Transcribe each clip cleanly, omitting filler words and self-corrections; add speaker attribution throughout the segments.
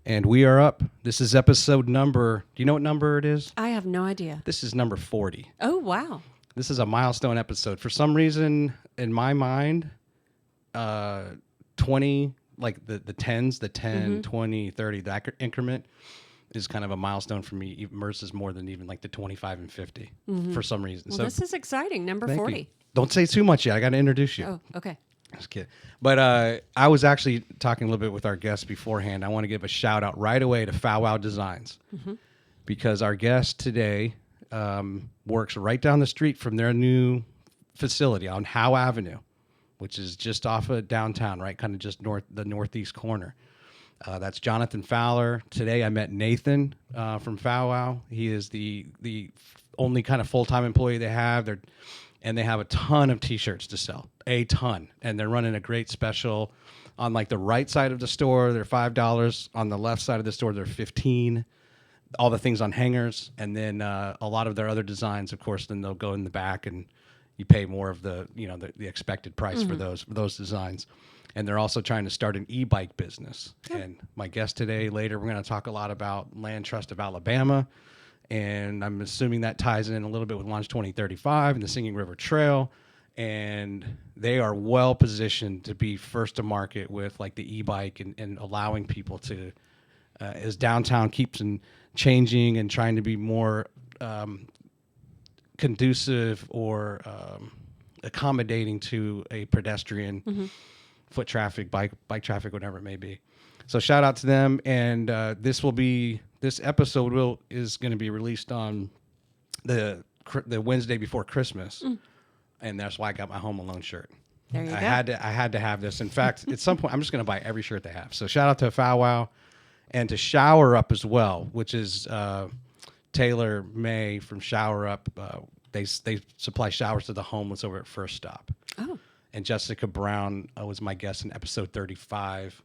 Speaker 1: And we are up. This is episode number, do you know what number it is?
Speaker 2: I have no idea.
Speaker 1: This is number 40.
Speaker 2: Oh, wow.
Speaker 1: This is a milestone episode. For some reason, in my mind, 20, like the tens, the 10, 20, 30, that increment is kind of a milestone for me. Even versus more than even like the 25 and 50 for some reason.
Speaker 2: Well,
Speaker 1: So
Speaker 2: this is exciting. Number
Speaker 1: thank
Speaker 2: 40.
Speaker 1: you. Don't say too much yet. I got to introduce you.
Speaker 2: Oh, okay.
Speaker 1: Just kidding. But I was actually talking a little bit with our guests beforehand. I want to give a shout out right away to FowWow Designs because our guest today works right down the street from their new facility on Howe Avenue, which is just off of downtown, right? Kind of just the northeast corner. That's Jonathan Fowler. Today I met Nathan from FowWow. He is the only kind of full-time employee they have. And they have a ton of T-shirts to sell, a ton. And they're running a great special on like the right side of the store. They're $5. On the left side of the store, they're $15. All the things on hangers. And then a lot of their other designs, of course, then they'll go in the back and you pay more of the expected price for those designs. And they're also trying to start an e-bike business. Yep. And my guest today, later, we're going to talk a lot about Land Trust of Alabama. And I'm assuming that ties in a little bit with Launch 2035 and the Singing River Trail. And they are well positioned to be first to market with like the e-bike and allowing people to, as downtown keeps changing and trying to be more conducive or accommodating to a pedestrian, foot traffic, bike traffic, whatever it may be. So shout out to them. And this episode is going to be released on the Wednesday before Christmas, and that's why I got my Home Alone shirt.
Speaker 2: There you go.
Speaker 1: I had to have this. In fact, at some point, I'm just going to buy every shirt they have. So shout out to FowWow and to Shower Up as well, which is Taylor May from Shower Up. They supply showers to the homeless over at First Stop.
Speaker 2: Oh.
Speaker 1: And Jessica Brown was my guest in episode 35.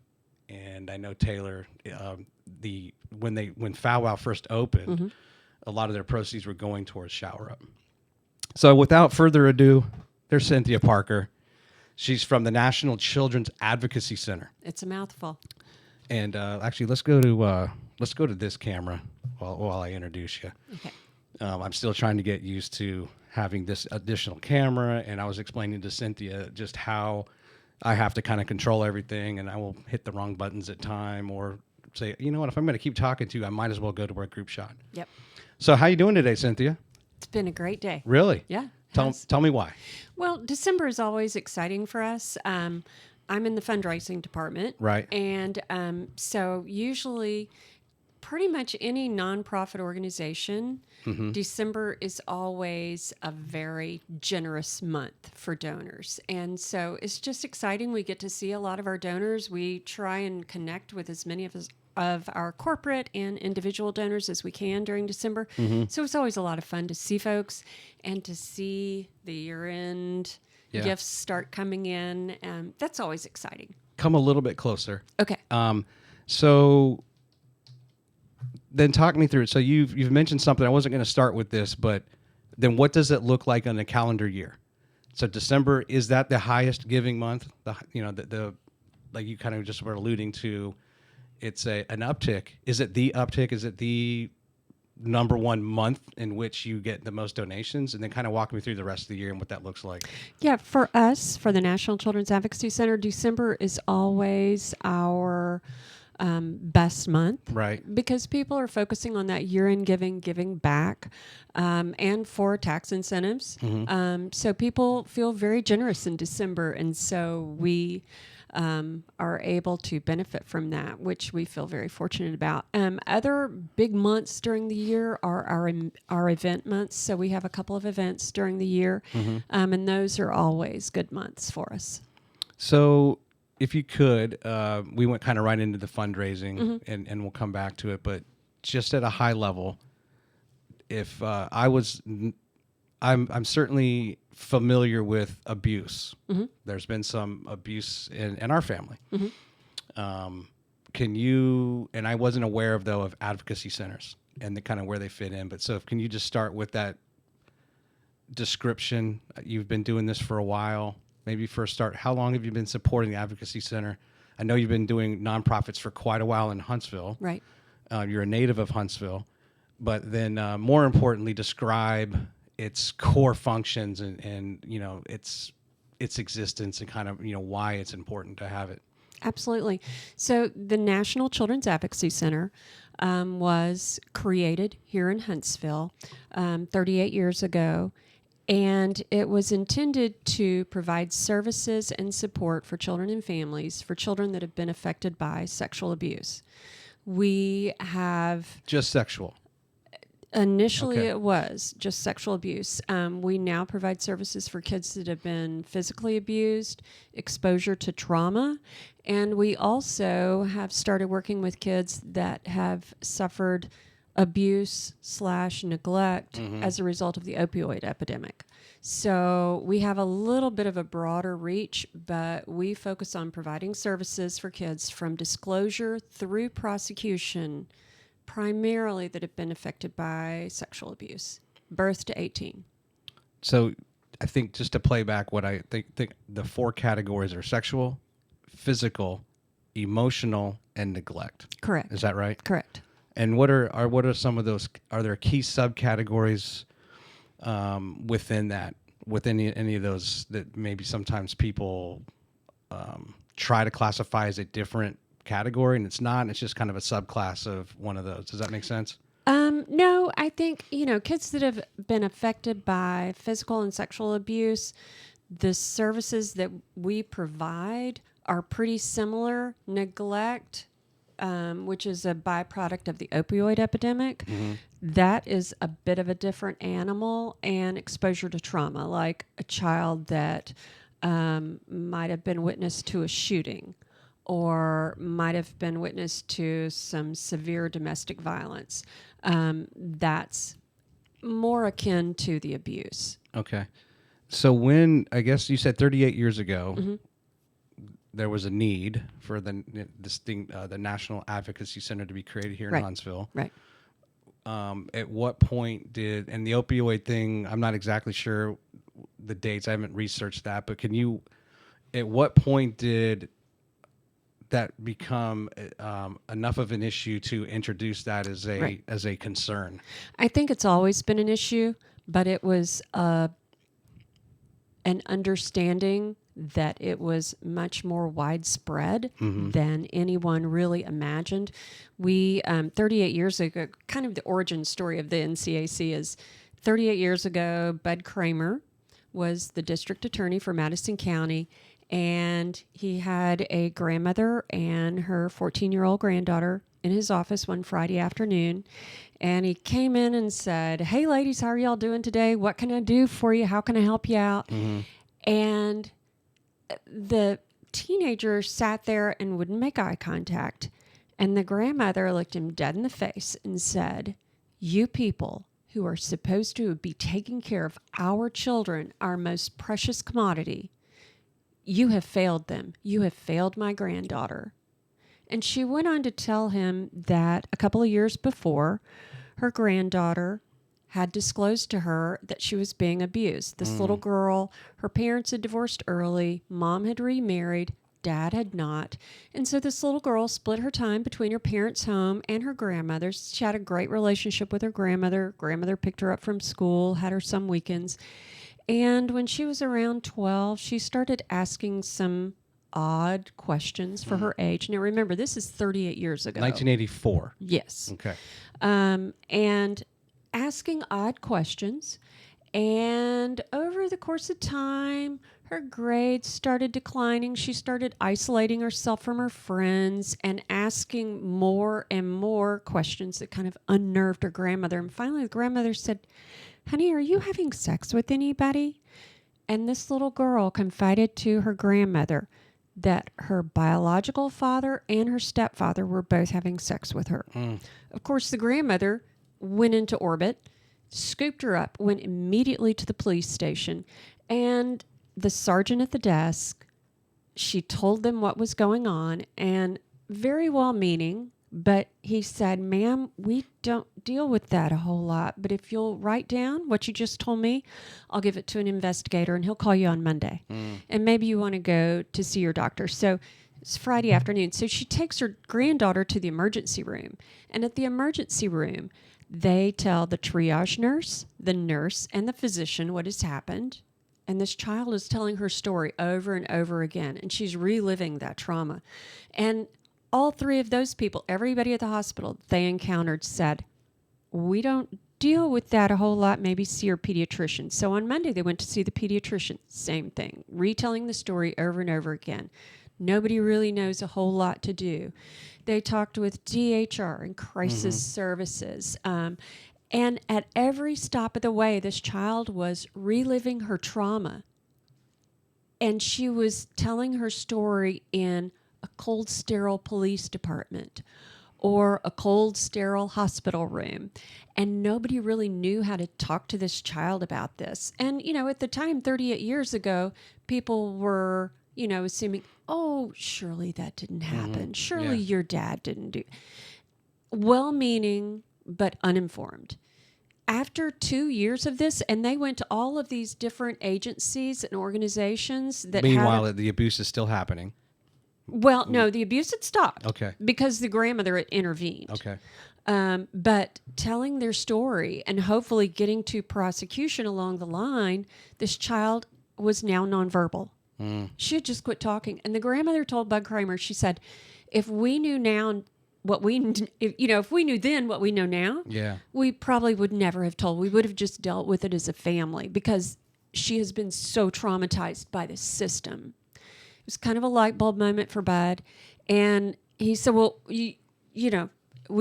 Speaker 1: And I know Taylor, when FowWow first opened, a lot of their proceeds were going towards Shower Up. So without further ado, there's Cynthia Parker. She's from the National Children's Advocacy Center.
Speaker 2: It's a mouthful.
Speaker 1: And actually, let's go to this camera while I introduce you.
Speaker 2: Okay.
Speaker 1: I'm still trying to get used to having this additional camera, and I was explaining to Cynthia just how I have to kind of control everything, and I will hit the wrong buttons at time or say, you know what, if I'm going to keep talking to you, I might as well go to our group shot.
Speaker 2: Yep.
Speaker 1: So how you doing today, Cynthia?
Speaker 2: It's been a great day.
Speaker 1: Really?
Speaker 2: Yeah.
Speaker 1: Tell me why.
Speaker 2: Well, December is always exciting for us. I'm in the fundraising department.
Speaker 1: Right.
Speaker 2: And so usually pretty much any nonprofit organization, December is always a very generous month for donors. And so it's just exciting. We get to see a lot of our donors. We try and connect with as many of our corporate and individual donors as we can during December. So it's always a lot of fun to see folks and to see the year-end gifts start coming in. That's always exciting.
Speaker 1: Come a little bit closer.
Speaker 2: Okay.
Speaker 1: So then talk me through it. So you've mentioned something. I wasn't going to start with this, but then what does it look like on a calendar year? So December, is that the highest giving month? The like you kind of just were alluding to, it's an uptick. Is it the uptick? Is it the number one month in which you get the most donations? And then kind of walk me through the rest of the year and what that looks like.
Speaker 2: Yeah, for us, for the National Children's Advocacy Center, December is always our best month,
Speaker 1: right?
Speaker 2: Because people are focusing on that year-end giving back, and for tax incentives. So people feel very generous in December, and so we are able to benefit from that, which we feel very fortunate about. Other big months during the year are our event months. So we have a couple of events during the year, and those are always good months for us.
Speaker 1: So if you could, we went kind of right into the fundraising, and we'll come back to it. But just at a high level, if I'm certainly familiar with abuse. There's been some abuse in our family. Can you, and I wasn't aware of advocacy centers and the kind of where they fit in, but so can you just start with that description? You've been doing this for a while. Maybe first start, how long have you been supporting the Advocacy Center? I know you've been doing nonprofits for quite a while in Huntsville.
Speaker 2: Right.
Speaker 1: You're a native of Huntsville, but then more importantly, describe its core functions and its existence and kind of why it's important to have it.
Speaker 2: Absolutely. So the National Children's Advocacy Center was created here in Huntsville 38 years ago, and it was intended to provide services and support for children and families for children that have been affected by sexual abuse. We have
Speaker 1: Just sexual.
Speaker 2: initially
Speaker 1: Okay.
Speaker 2: it was just sexual abuse. We now provide services for kids that have been physically abused, exposure to trauma, and we also have started working with kids that have suffered abuse/neglect as a result of the opioid epidemic. So we have a little bit of a broader reach, but we focus on providing services for kids from disclosure through prosecution, primarily that have been affected by sexual abuse, birth to 18.
Speaker 1: So I think just to play back what I think the 4 categories are sexual, physical, emotional, and neglect.
Speaker 2: Correct.
Speaker 1: Is that right?
Speaker 2: Correct.
Speaker 1: And what are some of those? Are there key subcategories within any of those that maybe sometimes people try to classify as a different category, and it's not? It's just kind of a subclass of one of those. Does that make sense?
Speaker 2: No, I think, kids that have been affected by physical and sexual abuse, the services that we provide are pretty similar. Neglect, which is a byproduct of the opioid epidemic, that is a bit of a different animal. And exposure to trauma, like a child that might have been witness to a shooting or might have been witness to some severe domestic violence. That's more akin to the abuse.
Speaker 1: Okay. So when, I guess you said 38 years ago, there was a need for the National Advocacy Center to be created here in Huntsville.
Speaker 2: Right.
Speaker 1: At what point and the opioid thing, I'm not exactly sure the dates. I haven't researched that, but at what point did that become enough of an issue to introduce that as a concern?
Speaker 2: I think it's always been an issue, but it was an understanding that it was much more widespread than anyone really imagined. We, 38 years ago, kind of the origin story of the NCAC is 38 years ago, Bud Kramer was the district attorney for Madison County, and he had a grandmother and her 14-year-old granddaughter in his office one Friday afternoon. And he came in and said, "Hey, ladies, how are y'all doing today? What can I do for you? How can I help you out?" And the teenager sat there and wouldn't make eye contact. And the grandmother looked him dead in the face and said, "You people who are supposed to be taking care of our children, our most precious commodity, you have failed them. You have failed my granddaughter." And she went on to tell him that a couple of years before, her granddaughter had disclosed to her that she was being abused. This little girl, her parents had divorced early, mom had remarried, dad had not. And so this little girl split her time between her parents' home and her grandmother's. She had a great relationship with her grandmother. Grandmother picked her up from school, had her some weekends. And when she was around 12, she started asking some odd questions for her age. Now, remember, this is 38 years ago.
Speaker 1: 1984.
Speaker 2: Yes.
Speaker 1: Okay.
Speaker 2: And asking odd questions. And over the course of time, her grades started declining. She started isolating herself from her friends and asking more and more questions that kind of unnerved her grandmother. And finally, the grandmother said, "Honey, are you having sex with anybody?" And this little girl confided to her grandmother that her biological father and her stepfather were both having sex with her. Of course, the grandmother went into orbit, scooped her up, went immediately to the police station, and the sergeant at the desk, she told them what was going on, and very well-meaning, but he said, "Ma'am, we don't deal with that a whole lot, but if you'll write down what you just told me, I'll give it to an investigator, and he'll call you on Monday. And maybe you want to go to see your doctor." So It's Friday afternoon. So she takes her granddaughter to the emergency room. And at the emergency room, they tell the triage nurse, the nurse, and the physician what has happened. And this child is telling her story over and over again. And she's reliving that trauma. And all three of those people, everybody at the hospital they encountered said, we don't deal with that a whole lot, maybe see your pediatrician. So on Monday, they went to see the pediatrician. Same thing, retelling the story over and over again. Nobody really knows a whole lot to do. They talked with DHR and crisis services. And at every stop of the way, this child was reliving her trauma. And she was telling her story in a cold, sterile police department or a cold, sterile hospital room. And nobody really knew how to talk to this child about this. And, at the time, 38 years ago, people were, assuming, oh, surely that didn't happen. Surely your dad didn't do. Well-meaning, but uninformed. After 2 years of this, and they went to all of these different agencies and organizations that
Speaker 1: Meanwhile, the abuse is still happening.
Speaker 2: Well, no, the abuse had stopped.
Speaker 1: Okay.
Speaker 2: Because the grandmother had intervened.
Speaker 1: Okay.
Speaker 2: But telling their story and hopefully getting to prosecution along the line, this child was now nonverbal. She had just quit talking. And the grandmother told Bud Kramer, she said, if we knew now what we, if we knew then what we know now, we probably would never have told. We would have just dealt with it as a family because she has been so traumatized by the system. It was kind of a light bulb moment for Bud. And he said, well, we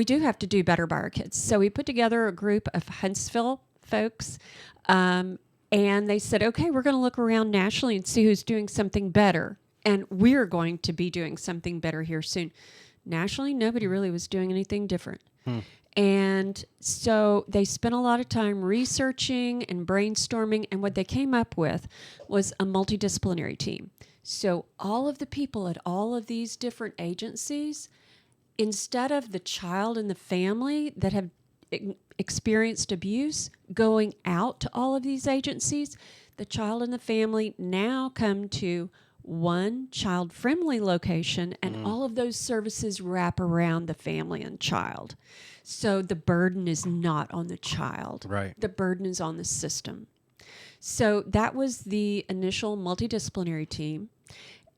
Speaker 2: do have to do better by our kids. So we put together a group of Huntsville folks, and they said, okay, we're going to look around nationally and see who's doing something better. And we're going to be doing something better here soon. Nationally, nobody really was doing anything different. And so they spent a lot of time researching and brainstorming, and what they came up with was a multidisciplinary team. So all of the people at all of these different agencies, instead of the child and the family that have experienced abuse going out to all of these agencies, the child and the family now come to one child-friendly location, and all of those services wrap around the family and child. So the burden is not on the child.
Speaker 1: Right.
Speaker 2: The burden is on the system. So that was the initial multidisciplinary team.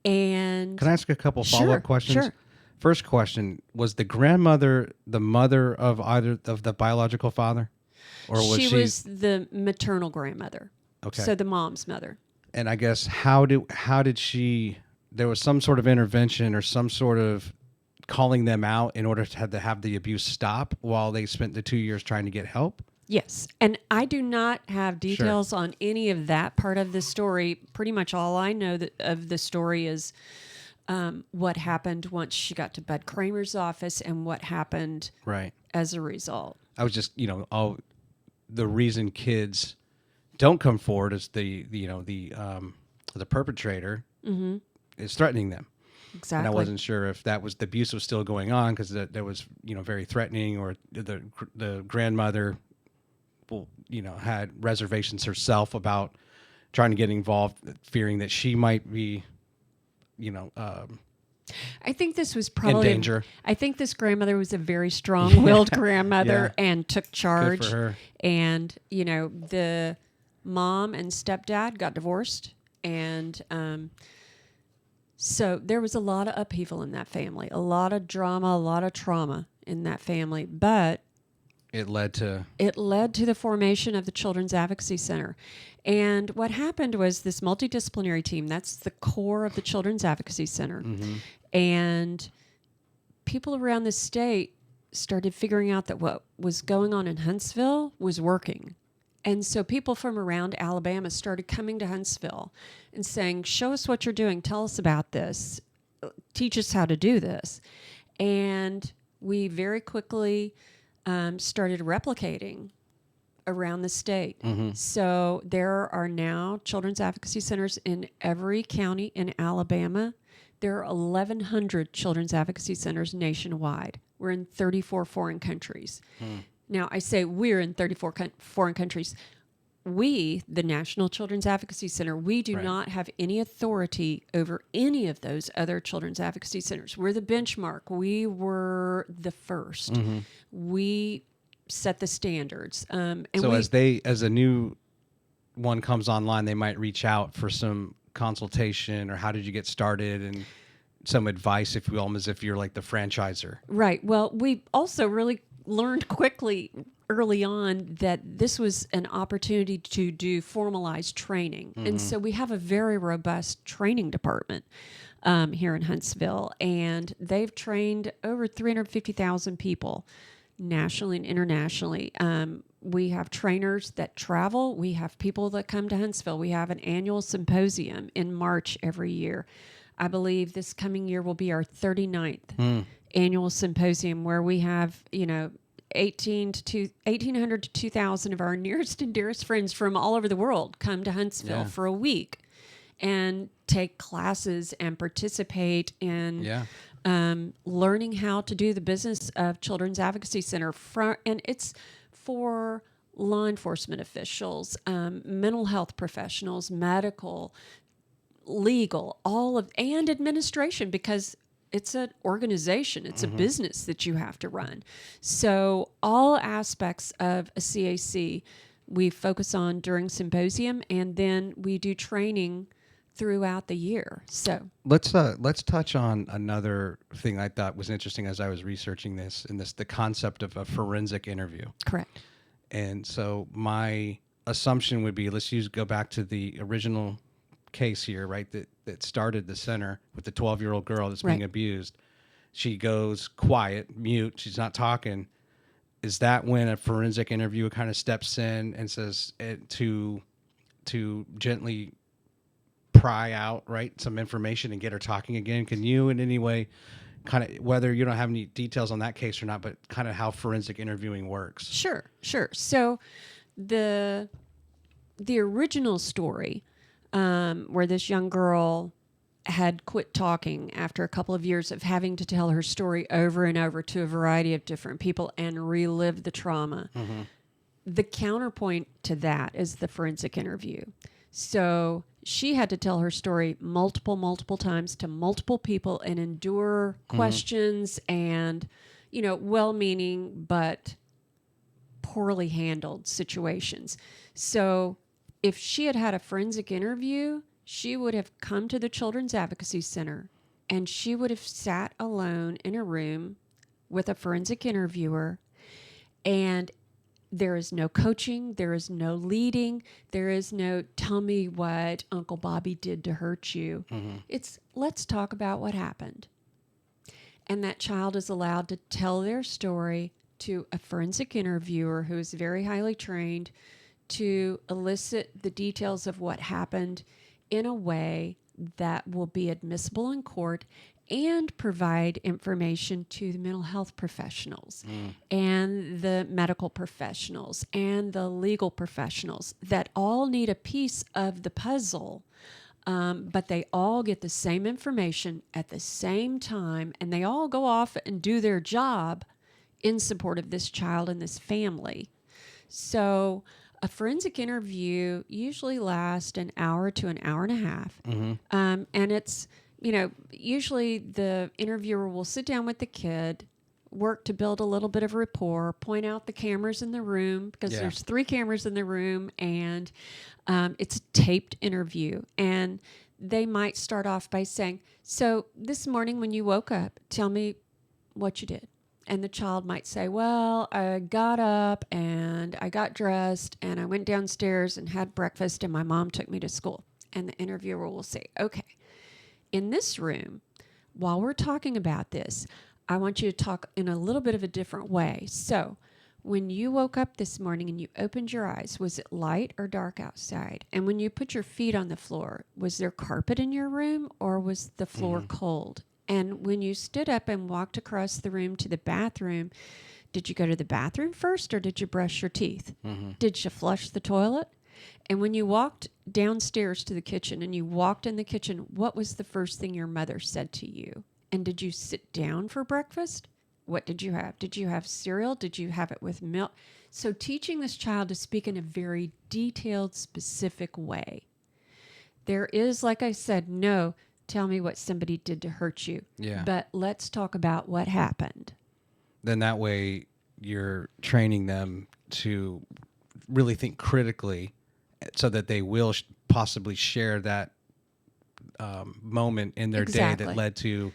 Speaker 2: And
Speaker 1: can I ask a couple follow-up questions?
Speaker 2: Sure.
Speaker 1: First question, was the grandmother the mother of either of the biological father? Or was she
Speaker 2: was the maternal grandmother.
Speaker 1: Okay.
Speaker 2: So the mom's mother.
Speaker 1: And I guess how did she, there was some sort of intervention or some sort of calling them out in order to have the abuse stop while they spent the 2 years trying to get help?
Speaker 2: Yes. And I do not have details on any of that part of the story. Pretty much all I know of the story is what happened once she got to Bud Kramer's office and what happened as a result. I
Speaker 1: was just, the reason kids don't come forward is the perpetrator is threatening them.
Speaker 2: Exactly.
Speaker 1: And I wasn't sure if that was the abuse was still going on because there was, very threatening, or the grandmother, had reservations herself about trying to get involved, fearing that she might be,
Speaker 2: I think this was probably
Speaker 1: in danger.
Speaker 2: I think this grandmother was a very strong-willed grandmother and took charge.
Speaker 1: Good for her.
Speaker 2: And the mom and stepdad got divorced, and so there was a lot of upheaval in that family, a lot of drama, a lot of trauma in that family. But
Speaker 1: it led to
Speaker 2: the formation of the Children's Advocacy Center. And what happened was this multidisciplinary team, that's the core of the Children's Advocacy Center. And people around the state started figuring out that what was going on in Huntsville was working. And so people from around Alabama started coming to Huntsville and saying, show us what you're doing. Tell us about this. Teach us how to do this. And we very quickly started replicating around the state. So there are now Children's Advocacy Centers in every county in Alabama. There are 1,100 Children's Advocacy Centers nationwide. We're in 34 foreign countries. Now, I say we're in 34 foreign countries. we, the National Children's Advocacy Center, we do
Speaker 1: Right.
Speaker 2: not have any authority over any of those other children's advocacy centers. We're the benchmark. We were the first. We set the standards. And
Speaker 1: So
Speaker 2: we,
Speaker 1: as a new one comes online, they might reach out for some consultation or how did you get started and some advice, if you will, as if you're like the franchisor.
Speaker 2: right. Well, we also really learned quickly early on that this was an opportunity to do formalized training. And so we have a very robust training department here in Huntsville, and they've trained over 350,000 people nationally and internationally. We have trainers that travel. We have people that come to Huntsville. We have an annual symposium in March every year. I believe this coming year will be our 39th annual symposium, where we have, 1,800 to 2,000 of our nearest and dearest friends from all over the world come to Huntsville for a week and take classes and participate in learning how to do the business of Children's Advocacy Center. And it's for law enforcement officials, mental health professionals, medical, legal, and administration, because it's an organization. It's a business that you have to run. So all aspects of a CAC we focus on during symposium, and then we do training throughout the year. So
Speaker 1: Let's touch on another thing I thought was interesting as I was researching this, and the concept of a forensic interview.
Speaker 2: correct.
Speaker 1: And so my assumption would be, go back to the original case here, right? That started the center with the 12-year-old girl that's being
Speaker 2: Right.
Speaker 1: abused. She goes quiet, mute. She's not talking. Is that when a forensic interviewer kind of steps in and says to gently pry out, right, some information and get her talking again? Can you in any way kind of, whether you don't have any details on that case or not, but kind of how forensic interviewing works?
Speaker 2: Sure. So the original story, where this young girl had quit talking after a couple of years of having to tell her story over and over to a variety of different people and relive the trauma. The counterpoint to that is the forensic interview. So she had to tell her story multiple times to multiple people and endure questions and, well-meaning but poorly handled situations. So if she had had a forensic interview, she would have come to the Children's Advocacy Center and she would have sat alone in a room with a forensic interviewer, and there is no coaching, there is no leading, there is no tell me what Uncle Bobby did to hurt you. It's let's talk about what happened. And that child is allowed to tell their story to a forensic interviewer who is very highly trained to elicit the details of what happened in a way that will be admissible in court and provide information to the mental health professionals and the medical professionals and the legal professionals that all need a piece of the puzzle, but they all get the same information at the same time, and they all go off and do their job in support of this child and this family. So a forensic interview usually lasts an hour to an hour and a half. And it's, usually the interviewer will sit down with the kid, work to build a little bit of rapport, point out the cameras in the room, because there's 3 cameras in the room, and it's a taped interview. And they might start off by saying, so this morning when you woke up, tell me what you did. And the child might say, well, I got up and I got dressed and I went downstairs and had breakfast and my mom took me to school. And the interviewer will say, okay, in this room, while we're talking about this, I want you to talk in a little bit of a different way. So when you woke up this morning and you opened your eyes, was it light or dark outside? And when you put your feet on the floor, was there carpet in your room or was the floor cold? And when you stood up and walked across the room to the bathroom, did you go to the bathroom first or did you brush your teeth? Did you flush the toilet? And when you walked downstairs to the kitchen and you walked in the kitchen, what was the first thing your mother said to you? And did you sit down for breakfast? What did you have? Did you have cereal? Did you have it with milk? So teaching this child to speak in a very detailed, specific way. There is, like I said, no, tell me what somebody did to hurt you.
Speaker 1: Yeah.
Speaker 2: But let's talk about what happened.
Speaker 1: Then that way you're training them to really think critically so that they will possibly share that moment in their day that led to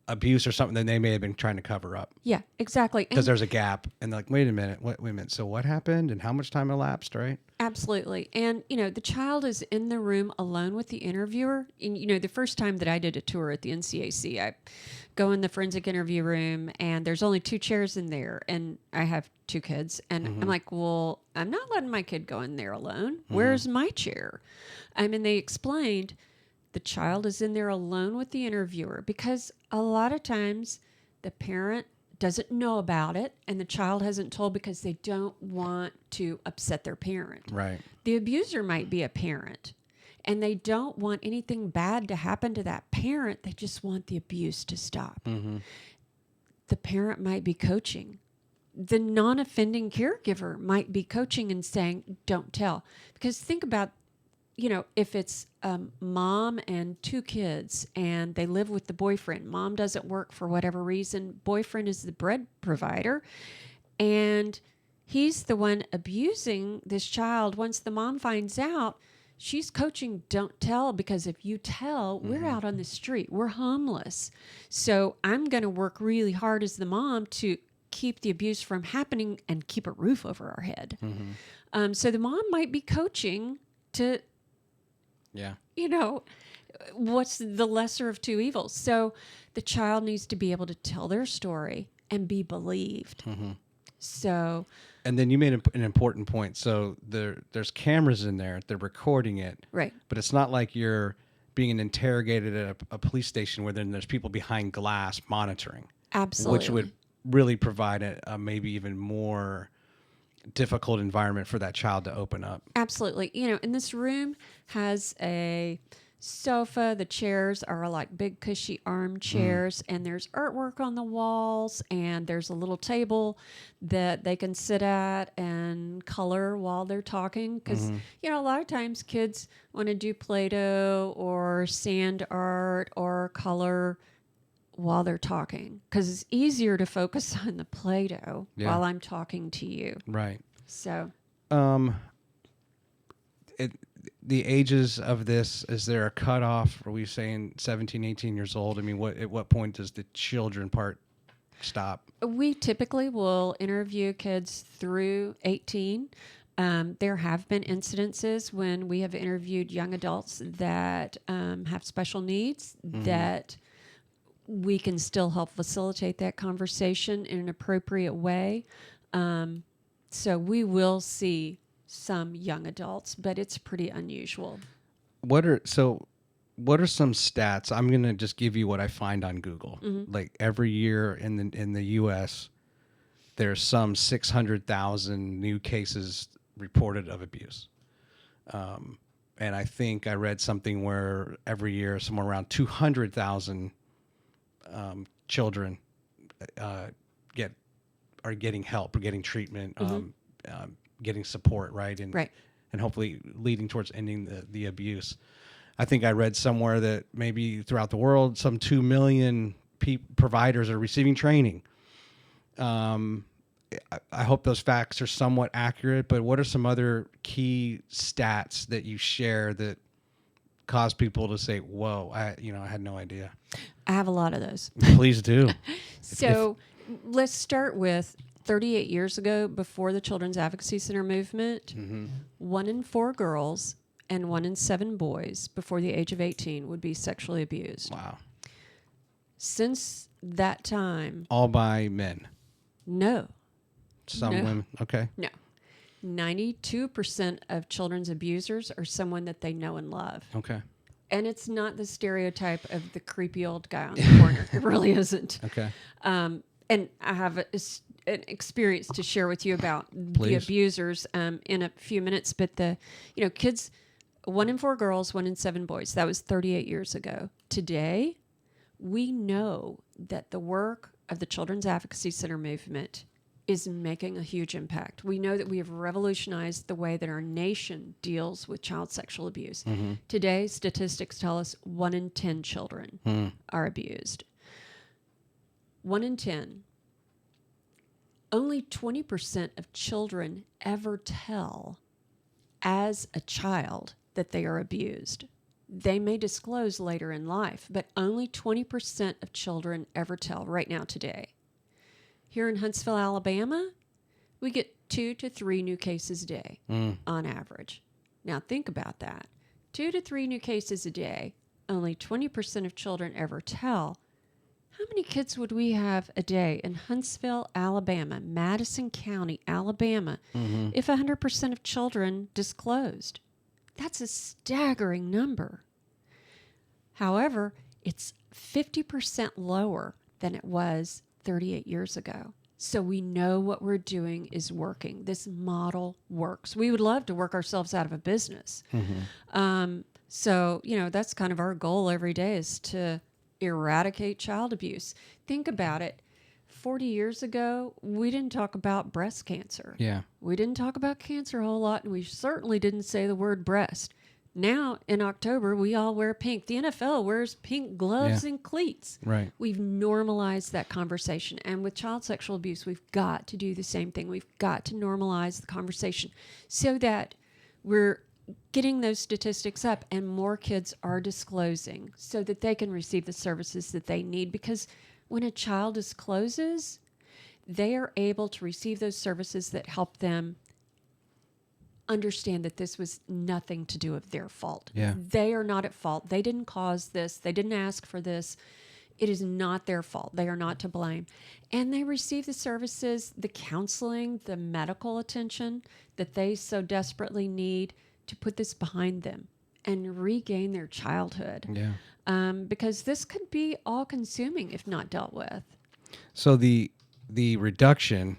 Speaker 1: abuse or something that they may have been trying to cover up.
Speaker 2: Yeah, exactly.
Speaker 1: Because there's a gap, and they're like, wait a minute. So what happened, and how much time elapsed, right?
Speaker 2: Absolutely. And, the child is in the room alone with the interviewer. And, the first time that I did a tour at the NCAC, I go in the forensic interview room, and there's only 2 chairs in there, and I have 2 kids. And I'm like, well, I'm not letting my kid go in there alone. Where's my chair? They explained the child is in there alone with the interviewer because a lot of times the parent doesn't know about it and the child hasn't told because they don't want to upset their parent.
Speaker 1: Right.
Speaker 2: The abuser might be a parent and they don't want anything bad to happen to that parent. They just want the abuse to stop.
Speaker 1: Mm-hmm.
Speaker 2: The parent might be coaching. The non-offending caregiver might be coaching and saying, don't tell. Because think about, if it's mom and 2 kids and they live with the boyfriend, mom doesn't work for whatever reason, boyfriend is the bread provider, and he's the one abusing this child. Once the mom finds out, she's coaching, don't tell, because if you tell, we're out on the street, we're homeless. So I'm going to work really hard as the mom to keep the abuse from happening and keep a roof over our head. So the mom might be coaching to...
Speaker 1: Yeah.
Speaker 2: What's the lesser of 2 evils? So the child needs to be able to tell their story and be believed. So.
Speaker 1: And then you made an important point. So there's cameras in there. They're recording it.
Speaker 2: Right.
Speaker 1: But it's not like you're being interrogated at a police station where then there's people behind glass monitoring.
Speaker 2: Absolutely.
Speaker 1: Which would really provide a maybe even more difficult environment for that child to open up.
Speaker 2: Absolutely. And this room has a sofa. The chairs are like big cushy armchairs, and there's artwork on the walls, and there's a little table that they can sit at and color while they're talking. Because, a lot of times kids want to do Play-Doh or sand art or color while they're talking because it's easier to focus on the Play-Doh while I'm talking to you.
Speaker 1: Right.
Speaker 2: So,
Speaker 1: the ages of this, is there a cutoff? Are we saying 17, 18 years old? At what point does the children part stop?
Speaker 2: We typically will interview kids through 18. There have been incidences when we have interviewed young adults that have special needs that we can still help facilitate that conversation in an appropriate way. So we will see some young adults, but it's pretty unusual.
Speaker 1: What are some stats? I'm going to just give you what I find on Google. Like every year in the US, there's some 600,000 new cases reported of abuse. And I think I read something where every year somewhere around 200,000 children are getting help or getting treatment, getting support, right? And hopefully leading towards ending the abuse. I think I read somewhere that maybe throughout the world, some 2 million providers are receiving training. I hope those facts are somewhat accurate, but what are some other key stats that you share that cause people to say, whoa, I had no idea?
Speaker 2: I have a lot of those.
Speaker 1: Please do.
Speaker 2: So let's start with 38 years ago, before the Children's Advocacy Center movement, 1 in 4 girls and 1 in 7 boys before the age of 18 would be sexually abused.
Speaker 1: Wow.
Speaker 2: Since that time...
Speaker 1: All by men?
Speaker 2: No.
Speaker 1: Some women? Okay.
Speaker 2: No. 92% of children's abusers are someone that they know and love.
Speaker 1: Okay.
Speaker 2: And it's not the stereotype of the creepy old guy on the corner. It really isn't.
Speaker 1: Okay.
Speaker 2: And I have an experience to share with you about
Speaker 1: Please.
Speaker 2: the abusers in a few minutes. But kids, 1 in 4 girls, 1 in 7 boys. That was 38 years ago. Today, we know that the work of the Children's Advocacy Center movement is making a huge impact. We know that we have revolutionized the way that our nation deals with child sexual abuse. Today, statistics tell us 1 in 10 children are abused. 1 in 10. Only 20% of children ever tell as a child that they are abused. They may disclose later in life, but only 20% of children ever tell right now today. Here in Huntsville, Alabama, we get 2 to 3 new cases a day on average. Now think about that. 2 to 3 new cases a day, only 20% of children ever tell. How many kids would we have a day in Huntsville, Alabama, Madison County, Alabama, if 100% of children disclosed? That's a staggering number. However, it's 50% lower than it was 38 years ago. So we know what we're doing is working. This model works. We would love to work ourselves out of a business. So, that's kind of our goal every day, is to eradicate child abuse. Think about it. 40 years ago, we didn't talk about breast cancer.
Speaker 1: Yeah.
Speaker 2: We didn't talk about cancer a whole lot, and we certainly didn't say the word breast. Now, in October, we all wear pink. The NFL wears pink gloves and cleats.
Speaker 1: Right.
Speaker 2: We've normalized that conversation. And with child sexual abuse, we've got to do the same thing. We've got to normalize the conversation so that we're getting those statistics up and more kids are disclosing so that they can receive the services that they need. Because when a child discloses, they are able to receive those services that help them understand that this was nothing to do with their fault.
Speaker 1: Yeah.
Speaker 2: They are not at fault. They didn't cause this. They didn't ask for this. It is not their fault. They are not to blame. And they receive the services, the counseling, the medical attention that they so desperately need to put this behind them and regain their childhood.
Speaker 1: Yeah.
Speaker 2: Because this could be all-consuming if not dealt with.
Speaker 1: So the reduction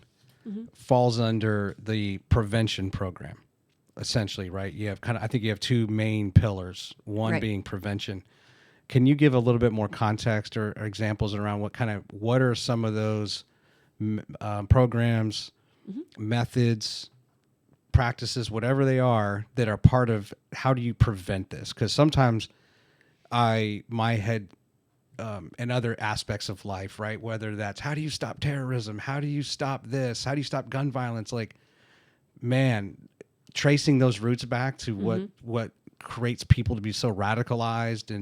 Speaker 1: falls under the prevention program, essentially, right? You have I think you have 2 main pillars, one being prevention. Can you give a little bit more context or examples around what are some of those programs, methods, practices, whatever they are, that are part of how do you prevent this? Because sometimes my head and other aspects of life, right? Whether that's how do you stop terrorism? How do you stop this? How do you stop gun violence? Like, man, tracing those roots back to what creates people to be so radicalized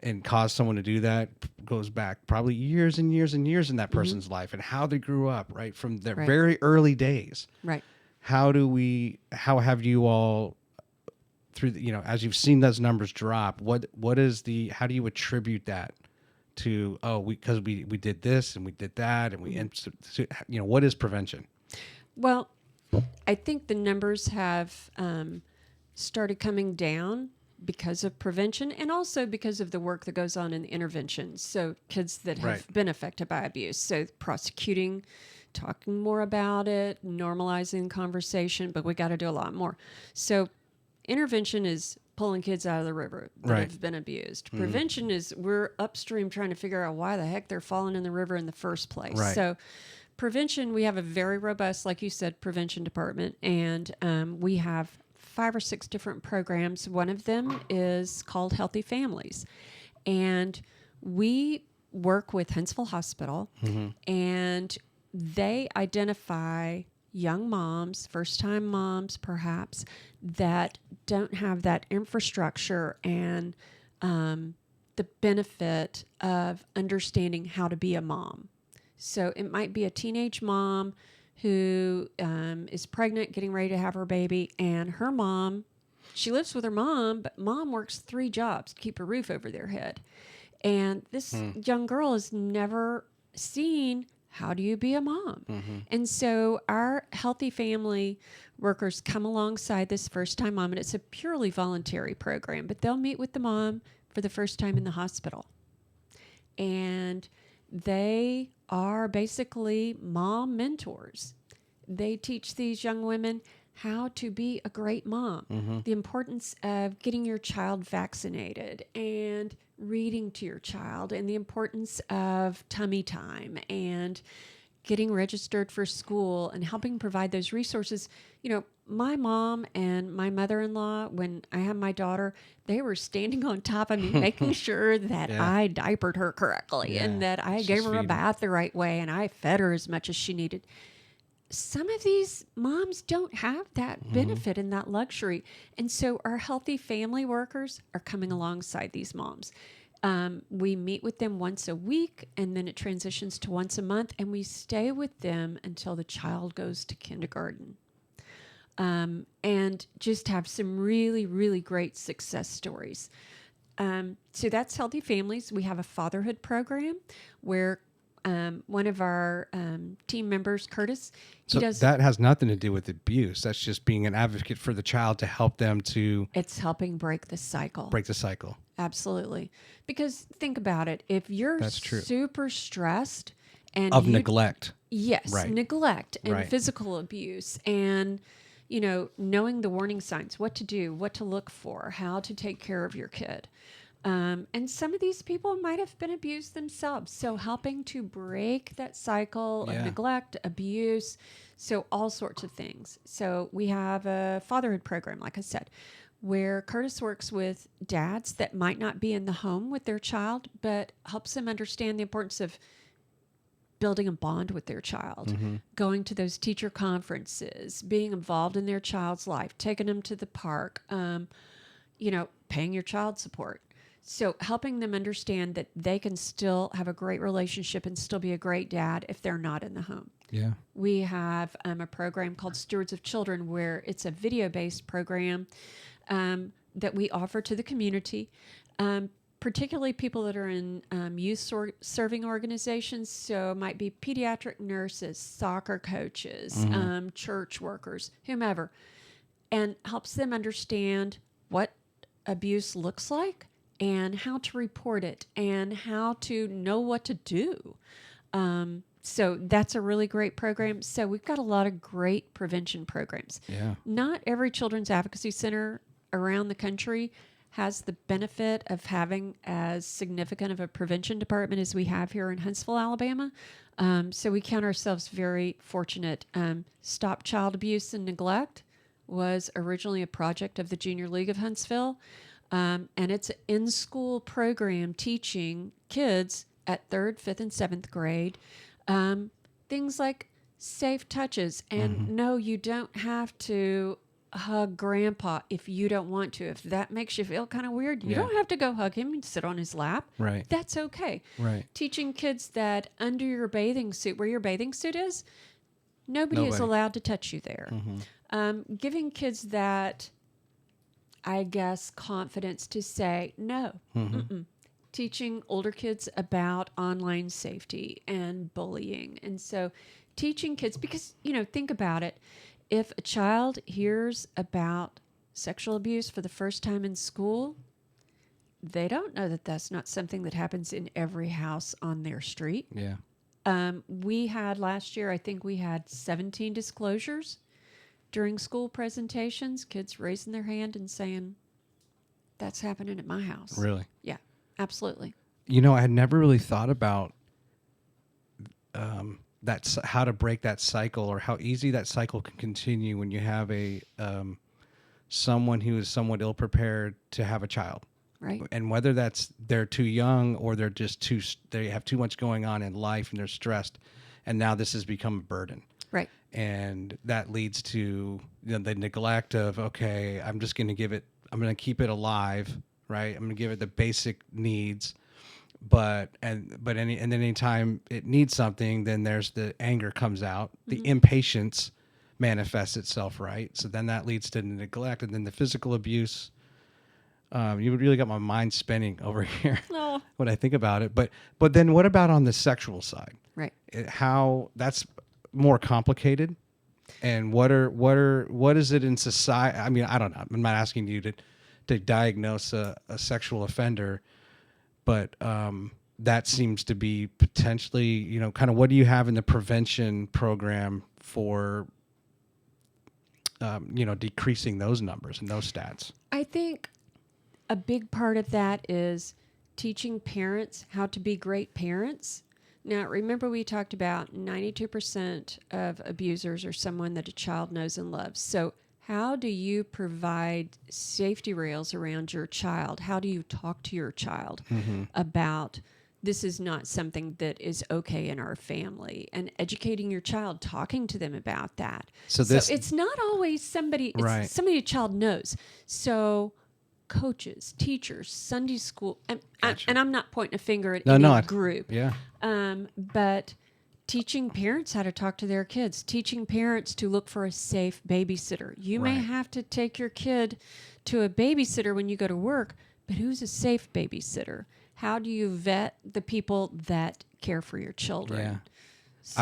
Speaker 1: and cause someone to do that goes back probably years and years and years in that person's life and how they grew up, right? From their very early days.
Speaker 2: Right.
Speaker 1: How have you all through as you've seen those numbers drop, how do you attribute that to, because we did this and we did that and what is prevention?
Speaker 2: Well, I think the numbers have started coming down because of prevention and also because of the work that goes on in the interventions. So kids that have been affected by abuse. So prosecuting, talking more about it, normalizing conversation, but we got to do a lot more. So intervention is pulling kids out of the river that have been abused. Prevention is we're upstream trying to figure out why the heck they're falling in the river in the first place.
Speaker 1: Right.
Speaker 2: So prevention, we have a very robust, like you said, prevention department, and we have 5 or 6 different programs. One of them is called Healthy Families. And we work with Huntsville Hospital, and they identify young moms, first-time moms perhaps, that don't have that infrastructure and the benefit of understanding how to be a mom. So it might be a teenage mom who is pregnant, getting ready to have her baby, and her mom, she lives with her mom, but mom works 3 jobs to keep a roof over their head. And this young girl has never seen how do you be a mom? And so our Healthy Family workers come alongside this first-time mom, and it's a purely voluntary program, but they'll meet with the mom for the first time in the hospital. And they are basically mom mentors. They teach these young women how to be a great mom, the importance of getting your child vaccinated and reading to your child and the importance of tummy time and getting registered for school and helping provide those resources. My mom and my mother-in-law, when I had my daughter, they were standing on top of me, making sure that
Speaker 1: Yeah.
Speaker 2: I diapered her correctly and that I
Speaker 1: Just
Speaker 2: gave her a
Speaker 1: feed 'em.
Speaker 2: bath the right way and I fed her as much as she needed. Some of these moms don't have that benefit and that luxury. And so our healthy family workers are coming alongside these moms. We meet with them once a week, and then it transitions to once a month, and we stay with them until the child goes to kindergarten. And just have some really, really great success stories. So that's Healthy Families. We have a fatherhood program where one of our team members, Curtis,
Speaker 1: So that has nothing to do with abuse. That's just being an advocate for the child to help them to
Speaker 2: it's helping break the cycle.
Speaker 1: break the cycle.
Speaker 2: Absolutely. Because think about it. If you're
Speaker 1: That's true.
Speaker 2: super stressed and
Speaker 1: Of neglect.
Speaker 2: yes,
Speaker 1: Right.
Speaker 2: neglect and
Speaker 1: Right.
Speaker 2: physical abuse and, knowing the warning signs, what to do, what to look for, how to take care of your kid. And some of these people might have been abused themselves. So helping to break that cycle of
Speaker 1: Yeah.
Speaker 2: neglect, abuse, so all sorts of things. So we have a fatherhood program, like I said, where Curtis works with dads that might not be in the home with their child, but helps them understand the importance of building a bond with their child, going to those teacher conferences, being involved in their child's life, taking them to the park, paying your child support. So helping them understand that they can still have a great relationship and still be a great dad if they're not in the home.
Speaker 1: Yeah.
Speaker 2: We have a program called Stewards of Children where it's a video-based program that we offer to the community, particularly people that are in youth serving organizations. So it might be pediatric nurses, soccer coaches, church workers, whomever, and helps them understand what abuse looks like and how to report it and how to know what to do. So that's a really great program. So we've got a lot of great prevention programs.
Speaker 1: Yeah.
Speaker 2: Not every children's advocacy center around the country has the benefit of having as significant of a prevention department as we have here in Huntsville, Alabama. So we count ourselves very fortunate. Stop Child Abuse and Neglect was originally a project of the Junior League of Huntsville. And it's an in-school program teaching kids at 3rd, 5th, and 7th grade things like safe touches. And no, you don't have to hug grandpa if you don't want to. If that makes you feel kind of weird, you don't have to go hug him and sit on his lap.
Speaker 1: Right.
Speaker 2: That's okay.
Speaker 1: Right.
Speaker 2: Teaching kids that under your bathing suit, where your bathing suit is, nobody is allowed to touch you there. Giving kids that, I guess, confidence to say no. Teaching older kids about online safety and bullying. And so teaching kids, because, think about it. If a child hears about sexual abuse for the first time in school, they don't know that that's not something that happens in every house on their street.
Speaker 1: Yeah.
Speaker 2: We had last year, I think we had 17 disclosures during school presentations, kids raising their hand and saying, that's happening at my house.
Speaker 1: Really?
Speaker 2: Yeah, absolutely.
Speaker 1: I had never really thought about how to break that cycle or how easy that cycle can continue when you have a someone who is somewhat ill prepared to have a child.
Speaker 2: Right.
Speaker 1: And whether that's they're too young or they're just they have too much going on in life and they're stressed, and now this has become a burden.
Speaker 2: Right.
Speaker 1: And that leads to the neglect of, okay, I'm going to keep it alive, right? I'm going to give it the basic needs, but anytime it needs something, then there's the anger comes out, the impatience manifests itself, right? So then that leads to neglect, and then the physical abuse. You really got my mind spinning over here when I think about it. But then what about on the sexual side?
Speaker 2: Right.
Speaker 1: How that's more complicated, and what is it in society? I mean, I don't know. I'm not asking you to diagnose a sexual offender, but that seems to be potentially, kind of what do you have in the prevention program for, decreasing those numbers and those stats?
Speaker 2: I think a big part of that is teaching parents how to be great parents. Now, remember we talked about 92% of abusers are someone that a child knows and loves. So how do you provide safety rails around your child? How do you talk to your child about this is not something that is okay in our family, and educating your child, talking to them about that. So it's not always somebody, it's somebody a child knows. So coaches, teachers, Sunday school, and I'm not pointing a finger at any group.
Speaker 1: Yeah.
Speaker 2: But teaching parents how to talk to their kids, teaching parents to look for a safe babysitter. You may have to take your kid to a babysitter when you go to work, but who's a safe babysitter? How do you vet the people that care for your children?
Speaker 1: Yeah.
Speaker 2: So,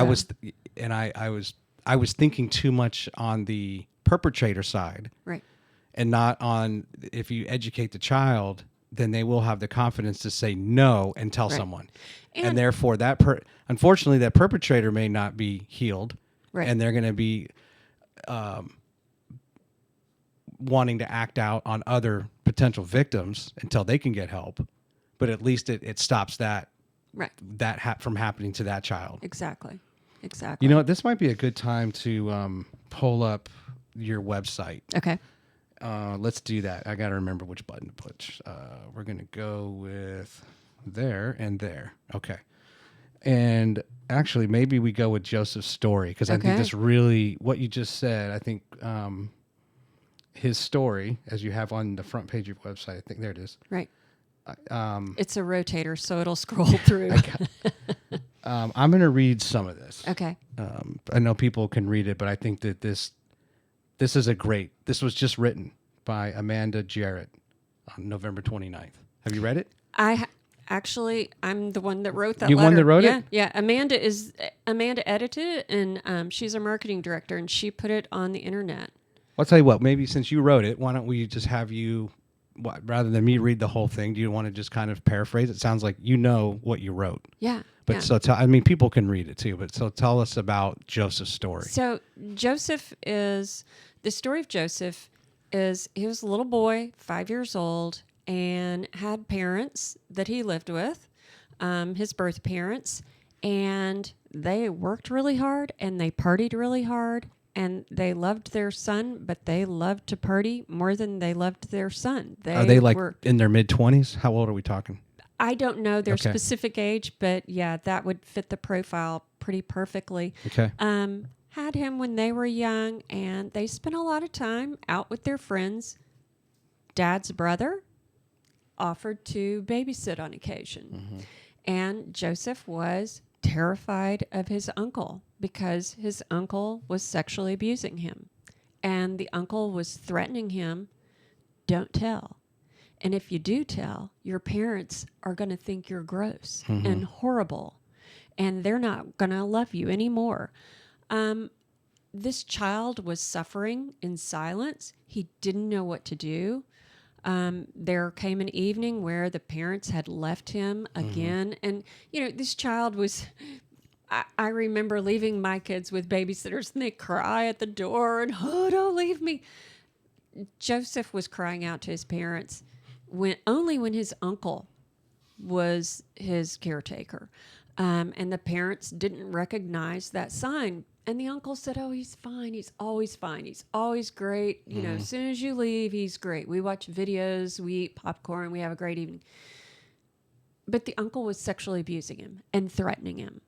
Speaker 1: I was thinking too much on the perpetrator side.
Speaker 2: Right.
Speaker 1: And not on, if you educate the child, then they will have the confidence to say no and tell someone. And therefore, unfortunately, that perpetrator may not be healed.
Speaker 2: Right.
Speaker 1: And they're going to be wanting to act out on other potential victims until they can get help. But at least it stops that from happening to that child.
Speaker 2: Exactly.
Speaker 1: You know what? This might be a good time to pull up your website.
Speaker 2: Okay.
Speaker 1: Let's do that. I got to remember which button to push. We're going to go with there and there. Okay. And actually, maybe we go with Joseph's story, because I think this really, what you just said, I think his story, as you have on the front page of your website, I think there it is. Right.
Speaker 2: It's a rotator, so it'll scroll through.
Speaker 1: I'm going to read some of this.
Speaker 2: Okay.
Speaker 1: I know people can read it, but I think that this is this was just written by Amanda Jarrett on November 29th. Have you read it?
Speaker 2: I'm the one that wrote that
Speaker 1: letter. You one that wrote it?
Speaker 2: Yeah. Amanda edited it, and she's a marketing director, and she put it on the internet.
Speaker 1: I'll tell you what, maybe since you wrote it, why don't we just have you, rather than me read the whole thing, do you want to just kind of paraphrase? It sounds like you know what you wrote.
Speaker 2: Yeah.
Speaker 1: But people can read it too, but so tell us about Joseph's story.
Speaker 2: So the story of Joseph is he was a little boy, 5 years old, and had parents that he lived with, his birth parents, and they worked really hard and they partied really hard, and they loved their son, but they loved to party more than they loved their son.
Speaker 1: Are they in their mid-20s? How old are we talking?
Speaker 2: I don't know their specific age, but yeah, that would fit the profile pretty perfectly.
Speaker 1: Okay.
Speaker 2: Had him when they were young, and they spent a lot of time out with their friends. Dad's brother offered to babysit on occasion. And Joseph was terrified of his uncle because his uncle was sexually abusing him. And the uncle was threatening him, don't tell. And if you do tell, your parents are going to think you're gross and horrible, and they're not going to love you anymore. This child was suffering in silence. He didn't know what to do. There came an evening where the parents had left him again. And, this child was... I remember leaving my kids with babysitters, and they cry at the door and, oh, don't leave me. Joseph was crying out to his parents only when his uncle was his caretaker. And the parents didn't recognize that sign. And the uncle said, oh, he's fine. He's always fine. He's always great. As soon as you leave, he's great. We watch videos, we eat popcorn, we have a great evening. But the uncle was sexually abusing him and threatening him.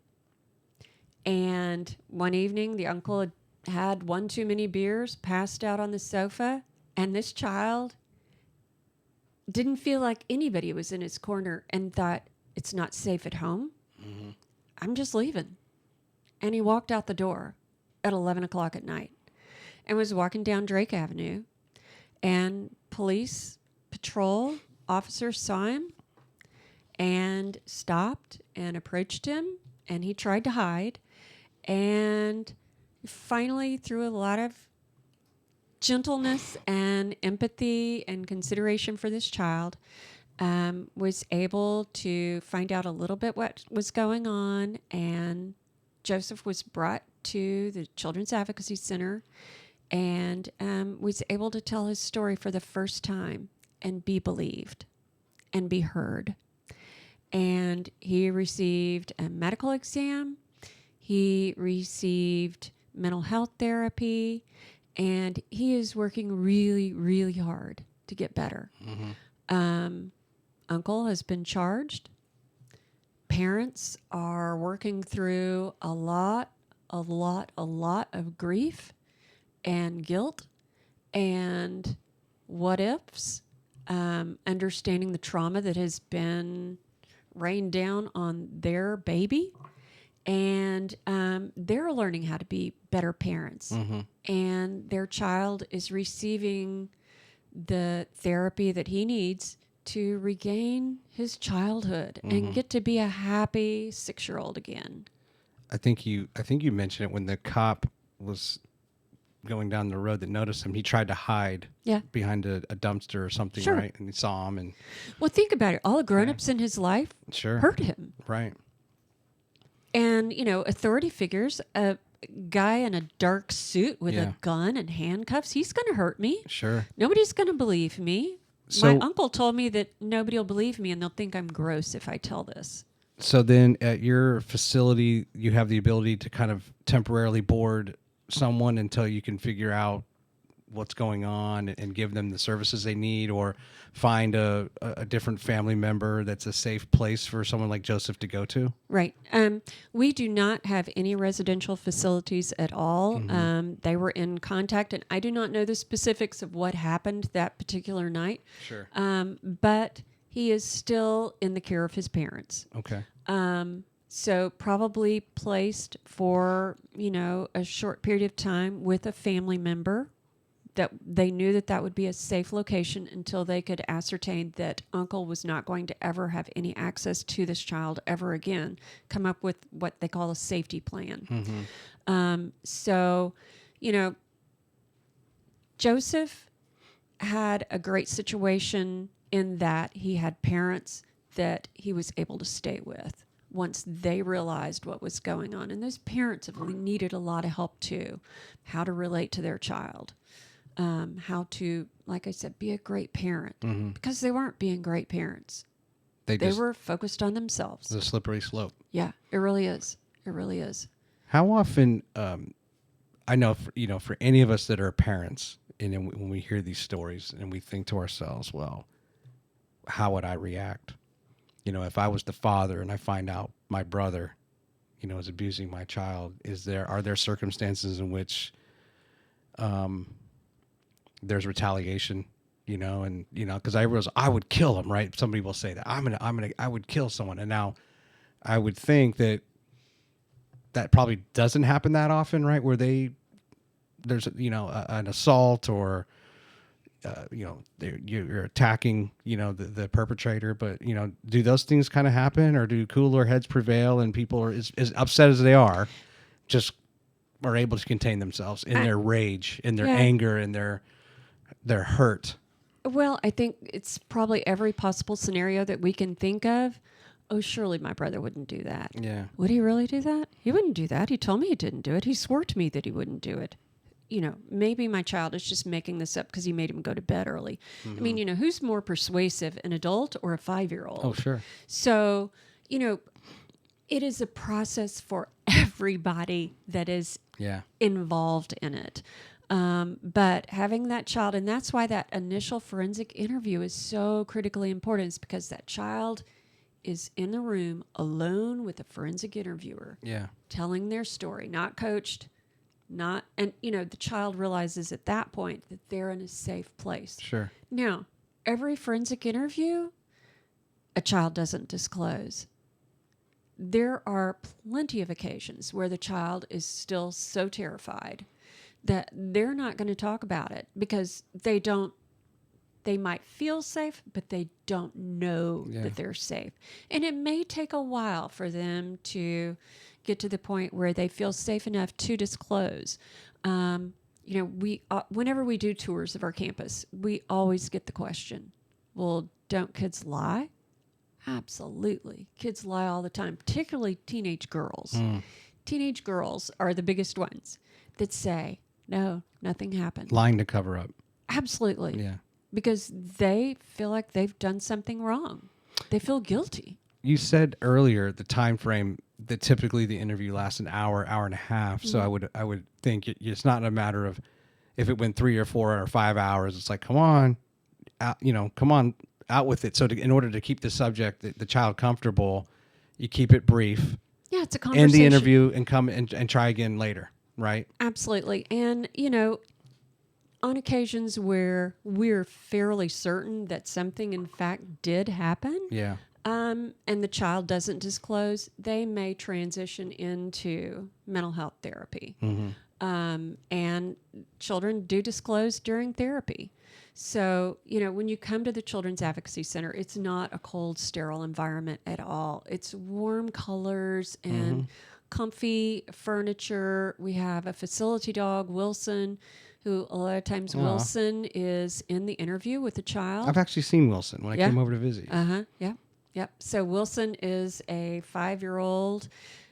Speaker 2: And one evening, the uncle had one too many beers, passed out on the sofa, and this child didn't feel like anybody was in his corner and thought, it's not safe at home. I'm just leaving. And he walked out the door at 11 o'clock at night and was walking down Drake Avenue, and police patrol officers saw him and stopped and approached him, and he tried to hide. And finally, through a lot of gentleness and empathy and consideration for this child, was able to find out a little bit what was going on, and Joseph was brought to the Children's Advocacy Center and was able to tell his story for the first time and be believed and be heard. and he received a medical exam. He received mental health therapy, and he is working really, really hard to get better. Uncle has been charged. Parents are working through a lot of grief and guilt and what ifs, understanding the trauma that has been rained down on their baby. And they're learning how to be better parents. And their child is receiving the therapy that he needs to regain his childhood and get to be a happy 6-year-old again.
Speaker 1: I think you mentioned it when the cop was going down the road that noticed him. He tried to hide behind a dumpster or something, right? And he saw him. And
Speaker 2: well, think about it. All the grown-ups in his life hurt him.
Speaker 1: Right.
Speaker 2: And, authority figures, a guy in a dark suit with a gun and handcuffs, he's going to hurt me.
Speaker 1: Sure.
Speaker 2: Nobody's going to believe me. My uncle told me that nobody will believe me and they'll think I'm gross if I tell this.
Speaker 1: So then at your facility, you have the ability to kind of temporarily board someone until you can figure out what's going on and give them the services they need, or find a different family member that's a safe place for someone like Joseph to go to?
Speaker 2: Right. We do not have any residential facilities at all. They were in contact, and I do not know the specifics of what happened that particular night.
Speaker 1: Sure.
Speaker 2: But he is still in the care of his parents.
Speaker 1: Okay.
Speaker 2: So probably placed for, a short period of time with a family member that they knew that would be a safe location until they could ascertain that uncle was not going to ever have any access to this child ever again, come up with what they call a safety plan. So, Joseph had a great situation in that he had parents that he was able to stay with once they realized what was going on. And those parents have needed a lot of help too, how to relate to their child. How to, like I said, be a great parent, because they weren't being great parents. They were focused on themselves.
Speaker 1: The slippery slope.
Speaker 2: Yeah, it really is. It really is.
Speaker 1: How often, I know, for any of us that are parents, and then when we hear these stories and we think to ourselves, well, how would I react? If I was the father and I find out my brother, is abusing my child, are there circumstances in which, there's retaliation, and because I would kill him, right? Somebody will say that I would kill someone, and now I would think that probably doesn't happen that often, right? Where there's an assault, or you're attacking the perpetrator, but do those things kind of happen, or do cooler heads prevail and people are as upset as they are, just are able to contain themselves in their rage, in their anger, and their hurt?
Speaker 2: Well, I think it's probably every possible scenario that we can think of. Oh, surely my brother wouldn't do that. Yeah. Would he really do that? He wouldn't do that. He told me he didn't do it. He swore to me that he wouldn't do it. Maybe my child is just making this up because he made him go to bed early. I mean, who's more persuasive, an adult or a 5-year-old? Oh, sure. So, it is a process for everybody that is involved in it. But having that child, and that's why that initial forensic interview is so critically important, is because that child is in the room alone with a forensic interviewer, telling their story, not coached, and the child realizes at that point that they're in a safe place. Sure. Now, every forensic interview, a child doesn't disclose. There are plenty of occasions where the child is still so terrified that they're not going to talk about it because they might feel safe, but they don't know that they're safe. And it may take a while for them to get to the point where they feel safe enough to disclose. We whenever we do tours of our campus, we always get the question, well, don't kids lie? Absolutely. Kids lie all the time, particularly teenage girls. Teenage girls are the biggest ones that say, no, nothing happened.
Speaker 1: Lying to cover up.
Speaker 2: Absolutely. Yeah. Because they feel like they've done something wrong. They feel guilty.
Speaker 1: you said earlier the time frame that typically the interview lasts an hour, hour and a half. So I would think it's not a matter of if it went 3 or 4 or 5 hours. It's like, come on, out, come on out with it. So in order to keep the subject, the child comfortable, you keep it brief.
Speaker 2: Yeah, it's a conversation.
Speaker 1: End the interview and come and try again later, right?
Speaker 2: Absolutely. And, on occasions where we're fairly certain that something in fact did happen,
Speaker 1: Yeah.
Speaker 2: and the child doesn't disclose, they may transition into mental health therapy. And children do disclose during therapy. So, when you come to the Children's Advocacy Center, it's not a cold, sterile environment at all. It's warm colors and comfy furniture. We have a facility dog, Wilson, who a lot of times Wilson is in the interview with the child.
Speaker 1: I've actually seen Wilson when I came over to visit.
Speaker 2: Yep. So Wilson is a 5-year-old,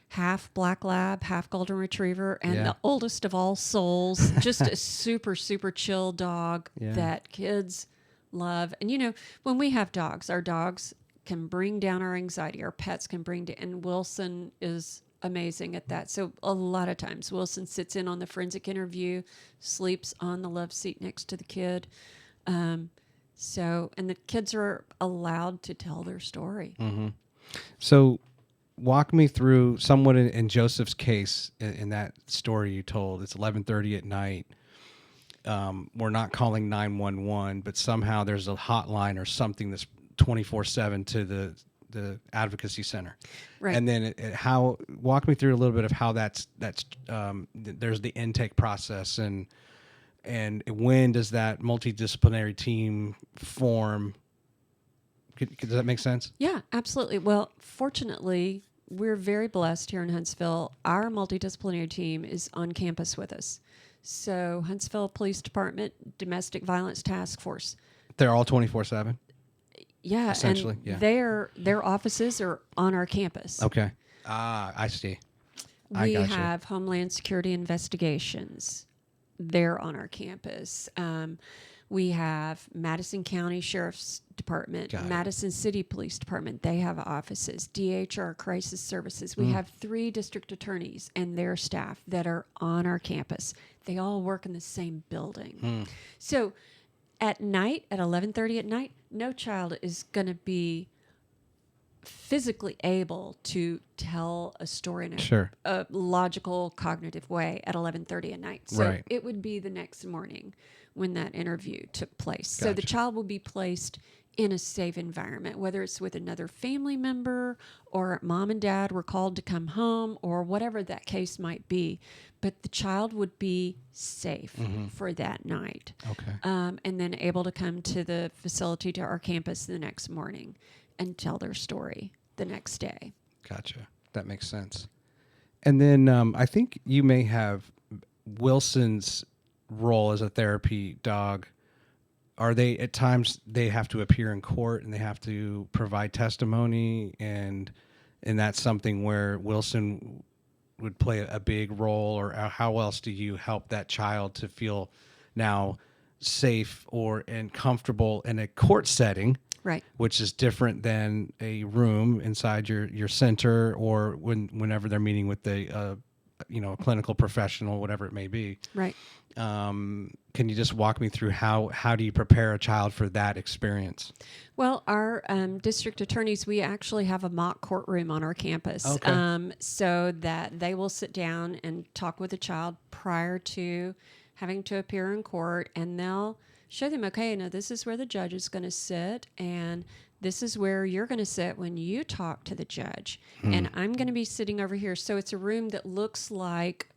Speaker 2: half black lab, half golden retriever, and the oldest of all souls. Just a super, super chill dog that kids love. And when we have dogs, our dogs can bring down our anxiety. Our pets can bring down, and Wilson is amazing at that. So a lot of times Wilson sits in on the forensic interview, sleeps on the love seat next to the kid. And the kids are allowed to tell their story.
Speaker 1: So walk me through somewhat in Joseph's case in that story you told. It's 11:30 at night. We're not calling 911, but somehow there's a hotline or something that's 24/7 to the advocacy center.
Speaker 2: Right.
Speaker 1: And then walk me through a little bit of how that's there's the intake process and when does that multidisciplinary team form? Does that make sense?
Speaker 2: Yeah, absolutely. Well, fortunately, we're very blessed here in Huntsville. Our multidisciplinary team is on campus with us. So Huntsville Police Department, Domestic Violence Task Force.
Speaker 1: They're all 24/7?
Speaker 2: Yeah,
Speaker 1: essentially,
Speaker 2: and their offices are on our campus.
Speaker 1: Okay. I see.
Speaker 2: We have Homeland Security Investigations. They're on our campus. We have Madison County Sheriff's Department, Madison City Police Department. They have offices. DHR Crisis Services. We have 3 district attorneys and their staff that are on our campus. They all work in the same building. So at night, at 11:30 at night, no child is going to be physically able to tell a story in a logical, cognitive way at 11:30 at night. So it would be the next morning when that interview took place. So the child will be placed in a safe environment, whether it's with another family member or mom and dad were called to come home or whatever that case might be. But the child would be safe for that night.
Speaker 1: Okay.
Speaker 2: And then able to come to the facility, to our campus the next morning and tell their story the next day.
Speaker 1: Gotcha. That makes sense. And then I think you may have Wilson's role as a therapy dog. Are they at times they have to appear in court and they have to provide testimony and that's something where Wilson would play a big role, or how else do you help that child to feel now safe and comfortable in a court setting?
Speaker 2: Right.
Speaker 1: Which is different than a room inside your center or whenever they're meeting with a clinical professional, whatever it may be.
Speaker 2: Right.
Speaker 1: Can you just walk me through how do you prepare a child for that experience?
Speaker 2: Well, our district attorneys, we actually have a mock courtroom on our campus, so that they will sit down and talk with the child prior to having to appear in court, and they'll show them, okay, now this is where the judge is going to sit, and this is where you're going to sit when you talk to the judge, and I'm going to be sitting over here. So it's a room that looks like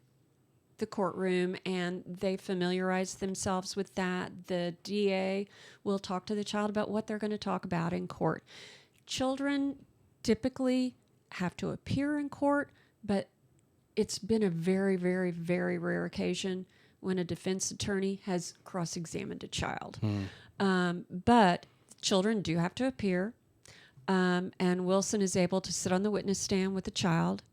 Speaker 2: the courtroom, and they familiarize themselves with that. The DA will talk to the child about what they're going to talk about in court. Children typically have to appear in court, but it's been a very, very, very rare occasion when a defense attorney has cross-examined a child. But children do have to appear, and Wilson is able to sit on the witness stand with the child.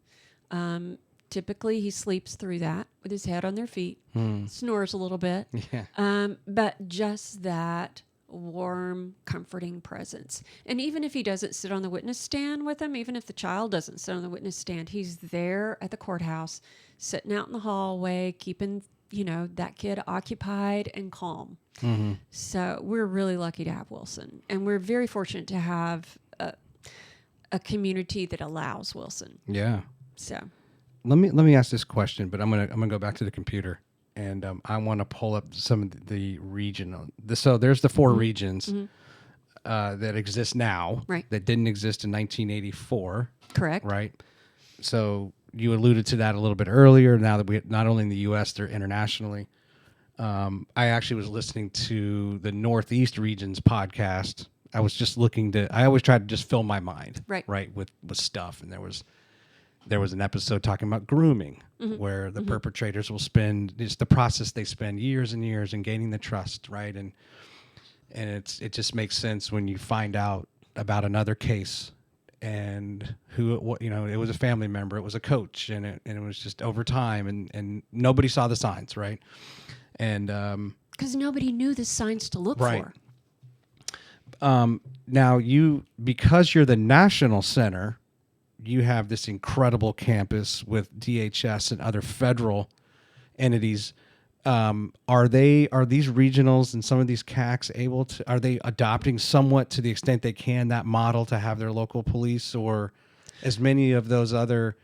Speaker 2: Typically, he sleeps through that with his head on their feet, snores a little bit. Yeah. But just that warm, comforting presence. And even if he doesn't sit on the witness stand with them, even if the child doesn't sit on the witness stand, he's there at the courthouse, sitting out in the hallway, keeping, that kid occupied and calm.
Speaker 1: Mm-hmm.
Speaker 2: So we're really lucky to have Wilson. And we're very fortunate to have a community that allows Wilson.
Speaker 1: Yeah.
Speaker 2: So
Speaker 1: let me ask this question, but I'm gonna go back to the computer, and I want to pull up some of the regional. So there's the 4 regions that exist now,
Speaker 2: Right.
Speaker 1: that didn't exist in 1984.
Speaker 2: correct.
Speaker 1: Right. So you alluded to that a little bit earlier. Now that we not only in the U.S., they're internationally. I actually was listening to the Northeast regions podcast. I was just I always try to just fill my mind,
Speaker 2: Right.
Speaker 1: with stuff. And there was an episode talking about grooming, where the perpetrators will spend, it's the process they spend years and years in gaining the trust, right? And it just makes sense when you find out about another case and it was a family member, it was a coach, and it was just over time, and nobody saw the signs, right? And
Speaker 2: Because nobody knew the signs to look for.
Speaker 1: Now because you're the national center, you have this incredible campus with DHS and other federal entities. Are these regionals and some of these CACs are they adopting somewhat, to the extent they can, that model to have their local police, or as many of those other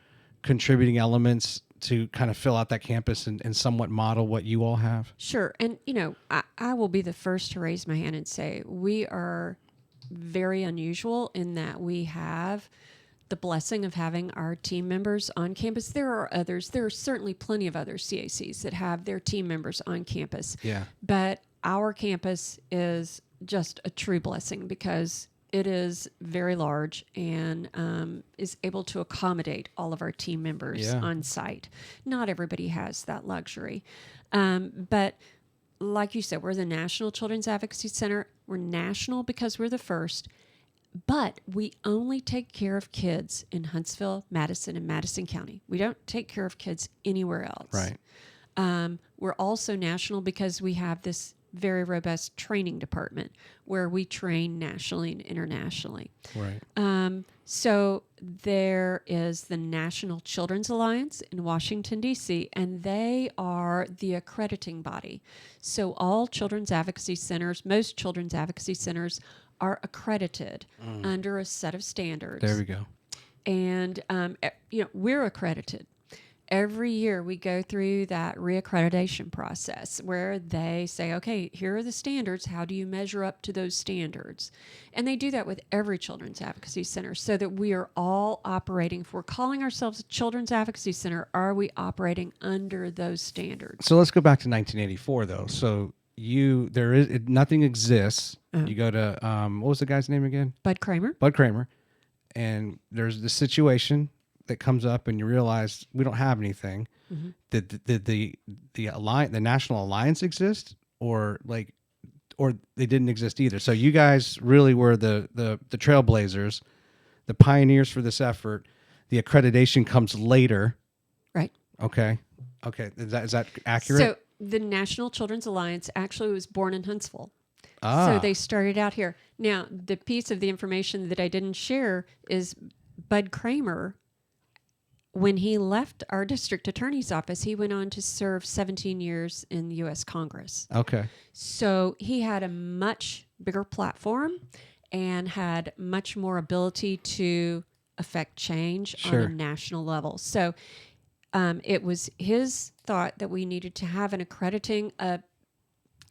Speaker 1: contributing elements to kind of fill out that campus and somewhat model what you all have?
Speaker 2: Sure. And, I will be the first to raise my hand and say we are very unusual in that we have the blessing of having our team members on campus. There are others. There are certainly plenty of other CACs that have their team members on campus.
Speaker 1: Yeah.
Speaker 2: But our campus is just a true blessing because it is very large and is able to accommodate all of our team members on site. Not everybody has that luxury. But like you said, we're the National Children's Advocacy Center. We're national because we're the first. But we only take care of kids in Huntsville, Madison, and Madison County. We don't take care of kids anywhere else.
Speaker 1: Right.
Speaker 2: We're also national because we have this very robust training department where we train nationally and internationally.
Speaker 1: Right.
Speaker 2: So there is the National Children's Alliance in Washington, D.C., and they are the accrediting body. So all children's advocacy centers, most children's advocacy centers, are accredited under a set of standards.
Speaker 1: There we go.
Speaker 2: And, we're accredited. Every year we go through that reaccreditation process where they say, okay, here are the standards. How do you measure up to those standards? And they do that with every children's advocacy center so that we are all operating. If we're calling ourselves a children's advocacy center, are we operating under those standards?
Speaker 1: So let's go back to 1984 though. So nothing exists. You go to, what was the guy's name again?
Speaker 2: Bud Kramer.
Speaker 1: Bud Kramer. And there's this situation that comes up and you realize we don't have anything.
Speaker 2: Mm-hmm.
Speaker 1: Did the National Alliance exist, or they didn't exist either? So you guys really were the trailblazers, the pioneers for this effort. The accreditation comes later.
Speaker 2: Right.
Speaker 1: Okay. Is that accurate?
Speaker 2: So the National Children's Alliance actually was born in Huntsville.
Speaker 1: Ah.
Speaker 2: So they started out here. Now, the piece of the information that I didn't share is Bud Kramer, when he left our district attorney's office, he went on to serve 17 years in the U.S. Congress.
Speaker 1: Okay.
Speaker 2: So he had a much bigger platform and had much more ability to affect change on a national level. So it was his thought that we needed to have an accrediting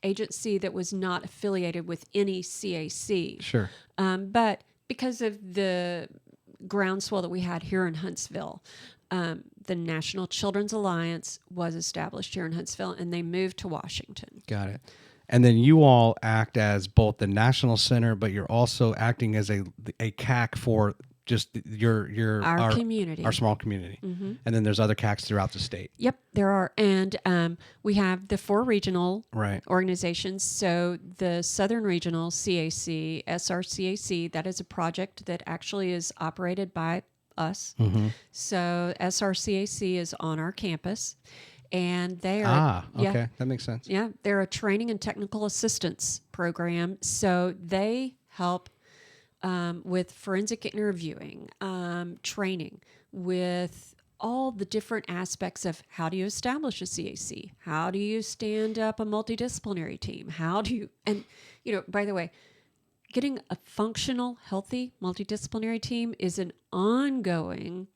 Speaker 2: agency that was not affiliated with any CAC.
Speaker 1: Sure.
Speaker 2: But because of the groundswell that we had here in Huntsville, the National Children's Alliance was established here in Huntsville, and they moved to Washington.
Speaker 1: Got it. And then you all act as both the National Center, but you're also acting as a CAC for just our
Speaker 2: community,
Speaker 1: our small community. Mm-hmm. And then there's other CACs throughout the state.
Speaker 2: Yep, there are. And we have the 4 regional organizations. So the Southern Regional CAC, SRCAC, that is a project that actually is operated by us. Mm-hmm. So SRCAC is on our campus. and they are
Speaker 1: okay, that makes sense.
Speaker 2: yeah, they're a training and technical assistance program. So they help with forensic interviewing, training, with all the different aspects of how do you establish a CAC? How do you stand up a multidisciplinary team? How do you, and, by the way, getting a functional, healthy multidisciplinary team is an ongoing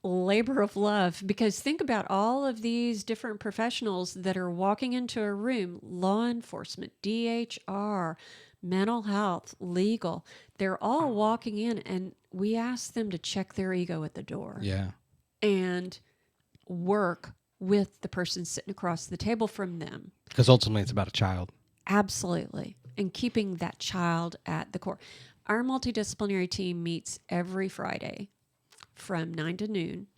Speaker 2: labor of love, because think about all of these different professionals that are walking into a room: law enforcement, DHR, mental health, legal. They're all walking in, and we ask them to check their ego at the door and work with the person sitting across the table from them.
Speaker 1: Because ultimately it's about a child.
Speaker 2: Absolutely. And keeping that child at the core. Our multidisciplinary team meets every Friday from 9 to noon,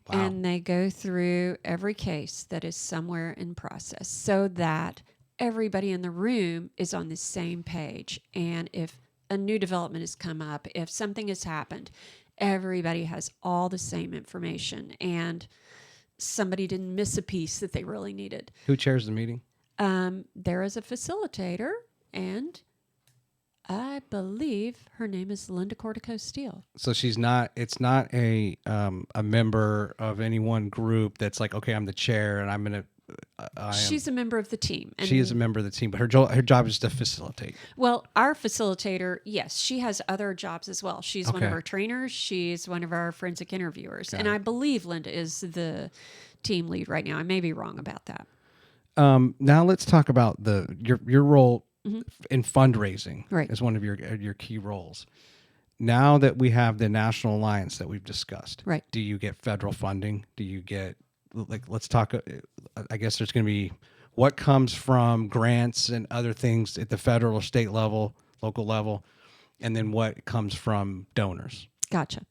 Speaker 2: and they go through every case that is somewhere in process so that everybody in the room is on the same page. And if a new development has come up, if something has happened, everybody has all the same information, and somebody didn't miss a piece that they really needed.
Speaker 1: Who chairs the meeting?
Speaker 2: There is a facilitator, and I believe her name is Linda Cortico-Steele.
Speaker 1: So it's not a member of any one group that's like, okay, I'm the chair and I'm going to,
Speaker 2: she's a member of the team. And
Speaker 1: she is a member of the team, but her job is to facilitate.
Speaker 2: Well, our facilitator, yes, she has other jobs as well. She's one of our trainers. She's one of our forensic interviewers. And I believe Linda is the team lead right now. I may be wrong about that.
Speaker 1: Now let's talk about your role in fundraising.
Speaker 2: Right.
Speaker 1: As one of your key roles. Now that we have the National Alliance that we've discussed,
Speaker 2: right?
Speaker 1: Do you get federal funding? Do you get, let's talk, I guess there's going to be what comes from grants and other things at the federal or state level, local level, and then what comes from donors.
Speaker 2: Gotcha.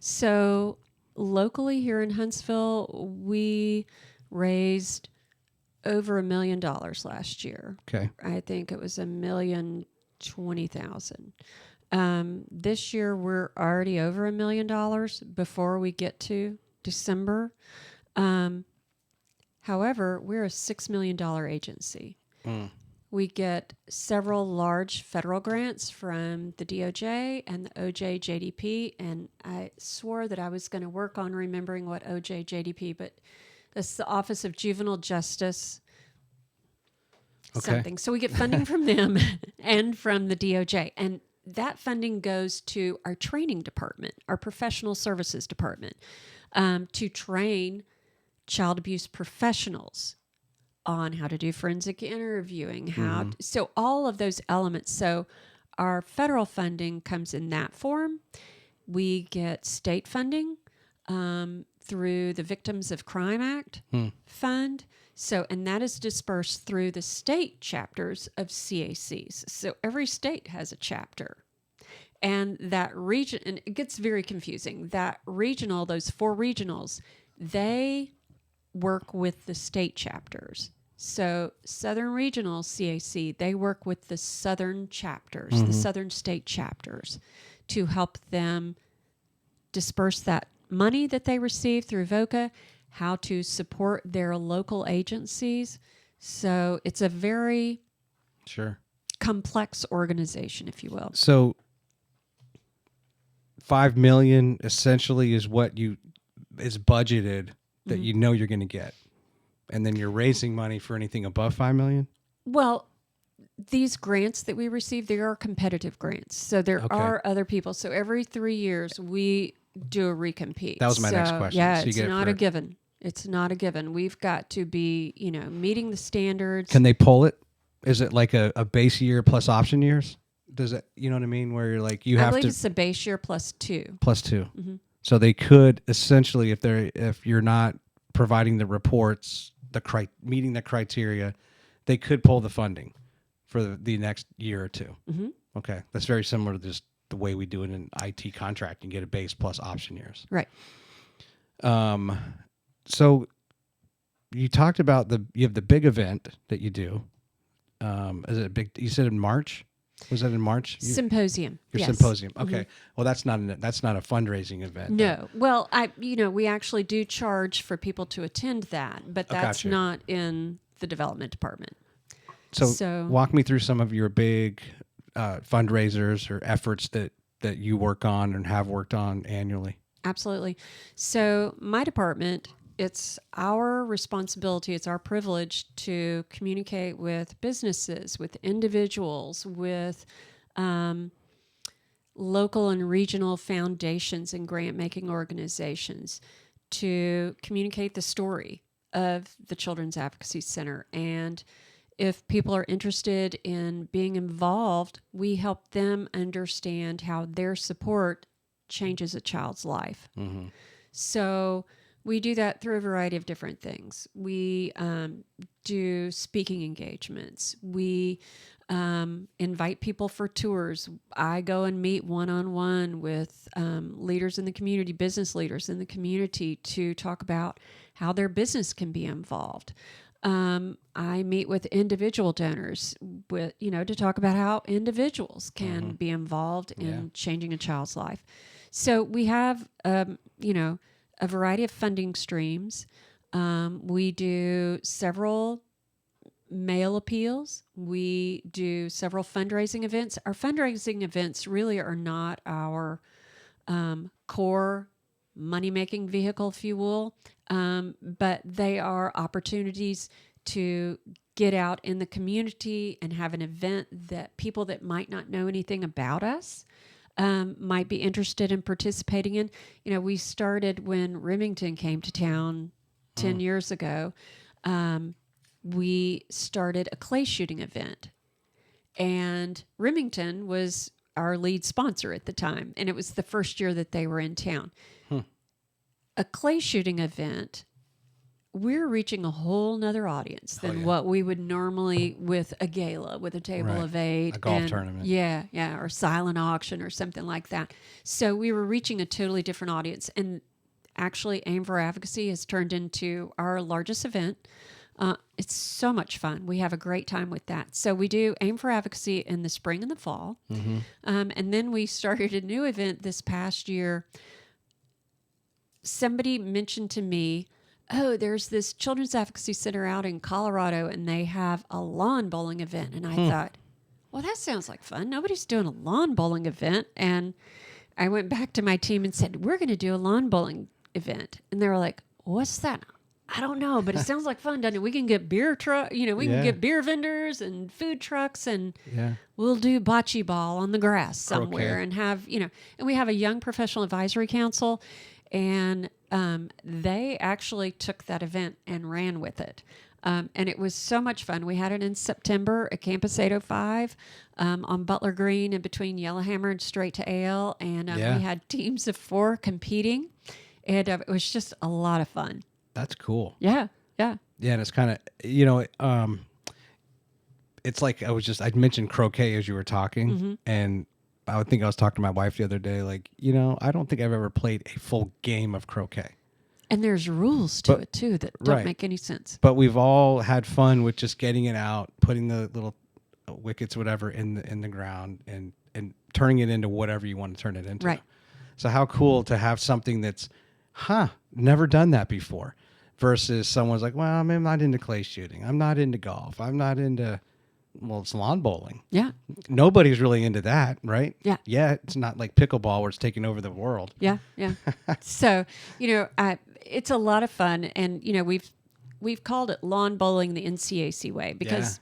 Speaker 2: So locally here in Huntsville, we raised over $1 million last year.
Speaker 1: Okay.
Speaker 2: I think it was $1,020,000. This year we're already over $1 million before we get to December. However, we're a $6 million agency. We get several large federal grants from the DOJ and the OJJDP, and I swore that I was going to work on remembering what OJJDP, but that's the Office of Juvenile Justice something. So we get funding from them and from the DOJ, and that funding goes to our training department, our professional services department, to train child abuse professionals on how to do forensic interviewing, so all of those elements. So our federal funding comes in that form. We get state funding through the Victims of Crime Act fund. So, and that is dispersed through the state chapters of CACs. So every state has a chapter. And that region, and it gets very confusing, that regional, those 4 regionals, they work with the state chapters. So Southern Regional CAC, they work with the Southern chapters, the Southern state chapters, to help them disperse that money that they receive through VOCA, how to support their local agencies. So it's a very complex organization, if you will.
Speaker 1: So $5 million essentially is what is budgeted that you know you're going to get. And then you're raising money for anything above $5 million?
Speaker 2: Well, these grants that we receive, they are competitive grants. So there are other people. So every 3 years we do a recompete.
Speaker 1: That was my next question.
Speaker 2: Yeah,
Speaker 1: so
Speaker 2: it's not a given. It's not a given. We've got to be, meeting the standards.
Speaker 1: Can they pull it? Is it like a base year plus option years? Does it, you know what I mean? Where you're like,
Speaker 2: I believe it's a base year plus 2.
Speaker 1: Plus 2. So they could essentially, if you're not providing the reports, meeting the criteria, they could pull the funding for the next year or 2. Okay. That's very similar to just the way we do it in IT contracting, get a base plus option years.
Speaker 2: Right.
Speaker 1: So you talked about you have the big event that you do. Is it a big, you said in March? Was that in March?
Speaker 2: Symposium.
Speaker 1: Your
Speaker 2: yes.
Speaker 1: symposium. Okay. Well, that's not a fundraising event.
Speaker 2: No. Well, we actually do charge for people to attend that, but that's
Speaker 1: gotcha.
Speaker 2: not in the development department.
Speaker 1: So walk me through some of your big fundraisers or efforts that you work on and have worked on annually.
Speaker 2: Absolutely. So my department, it's our responsibility, it's our privilege to communicate with businesses, with individuals, with local and regional foundations and grant-making organizations to communicate the story of the Children's Advocacy Center. And if people are interested in being involved, we help them understand how their support changes a child's life.
Speaker 1: Mm-hmm.
Speaker 2: So we do that through a variety of different things. We do speaking engagements. We invite people for tours. I go and meet one-on-one with leaders in the community, business leaders in the community, to talk about how their business can be involved. I meet with individual donors to talk about how individuals can be involved in changing a child's life. So we have, a variety of funding streams. We do several mail appeals. We do several fundraising events. Our fundraising events really are not our core money-making vehicle, if you will, but they are opportunities to get out in the community and have an event that people that might not know anything about us might be interested in participating in. We started when Remington came to town 10 years ago. We started a clay shooting event, and Remington was our lead sponsor at the time, and it was the first year that they were in town. A clay shooting event, we're reaching a whole nother audience than what we would normally with a gala, with a table of 8.
Speaker 1: A golf tournament.
Speaker 2: Yeah, or silent auction or something like that. So we were reaching a totally different audience. And actually, Aim for Advocacy has turned into our largest event. It's so much fun. We have a great time with that. So we do Aim for Advocacy in the spring and the fall. Mm-hmm. And then we started a new event this past year. Somebody mentioned to me, there's this Children's Advocacy Center out in Colorado, and they have a lawn bowling event. And I thought, well, that sounds like fun. Nobody's doing a lawn bowling event. And I went back to my team and said, we're going to do a lawn bowling event. And they were like, what's that? I don't know, but it sounds like fun, doesn't it? We can get beer can get beer vendors and food trucks, and we'll do bocce ball on the grass somewhere and have, and we have a young professional advisory council, and they actually took that event and ran with it. And it was so much fun. We had it in September at Campus 805 on Butler Green and between Yellowhammer and Straight to Ale. And we had teams of 4 competing. And it was just a lot of fun.
Speaker 1: That's cool.
Speaker 2: Yeah.
Speaker 1: Yeah, and it's kind of, it's like I mentioned croquet as you were talking, and I think I was talking to my wife the other day, like, I don't think I've ever played a full game of croquet.
Speaker 2: And there's rules to it, too, that don't make any sense.
Speaker 1: But we've all had fun with just getting it out, putting the little wickets, whatever, in the ground, and turning it into whatever you want to turn it into.
Speaker 2: Right.
Speaker 1: So how cool to have something that's, never done that before, versus someone's like, well, I'm not into clay shooting. I'm not into golf. I'm not into, it's lawn bowling. Yeah. Nobody's really into that, right? Yeah. Yeah, it's not like pickleball where it's taking over the world.
Speaker 2: Yeah, yeah. So, it's a lot of fun, and we've called it lawn bowling the NCAC way because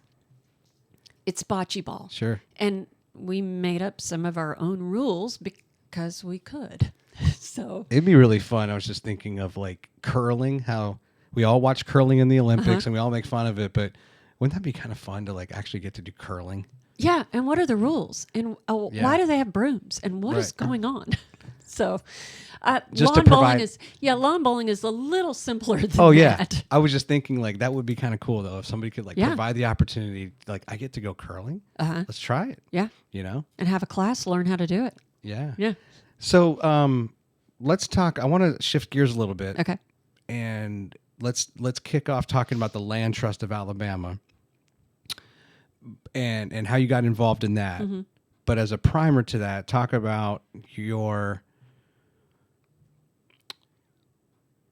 Speaker 2: it's bocce ball.
Speaker 1: Sure.
Speaker 2: And we made up some of our own rules because we could. So
Speaker 1: it'd be really fun. I was just thinking of like curling, how we all watch curling in the Olympics and we all make fun of it, but wouldn't that be kind of fun to like actually get to do curling?
Speaker 2: Yeah. And what are the rules? And why do they have brooms? And what is going on? So lawn bowling is a little simpler than that.
Speaker 1: I was just thinking like that would be kind of cool though if somebody could like provide the opportunity, like I get to go curling. Let's try it.
Speaker 2: Yeah. And have a class learn how to do it.
Speaker 1: Yeah.
Speaker 2: Yeah.
Speaker 1: So let's talk. I want to shift gears a little bit.
Speaker 2: Okay.
Speaker 1: And let's kick off talking about the Land Trust of Alabama. and how you got involved in that.
Speaker 2: Mm-hmm.
Speaker 1: But as a primer to that, talk about your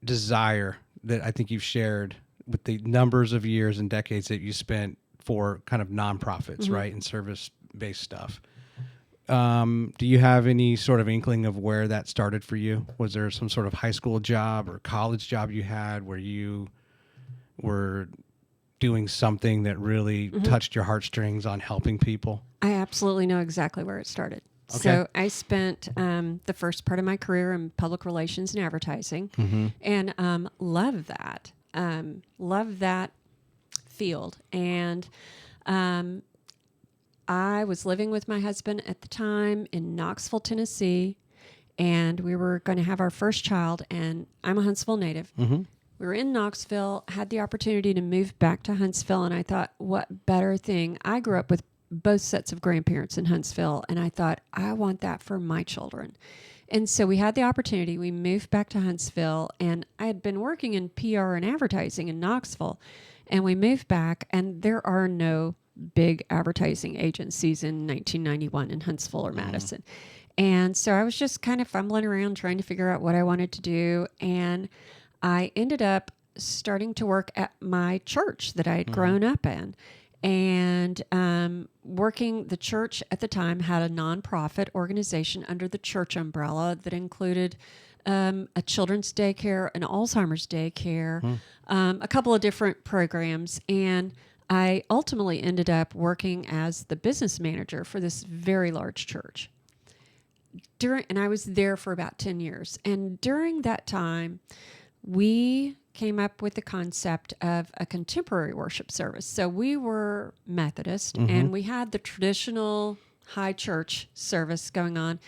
Speaker 1: desire that I think you've shared with the numbers of years and decades that you spent for kind of nonprofits,
Speaker 2: Mm-hmm.
Speaker 1: right, and service-based stuff. Do you have any sort of inkling of where that started for you? Was there some sort of high school job or college job you had where you were doing something that really
Speaker 2: Mm-hmm.
Speaker 1: touched your heartstrings on helping people?
Speaker 2: I absolutely know exactly where it started.
Speaker 1: Okay.
Speaker 2: So I spent the first part of my career in public relations and advertising,
Speaker 1: Mm-hmm.
Speaker 2: and love that. Love that field. And I was living with my husband at the time in Knoxville, Tennessee, and we were going to have our first child. And I'm a Huntsville native.
Speaker 1: Mm-hmm.
Speaker 2: We were in Knoxville, had the opportunity to move back to Huntsville, and I thought, what better thing? I grew up with both sets of grandparents in Huntsville, and I thought, I want that for my children. And so we had the opportunity. We moved back to Huntsville, and I had been working in PR and advertising in Knoxville, and we moved back, and there are no big advertising agencies in 1991 in Huntsville or Madison. And so I was just kind of fumbling around trying to figure out what I wanted to do, and I ended up starting to work at my church that I had grown up in. And working, the church at the time had a nonprofit organization under the church umbrella that included a children's daycare, an Alzheimer's daycare, a couple of different programs. And I ultimately ended up working as the business manager for this very large church. And I was there for about 10 years. And during that time, we came up with the concept of a contemporary worship service. So we were Methodist, and we had the traditional high church service going on.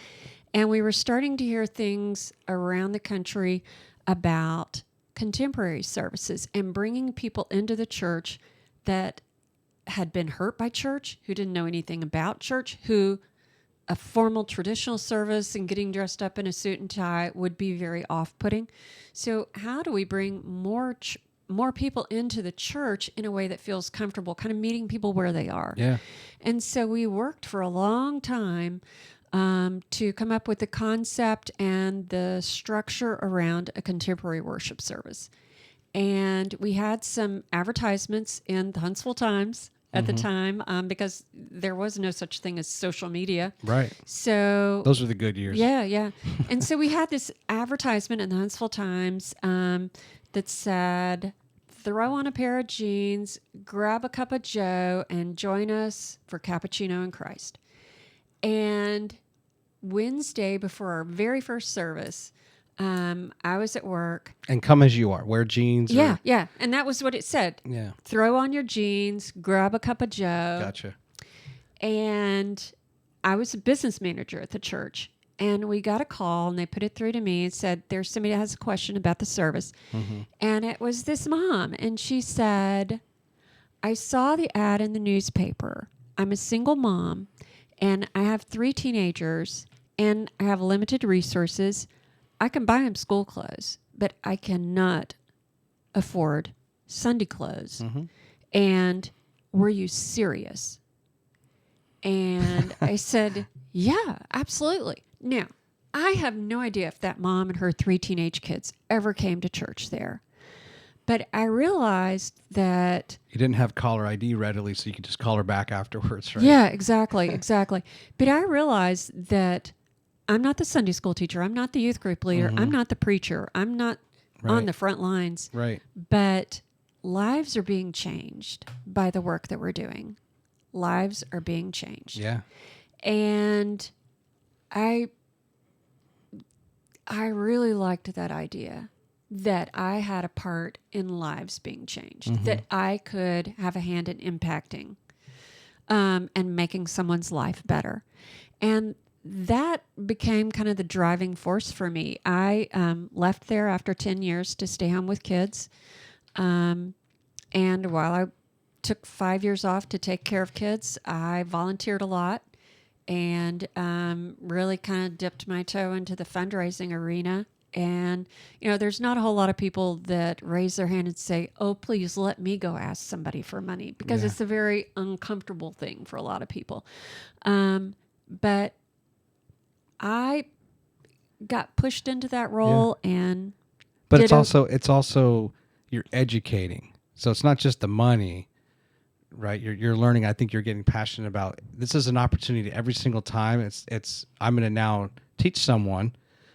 Speaker 2: And we were starting to hear things around the country about contemporary services and bringing people into the church that had been hurt by church, who didn't know anything about church, who a formal traditional service and getting dressed up in a suit and tie would be very off-putting. So how do we bring more people into the church in a way that feels comfortable, kind of meeting people where they are?
Speaker 1: Yeah.
Speaker 2: And so we worked for a long time to come up with the concept and the structure around a contemporary worship service. And we had some advertisements in the Huntsville Times at the time because there was no such thing as social media.
Speaker 1: Right.
Speaker 2: So
Speaker 1: Those were the good years.
Speaker 2: yeah, yeah. And so we had this advertisement in the Huntsville Times that said, throw on a pair of jeans, grab a cup of Joe, and join us for Cappuccino in Christ. And Wednesday before our very first service, I was at work.
Speaker 1: And come as you are. Wear jeans.
Speaker 2: Yeah, yeah. And that was what it said.
Speaker 1: Yeah.
Speaker 2: Throw on your jeans, grab a cup of Joe.
Speaker 1: Gotcha.
Speaker 2: And I was a business manager at the church. And we got a call, and they put it through to me and said, there's somebody that has a question about the service. And it was this mom. And she said, I saw the ad in the newspaper. I'm a single mom, and I have 3 teenagers, and I have limited resources. I can buy them school clothes, but I cannot afford Sunday clothes. And were you serious? And I said, yeah, absolutely. Now, I have no idea if that mom and her 3 teenage kids ever came to church there. But I realized that...
Speaker 1: You didn't have caller ID readily, so you could just call her back afterwards, right?
Speaker 2: Yeah, exactly, exactly. But I realized that I'm not the Sunday school teacher. I'm not the youth group leader. I'm not the preacher. I'm not on the front lines.
Speaker 1: Right.
Speaker 2: But lives are being changed by the work that we're doing. Lives are being changed.
Speaker 1: Yeah.
Speaker 2: And I really liked that idea that I had a part in lives being changed, that I could have a hand in impacting and making someone's life better. And that became kind of the driving force for me. I left there after 10 years to stay home with kids. And while I took 5 years off to take care of kids, I volunteered a lot and really kind of dipped my toe into the fundraising arena And, there's not a whole lot of people that raise their hand and say, oh, please let me go ask somebody for money, because it's a very uncomfortable thing for a lot of people. But I got pushed into that role and
Speaker 1: But it's also you're educating. So it's not just the money, right? You're learning. I think you're getting passionate about. This is an opportunity every single time. It's I'm going to now teach someone.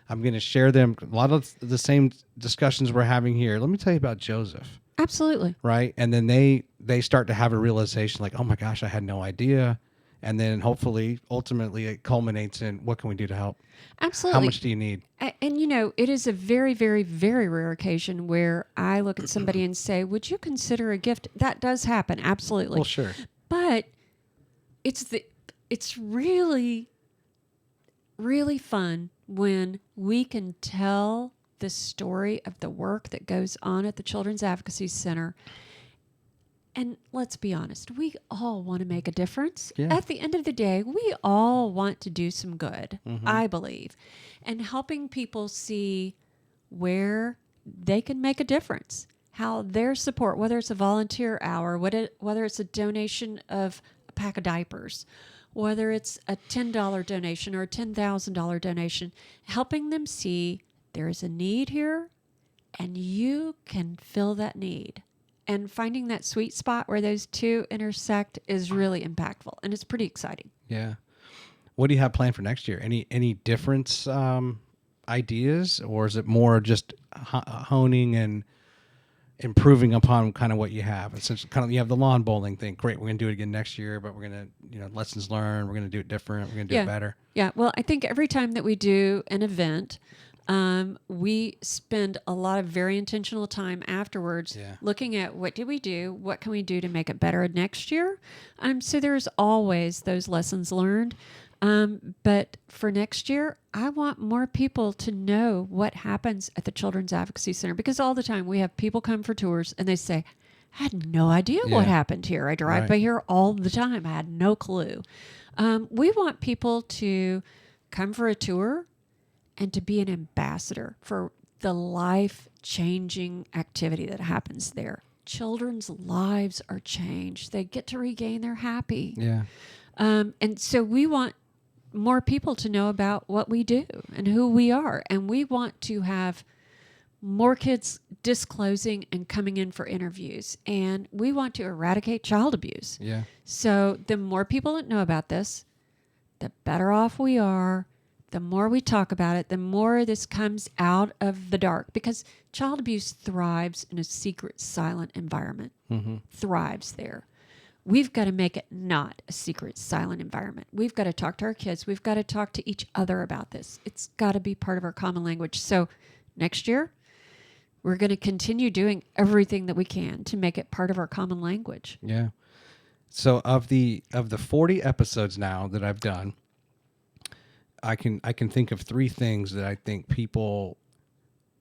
Speaker 1: I'm going to share them a lot of the same discussions we're having here. Let me tell you about Joseph.
Speaker 2: Absolutely.
Speaker 1: Right? And then they start to have a realization like, "Oh my gosh, I had no idea." And then hopefully ultimately it culminates in, what can we do to help?
Speaker 2: Absolutely.
Speaker 1: How much do you need?
Speaker 2: And it is a very, very, very rare occasion where I look at somebody and say, would you consider a gift? That does happen. Absolutely.
Speaker 1: Well, sure.
Speaker 2: But it's really, really fun when we can tell the story of the work that goes on at the Children's Advocacy Center. And let's be honest, we all want to make a difference.
Speaker 1: Yeah.
Speaker 2: At the end of the day, we all want to do some good, I believe. And helping people see where they can make a difference, how their support, whether it's a volunteer hour, whether it's a donation of a pack of diapers, whether it's a $10 donation or a $10,000 donation, helping them see there is a need here and you can fill that need. And finding that sweet spot where those two intersect is really impactful, and it's pretty exciting.
Speaker 1: Yeah. What do you have planned for next year? Any different ideas, or is it more just honing and improving upon kind of what you have? Since kind of you have the lawn bowling thing, great. We're gonna do it again next year, but we're gonna lessons learned. We're gonna do it different. We're gonna do it better.
Speaker 2: Yeah. Well, I think every time that we do an event, we spend a lot of very intentional time afterwards looking at what did we do, what can we do to make it better next year. So there's always those lessons learned. But for next year, I want more people to know what happens at the Children's Advocacy Center, because all the time we have people come for tours and they say, I had no idea what happened here. I drive by here all the time. I had no clue. We want people to come for a tour and to be an ambassador for the life-changing activity that happens there. Children's lives are changed. They get to regain their happy.
Speaker 1: Yeah.
Speaker 2: And so we want more people to know about what we do and who we are. And we want to have more kids disclosing and coming in for interviews. And we want to eradicate child abuse.
Speaker 1: Yeah.
Speaker 2: So the more people that know about this, the better off we are. The more we talk about it, the more this comes out of the dark, because child abuse thrives in a secret, silent environment. Thrives there. We've got to make it not a secret, silent environment. We've got to talk to our kids. We've got to talk to each other about this. It's got to be part of our common language. So next year, we're going to continue doing everything that we can to make it part of our common language.
Speaker 1: Yeah. So of the 40 episodes now that I've done, I can think of three things that I think people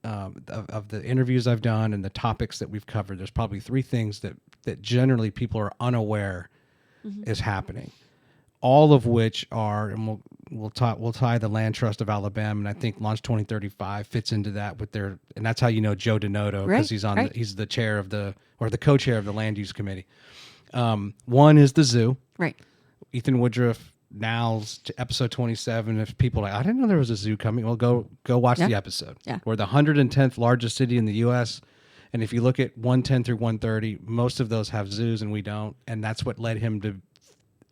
Speaker 1: of the interviews I've done and the topics that we've covered. There's probably three things that generally people are unaware is happening. All of which are, and we'll tie the Land Trust of Alabama, and I think Launch 2035 fits into that with their, and that's how you know Joe Donato, because he's the chair of the co-chair of the Land Use Committee. One is the zoo.
Speaker 2: Right.
Speaker 1: Ethan Woodruff. Now's episode 27. If people are like, I didn't know there was a zoo coming. Well, go watch the episode. Yeah. We're the 110th largest city in the U.S. And if you look at 110 through 130, most of those have zoos and we don't. And that's what led him to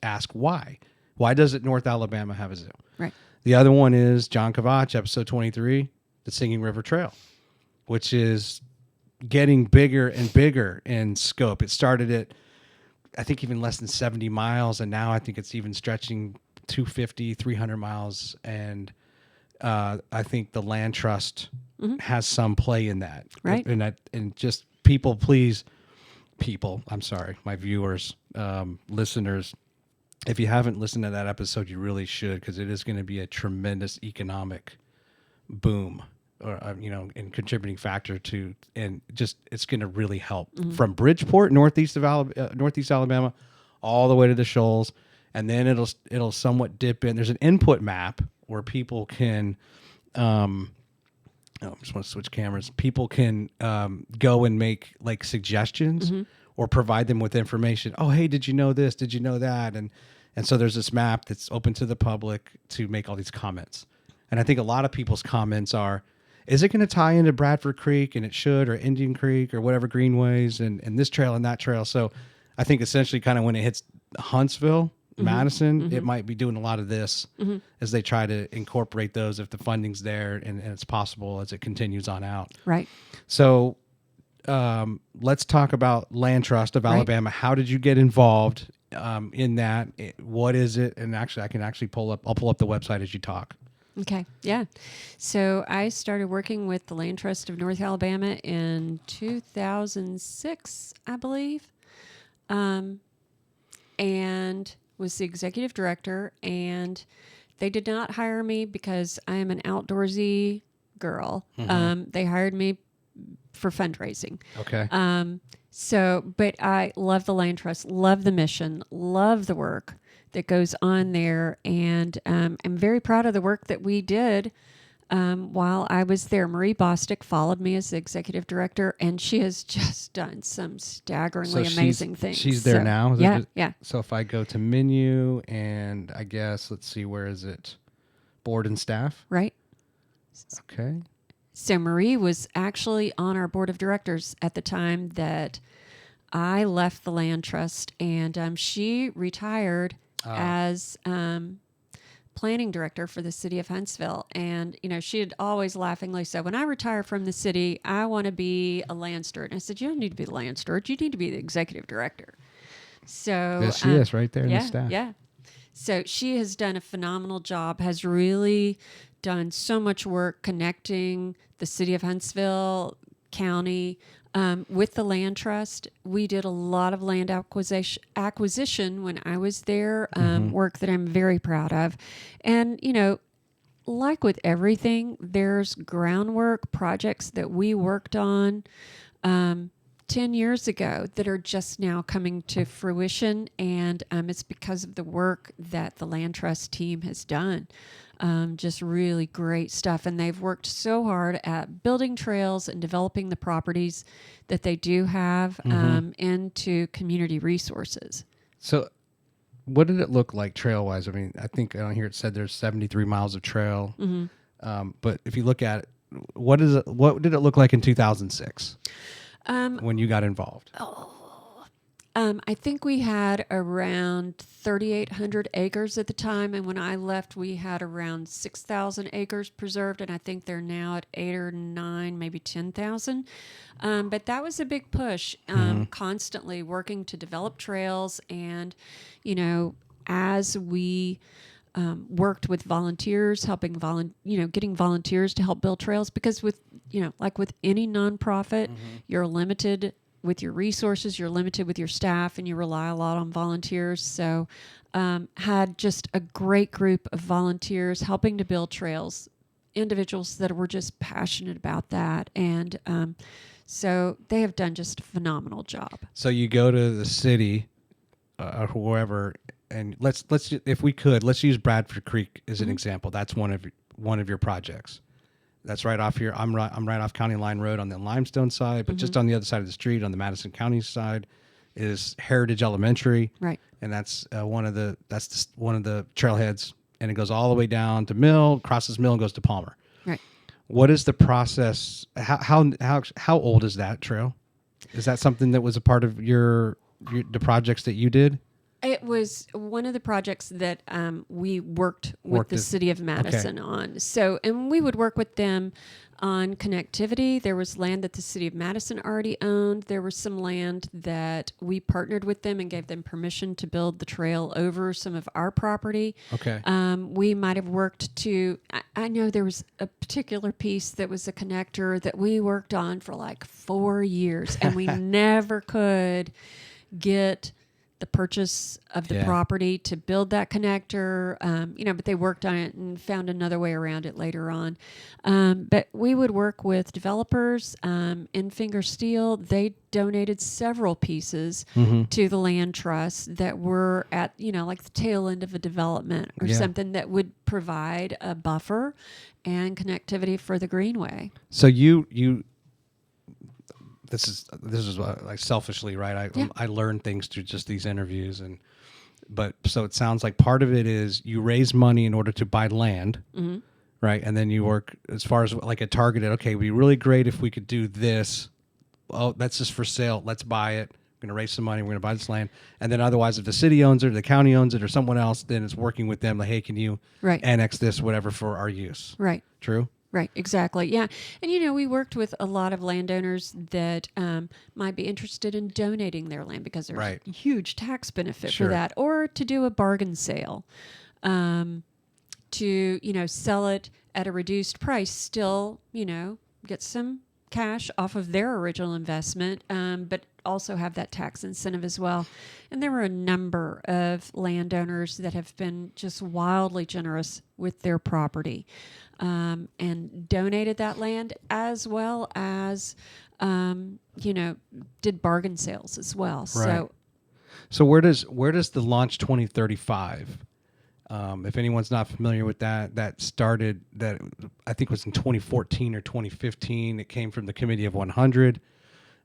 Speaker 1: ask why. Why doesn't North Alabama have a zoo?
Speaker 2: Right.
Speaker 1: The other one is John Kavach, episode 23, the Singing River Trail, which is getting bigger and bigger in scope. It started at, I think, even less than 70 miles, and now I think it's even stretching 250, 300 miles. And I think the Land Trust has some play in that.
Speaker 2: Right.
Speaker 1: And just people, I'm sorry, my viewers, listeners, if you haven't listened to that episode, you really should, because it is going to be a tremendous economic boom, or and contributing factor to, and just it's going to really help from Bridgeport, northeast Alabama, all the way to the Shoals, and then it'll somewhat dip in. There's an input map where people can I just want to switch cameras. People can go and make like suggestions or provide them with information. Oh, hey, did you know this? Did you know that? And so there's this map that's open to the public to make all these comments. And I think a lot of people's comments are, is it going to tie into Bradford Creek? And it should, or Indian Creek, or whatever greenways, and this trail and that trail. So I think essentially kind of when it hits Huntsville, Madison, it might be doing a lot of this as they try to incorporate those if the funding's there and it's possible as it continues on out.
Speaker 2: Right.
Speaker 1: So let's talk about Land Trust of Alabama. How did you get involved in that? What is it? And actually, I can actually I'll pull up the website as you talk.
Speaker 2: Okay. Yeah. So I started working with the Land Trust of North Alabama in 2006, I believe, and was the executive director. And they did not hire me because I am an outdoorsy girl. They hired me for fundraising.
Speaker 1: Okay.
Speaker 2: But I love the Land Trust, love the mission, love the work that goes on there, and I'm very proud of the work that we did while I was there. Marie Bostic followed me as the executive director, and she has just done some staggeringly amazing things.
Speaker 1: She's there now?
Speaker 2: Yeah.
Speaker 1: So if I go to menu and I guess, let's see, where is it? Board and staff?
Speaker 2: Right.
Speaker 1: Okay.
Speaker 2: So Marie was actually on our board of directors at the time that I left the Land Trust, and she retired as planning director for the city of Huntsville. And, she had always laughingly said, when I retire from the city, I want to be a land steward. And I said, you don't need to be the land steward. You need to be the executive director. So
Speaker 1: there she is right there in the staff.
Speaker 2: Yeah. So she has done a phenomenal job, has really done so much work connecting the city of Huntsville County with the Land Trust. We did a lot of land acquisition when I was there, work that I'm very proud of. And, like with everything, there's groundwork projects that we worked on 10 years ago that are just now coming to fruition. And it's because of the work that the Land Trust team has done. Just really great stuff. And they've worked so hard at building trails and developing the properties that they do have into community resources. So
Speaker 1: what did it look like trail-wise? I mean, I think on here it said there's 73 miles of trail. But if you look at it, what did it look like in 2006 when you got involved?
Speaker 2: I think we had around 3,800 acres at the time, and when I left, we had around 6,000 acres preserved, and I think they're now at 8 or 9, maybe 10,000. But that was a big push, constantly working to develop trails, and as we worked with volunteers, helping getting volunteers to help build trails, because with like with any nonprofit, you're limited with your resources, you're limited with your staff, and you rely a lot on volunteers. So had just a great group of volunteers helping to build trails, individuals that were just passionate about that. And so they have done just a phenomenal job.
Speaker 1: So you go to the city or whoever, and let's if we could, let's use Bradford Creek as an example. That's one of your projects. That's right off here. I'm right off County Line Road on the Limestone side, but just on the other side of the street, on the Madison County side, is Heritage Elementary.
Speaker 2: Right.
Speaker 1: And that's one of the trailheads, and it goes all the way down to Mill, crosses Mill, and goes to Palmer.
Speaker 2: Right.
Speaker 1: What is the process? How old is that trail? Is that something that was a part of the projects that you did?
Speaker 2: It was one of the projects that we worked with the city of Madison on. So, and we would work with them on connectivity. There was land that the city of Madison already owned. There was some land that we partnered with them and gave them permission to build the trail over some of our property.
Speaker 1: Okay.
Speaker 2: We might have worked to, I know there was a particular piece that was a connector that we worked on for like 4 years, and we never could get the purchase of the property to build that connector, but they worked on it and found another way around it later on. But we would work with developers in Finger Steel. They donated several pieces to the land trust that were at, like the tail end of a development or something that would provide a buffer and connectivity for the greenway.
Speaker 1: So this is like selfishly, right? I learned things through just these interviews, but so it sounds like part of it is you raise money in order to buy land, right? And then you work as far as like a targeted. Okay, it'd be really great if we could do this. Oh, that's just for sale. Let's buy it. We're going to raise some money. We're going to buy this land. And then otherwise, if the city owns it, or the county owns it, or someone else, then it's working with them. Like, hey, can you annex this, whatever, for our use?
Speaker 2: Right.
Speaker 1: True?
Speaker 2: Right, exactly. Yeah. And, we worked with a lot of landowners that might be interested in donating their land because there's a huge tax benefit for that, or to do a bargain sale, to, sell it at a reduced price, still, get some cash off of their original investment, but also have that tax incentive as well. And there were a number of landowners that have been just wildly generous with their property, and donated that land, as well as, did bargain sales as well.
Speaker 1: Right. So where does the Launch 2035? If anyone's not familiar with that started, that I think was in 2014 or 2015. It came from the Committee of 100.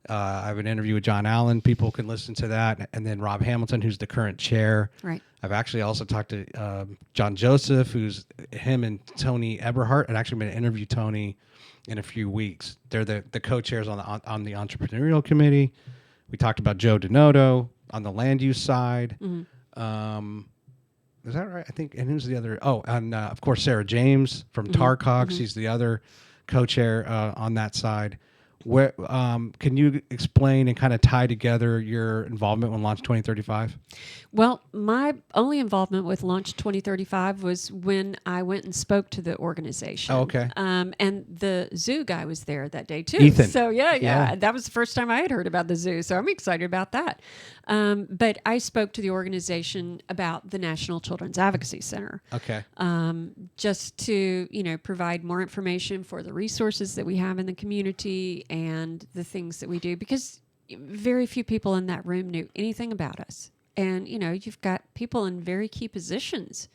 Speaker 1: I have an interview with John Allen. People can listen to that. And then Rob Hamilton, who's the current chair. Right. I've actually also talked to John Joseph, who's him and Tony Eberhardt. I'm actually going to interview Tony in a few weeks. They're the co-chairs on the entrepreneurial committee. We talked about Joe Donato on the land use side. Is that right? I think. And who's the other? Oh, and of course Sarah James from TARCOG. She's the other co-chair on that side. Where can you explain and kind of tie together your involvement with Launch 2035?
Speaker 2: Well, my only involvement with Launch 2035 was when I went and spoke to the organization.
Speaker 1: Oh, okay.
Speaker 2: And the zoo guy was there that day too.
Speaker 1: Ethan.
Speaker 2: So yeah, that was the first time I had heard about the zoo. So I'm excited about that. But I spoke to the organization about the National Children's Advocacy Center.
Speaker 1: Okay.
Speaker 2: Just to, provide more information for the resources that we have in the community and the things that we do, because very few people in that room knew anything about us. And, you've got people in very key positions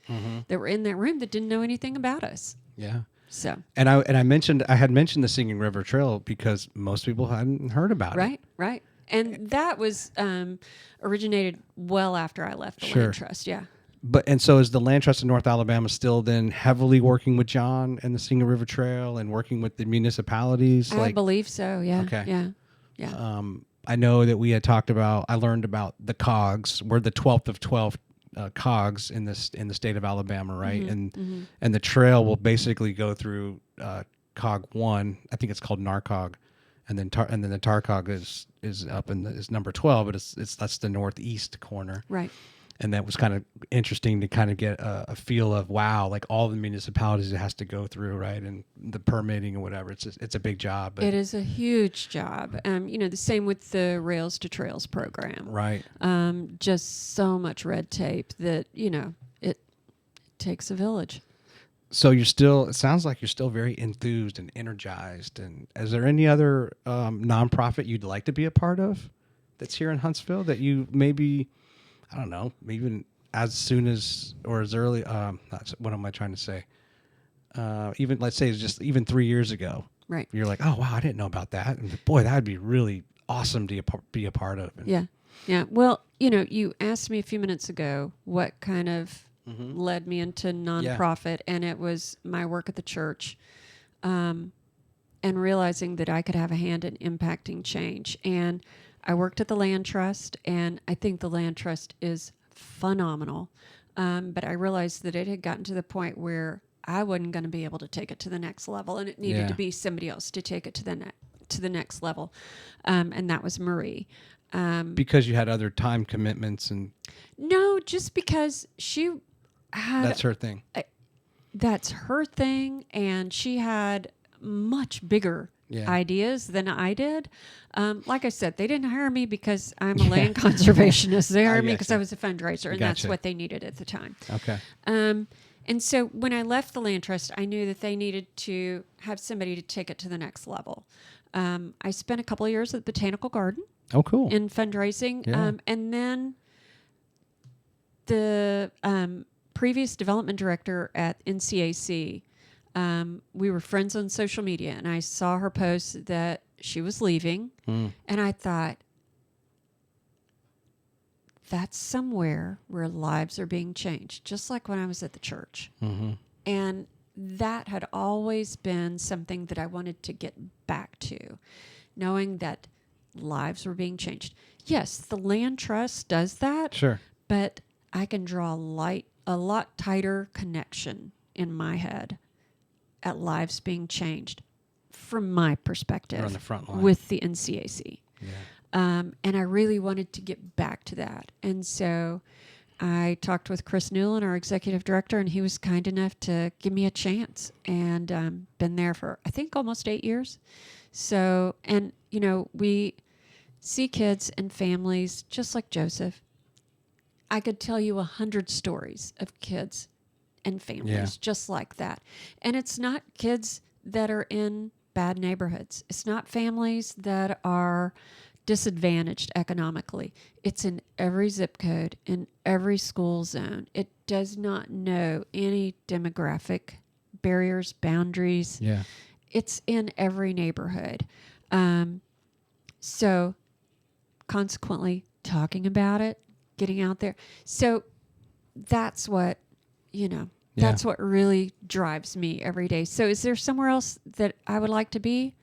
Speaker 2: that were in that room that didn't know anything about us.
Speaker 1: Yeah.
Speaker 2: So.
Speaker 1: And I had mentioned the Singing River Trail because most people hadn't heard about it.
Speaker 2: Right. And that was originated well after I left the Land Trust. Yeah.
Speaker 1: And so is the Land Trust in North Alabama still then heavily working with John and the Singing River Trail and working with the municipalities?
Speaker 2: I believe so. Yeah.
Speaker 1: Okay.
Speaker 2: Yeah.
Speaker 1: I know that we had I learned about the COGS. We're the 12th of 12 COGS in the state of Alabama, right? And the trail will basically go through COG 1. I think it's called NARCOG. And then the TARCOG is up is number 12, but that's the northeast corner.
Speaker 2: Right.
Speaker 1: And that was kind of interesting to kind of get a feel of, wow, like all the municipalities it has to go through, right? And the permitting and whatever. It's a big job.
Speaker 2: It is a huge job. The same with the Rails to Trails program.
Speaker 1: Right.
Speaker 2: Just so much red tape that, it takes a village.
Speaker 1: So it sounds like you're still very enthused and energized. And is there any other nonprofit you'd like to be a part of that's here in Huntsville that you maybe, I don't know, even as soon as or as early, what am I trying to say? Even, let's say, it's just even 3 years ago.
Speaker 2: Right.
Speaker 1: You're like, oh, wow, I didn't know about that. And boy, that'd be really awesome to be a part of.
Speaker 2: Yeah. Yeah. Well, you asked me a few minutes ago what kind of led me into nonprofit, and it was my work at the church, and realizing that I could have a hand in impacting change. And I worked at the Land Trust, and I think the Land Trust is phenomenal. But I realized that it had gotten to the point where I wasn't going to be able to take it to the next level, and it needed to be somebody else to take it to the next level. And that was Marie.
Speaker 1: Because you had other time commitments and...
Speaker 2: No, just because she had...
Speaker 1: That's her thing.
Speaker 2: That's her thing, and she had much bigger ideas than I did. Like I said, they didn't hire me because I'm a land conservationist. They hired me because I was a fundraiser, and that's what they needed at the time.
Speaker 1: Okay.
Speaker 2: And so when I left the land trust, I knew that they needed to have somebody to take it to the next level. I spent a couple of years at the Botanical Garden.
Speaker 1: Oh, cool.
Speaker 2: In fundraising.
Speaker 1: Yeah.
Speaker 2: And then the previous development director at NCAC, we were friends on social media, and I saw her post that she was leaving, and I thought, that's somewhere where lives are being changed, just like when I was at the church.
Speaker 1: Mm-hmm.
Speaker 2: And that had always been something that I wanted to get back to, knowing that lives were being changed. Yes, the land trust does that.
Speaker 1: Sure.
Speaker 2: But I can draw a lot tighter connection in my head at lives being changed from my perspective.
Speaker 1: You're on the front line.
Speaker 2: With the NCAC.
Speaker 1: Yeah.
Speaker 2: And I really wanted to get back to that. And so I talked with Chris Newland, our executive director, and he was kind enough to give me a chance, and been there for, I think, almost 8 years. So, and, we see kids and families just like Joseph. I could tell you 100 stories of kids and families just like that. And it's not kids that are in bad neighborhoods. It's not families that are disadvantaged economically. It's in every zip code, in every school zone. It does not know any demographic barriers, boundaries.
Speaker 1: Yeah.
Speaker 2: It's in every neighborhood. So consequently, talking about it, getting out there. So that's what, that's what really drives me every day. So is there somewhere else that I would like to be?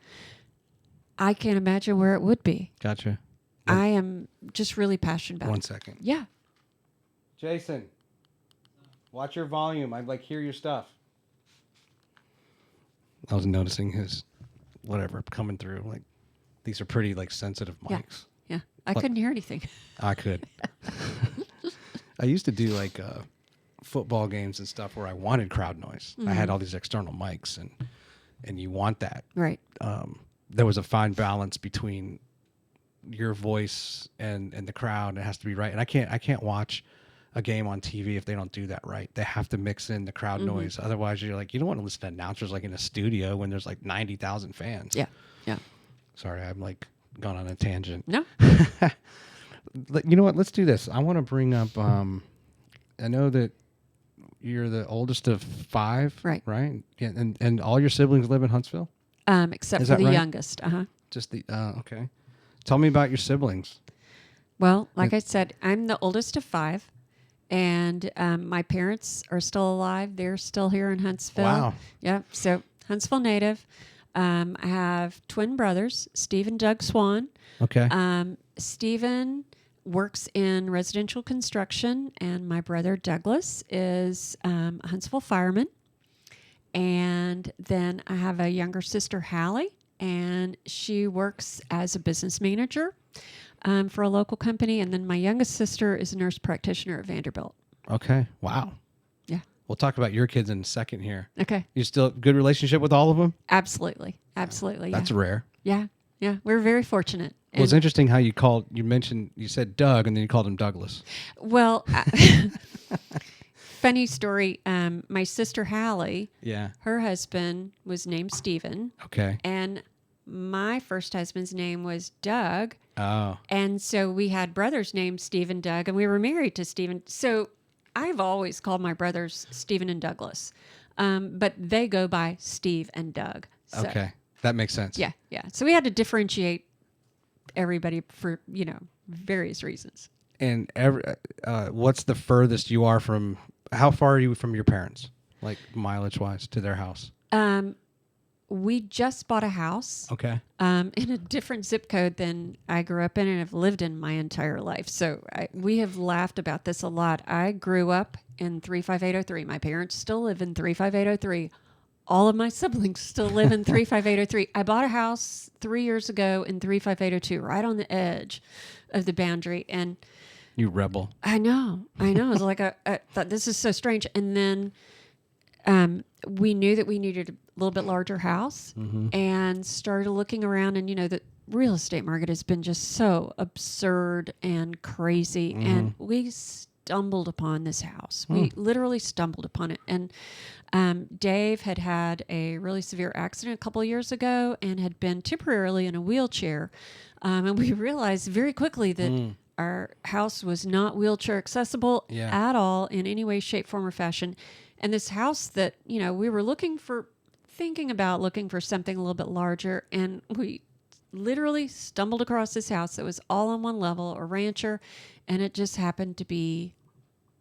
Speaker 2: I can't imagine where it would be.
Speaker 1: Gotcha.
Speaker 2: I am just really passionate about it.
Speaker 1: 1 second.
Speaker 2: Yeah.
Speaker 1: Jason, watch your volume. I hear your stuff. I was noticing his whatever coming through. These are pretty sensitive mics.
Speaker 2: Yeah. I couldn't hear anything.
Speaker 1: I could. I used to do football games and stuff where I wanted crowd noise. I had all these external mics, and you want that.
Speaker 2: Right.
Speaker 1: There was a fine balance between your voice and the crowd. It has to be right. And I can't watch a game on TV if they don't do that right. They have to mix in the crowd noise. Otherwise, you're you don't want to listen to announcers in a studio when there's 90,000 fans.
Speaker 2: Yeah. Yeah.
Speaker 1: Sorry, I'm gone on a tangent.
Speaker 2: No.
Speaker 1: You know what? Let's do this. I want to bring up. I know that you're the oldest of 5,
Speaker 2: right?
Speaker 1: Right. Yeah, and all your siblings live in Huntsville.
Speaker 2: Except for the youngest.
Speaker 1: Just the okay. Tell me about your siblings.
Speaker 2: Well, like I said, I'm the oldest of 5, and my parents are still alive. They're still here in Huntsville.
Speaker 1: Wow.
Speaker 2: Yeah. So Huntsville native. I have twin brothers, Steve and Doug Swan.
Speaker 1: Okay.
Speaker 2: Stephen works in residential construction, and my brother Douglas is a Huntsville fireman. And then I have a younger sister, Hallie, and she works as a business manager for a local company. And then my youngest sister is a nurse practitioner at Vanderbilt.
Speaker 1: Okay. Wow.
Speaker 2: Yeah.
Speaker 1: We'll talk about your kids in a second here.
Speaker 2: Okay.
Speaker 1: You still good relationship with all of them?
Speaker 2: Absolutely. Absolutely.
Speaker 1: That's rare.
Speaker 2: Yeah. Yeah. We're very fortunate.
Speaker 1: Well, it's interesting how you said Doug and then you called him Douglas.
Speaker 2: Well, funny story. My sister Hallie, her husband was named Stephen.
Speaker 1: Okay.
Speaker 2: And my first husband's name was Doug.
Speaker 1: Oh.
Speaker 2: And so we had brothers named Steve and Doug, and we were married to Stephen. So I've always called my brothers Stephen and Douglas, but they go by Steve and Doug. So,
Speaker 1: okay. That makes sense.
Speaker 2: Yeah. Yeah. So we had to differentiate everybody for, various reasons.
Speaker 1: And what's the furthest you are from? How far are you from your parents, mileage wise, to their house?
Speaker 2: We just bought a house.
Speaker 1: Okay.
Speaker 2: In a different zip code than I grew up in and have lived in my entire life. So we have laughed about this a lot. I grew up in 35803. My parents still live in 35803. All of my siblings still live in 35803. I bought a house 3 years ago in 35802, right on the edge of the boundary. And
Speaker 1: you rebel.
Speaker 2: I know. It's I thought this is so strange. And then we knew that we needed a little bit larger house
Speaker 1: Mm-hmm.
Speaker 2: and started looking around. And, the real estate market has been just so absurd and crazy.
Speaker 1: Mm-hmm.
Speaker 2: And we stumbled upon this house. We literally stumbled upon it. And Dave had a really severe accident a couple of years ago and had been temporarily in a wheelchair. And we realized very quickly that our house was not wheelchair accessible at all in any way, shape, form, or fashion. And this house that, we were thinking about looking for something a little bit larger. And we literally stumbled across this house that was all on one level, a rancher, and it just happened to be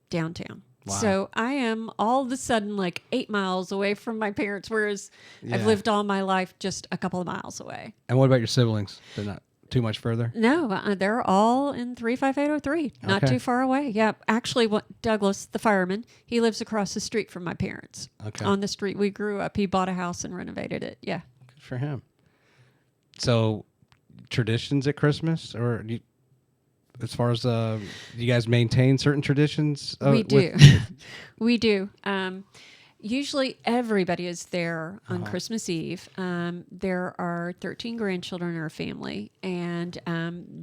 Speaker 2: downtown.
Speaker 1: Wow.
Speaker 2: So I am all of a sudden like 8 miles away from my parents, whereas
Speaker 1: Yeah.
Speaker 2: I've lived all my life just a couple of miles away.
Speaker 1: And what about your siblings? They're not too much further?
Speaker 2: No, they're all in 35803, not
Speaker 1: Okay.
Speaker 2: too far away. Yeah, actually, Douglas, the fireman, he lives across the street from my parents.
Speaker 1: Okay.
Speaker 2: On the street we grew up. He bought a house and renovated it. Yeah.
Speaker 1: Good for him. So, traditions at Christmas, or as far as do you guys maintain certain traditions?
Speaker 2: We do. We do. Usually everybody is there on Christmas Eve. There are 13 grandchildren in our family, and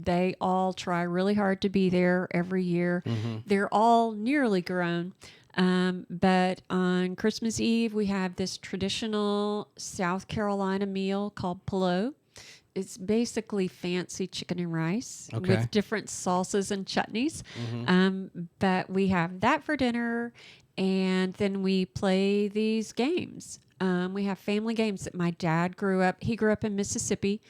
Speaker 2: they all try really hard to be there every year.
Speaker 1: Mm-hmm.
Speaker 2: They're all nearly grown. But on Christmas Eve, we have this traditional South Carolina meal called polo. It's basically fancy chicken and rice with different salsas and chutneys. But we have that for dinner, and then we play these games. We have family games that my dad grew up. He grew up in Mississippi,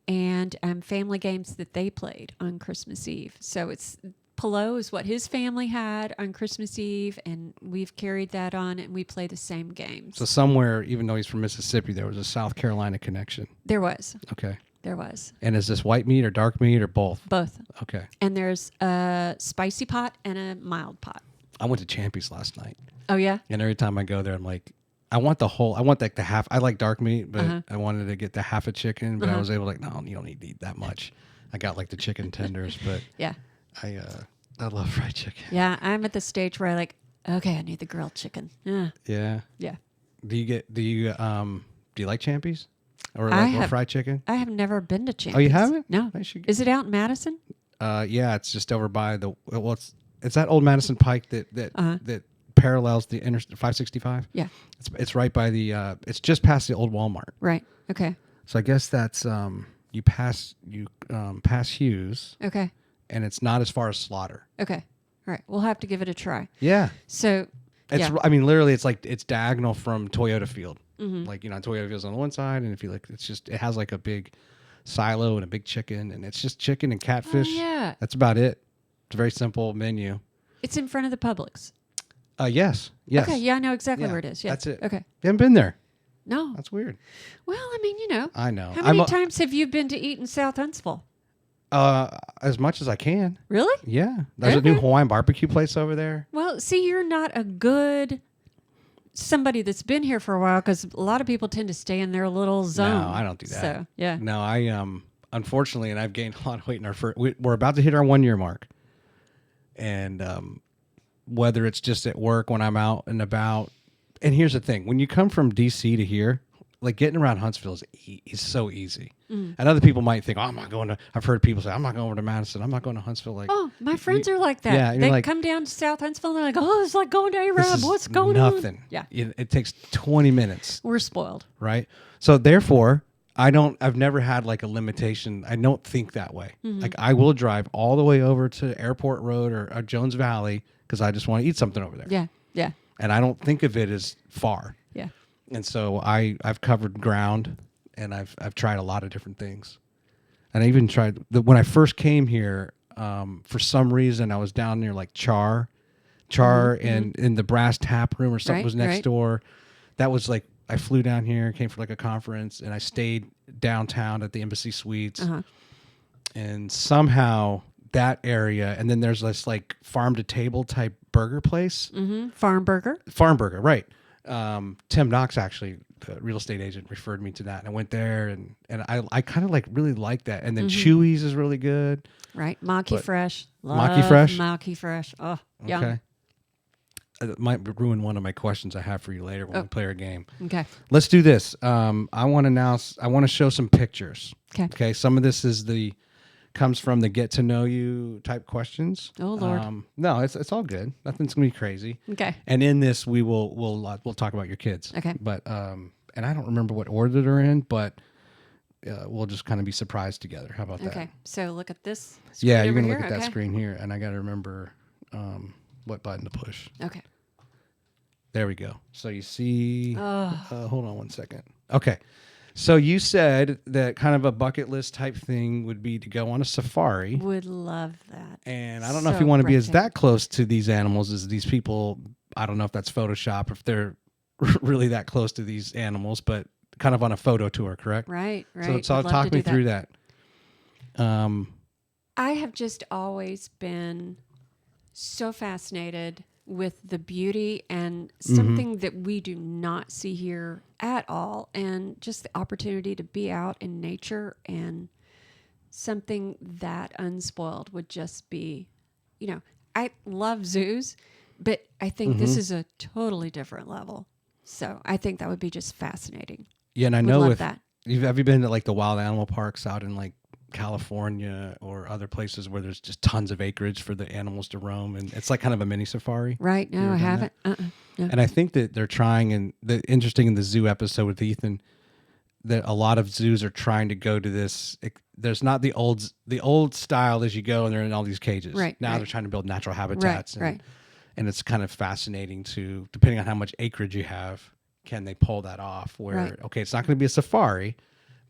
Speaker 2: and family games that they played on Christmas Eve. So it's polo is what his family had on Christmas Eve, and we've carried that on, and we play the same games.
Speaker 1: So somewhere, even though he's from Mississippi, there was a South Carolina connection.
Speaker 2: There was.
Speaker 1: Okay.
Speaker 2: There was.
Speaker 1: And is this white meat or dark meat or both?
Speaker 2: Both.
Speaker 1: Okay.
Speaker 2: And there's a spicy pot and a mild pot.
Speaker 1: I went to Champy's last night,
Speaker 2: Oh, yeah?
Speaker 1: and every time I go there, I'm like, I want like the half. I like dark meat, but I wanted to get the half a chicken, but I was able to no, you don't need to eat that much. I got like the chicken tenders, but
Speaker 2: Yeah.
Speaker 1: I love fried chicken.
Speaker 2: Yeah, I'm at the stage where okay, I need the grilled chicken. Yeah.
Speaker 1: Yeah.
Speaker 2: Yeah.
Speaker 1: Do you like Champy's or
Speaker 2: I
Speaker 1: like more
Speaker 2: have-
Speaker 1: fried chicken?
Speaker 2: I have never been to Champy's.
Speaker 1: Oh, you haven't?
Speaker 2: No.
Speaker 1: I should.
Speaker 2: Is it out in Madison?
Speaker 1: Yeah, it's just over by it's that old Madison Pike that parallels the 565.
Speaker 2: Yeah.
Speaker 1: It's right by the it's just past the old Walmart.
Speaker 2: Right. Okay.
Speaker 1: So I guess that's you pass Hughes,
Speaker 2: Okay.
Speaker 1: and it's not as far as Slaughter.
Speaker 2: Okay. All right. We'll have to give it a try.
Speaker 1: Yeah.
Speaker 2: So,
Speaker 1: It's
Speaker 2: yeah.
Speaker 1: I mean literally it's diagonal from Toyota Field. Like Toyota Field's on the one side, and if you it has like a big silo and a big chicken, and it's just chicken and catfish.
Speaker 2: Oh, yeah.
Speaker 1: That's about it. It's a very simple menu.
Speaker 2: It's in front of the Publix.
Speaker 1: Yes.
Speaker 2: Okay. Yeah, I know exactly
Speaker 1: Yeah,
Speaker 2: where it is. Yeah.
Speaker 1: that's it.
Speaker 2: Okay.
Speaker 1: You haven't been there.
Speaker 2: No.
Speaker 1: That's weird.
Speaker 2: Well, I mean,
Speaker 1: I know.
Speaker 2: How many times have you been to eat in South Huntsville?
Speaker 1: As much as I can.
Speaker 2: Really?
Speaker 1: Yeah. There's a new
Speaker 2: Okay.
Speaker 1: Hawaiian barbecue place over there.
Speaker 2: Well, see, you're not a good somebody that's been here for a while, because a lot of people tend to stay in their little zone.
Speaker 1: No, I don't do that.
Speaker 2: So, yeah.
Speaker 1: No, I unfortunately, and I've gained a lot of weight in our first. We're about to hit our 1 year mark, and whether it's just at work when I'm out and about, and here's the thing: when you come from DC to here, like getting around Huntsville is so easy. And other people might think, "Oh, I'm not going to." I've heard people say, "I'm not going over to Madison. I'm not going to Huntsville." Like,
Speaker 2: Oh, my friends are like that.
Speaker 1: Yeah, you're
Speaker 2: they
Speaker 1: like-
Speaker 2: come down to South Huntsville and they're like, oh, it's like going to
Speaker 1: this
Speaker 2: Arab.
Speaker 1: is
Speaker 2: What's going on?
Speaker 1: nothing.
Speaker 2: Yeah.
Speaker 1: It takes 20 minutes.
Speaker 2: We're spoiled.
Speaker 1: Right. So therefore, I've never had like a limitation. I don't think that way. Like I will drive all the way over to Airport Road or Jones Valley because I just want to eat something over there.
Speaker 2: Yeah. Yeah.
Speaker 1: And I don't think of it as far.
Speaker 2: Yeah.
Speaker 1: And so I've covered ground, and I've tried a lot of different things. And I even tried when I first came here, for some reason I was down near like Char and in the Brass Tap Room or something
Speaker 2: Right,
Speaker 1: was next
Speaker 2: right.
Speaker 1: door. That was like, I flew down here, came for like a conference, and I stayed downtown at the Embassy Suites. And somehow that area, and then there's this like farm to table type burger place.
Speaker 2: Farm burger.
Speaker 1: Farm burger, right. Tim Knox, actually, the real estate agent, referred me to that. And I went there, and I kind of like really like that. And then Chewy's is really good.
Speaker 2: Right. Maki
Speaker 1: But-
Speaker 2: Fresh.
Speaker 1: Maki
Speaker 2: Love
Speaker 1: Fresh?
Speaker 2: Maki Fresh. Oh, yum.
Speaker 1: Okay. it might ruin one of my questions I have for you later when we play our game.
Speaker 2: Okay.
Speaker 1: Let's do this. I want to show some pictures.
Speaker 2: Okay.
Speaker 1: Okay. Some of this comes from the get to know you type questions.
Speaker 2: Oh, Lord.
Speaker 1: No, it's all good. Nothing's gonna be crazy.
Speaker 2: Okay.
Speaker 1: And in this, we'll talk about your kids.
Speaker 2: Okay.
Speaker 1: But and I don't remember what order they're in, but we'll just kind of be surprised together. How about that?
Speaker 2: Okay. So look at this screen
Speaker 1: Yeah, you're
Speaker 2: over
Speaker 1: gonna
Speaker 2: here.
Speaker 1: look at that
Speaker 2: Okay.
Speaker 1: screen here, and I gotta remember what button to push.
Speaker 2: Okay.
Speaker 1: There we go. So you see. Hold on one second. Okay. So you said that kind of a bucket list type thing would be to go on a safari.
Speaker 2: Would love that.
Speaker 1: And I don't know if
Speaker 2: So
Speaker 1: you want to be
Speaker 2: breathtaking.
Speaker 1: that close to these animals as these people. I don't know if that's Photoshop, if they're really that close to these animals, but kind of on a photo tour, correct?
Speaker 2: Right. Right.
Speaker 1: So
Speaker 2: Would love
Speaker 1: talk
Speaker 2: to
Speaker 1: me
Speaker 2: do
Speaker 1: through that.
Speaker 2: I have just always been so fascinated with the beauty and something that we do not see here at all, and just the opportunity to be out in nature and something that unspoiled would just be, I love zoos, but I think this is a totally different level. So I think that would be just fascinating.
Speaker 1: Yeah, and I
Speaker 2: Would
Speaker 1: know
Speaker 2: love that.
Speaker 1: have you been to like the wild animal parks out in like California or other places where there's just tons of acreage for the animals to roam, and it's like kind of a mini safari?
Speaker 2: Right? No,
Speaker 1: ever
Speaker 2: I
Speaker 1: done
Speaker 2: haven't. No.
Speaker 1: And I think that they're trying, and the interesting in the zoo episode with Ethan, that a lot of zoos are trying to go to this. There's not the old style as you go and they're in all these cages.
Speaker 2: Right,
Speaker 1: Now
Speaker 2: right.
Speaker 1: they're trying to build natural habitats.
Speaker 2: Right.
Speaker 1: And it's kind of fascinating to, depending on how much acreage you have, can they pull that off where,
Speaker 2: Right.
Speaker 1: okay, it's not going to be a safari,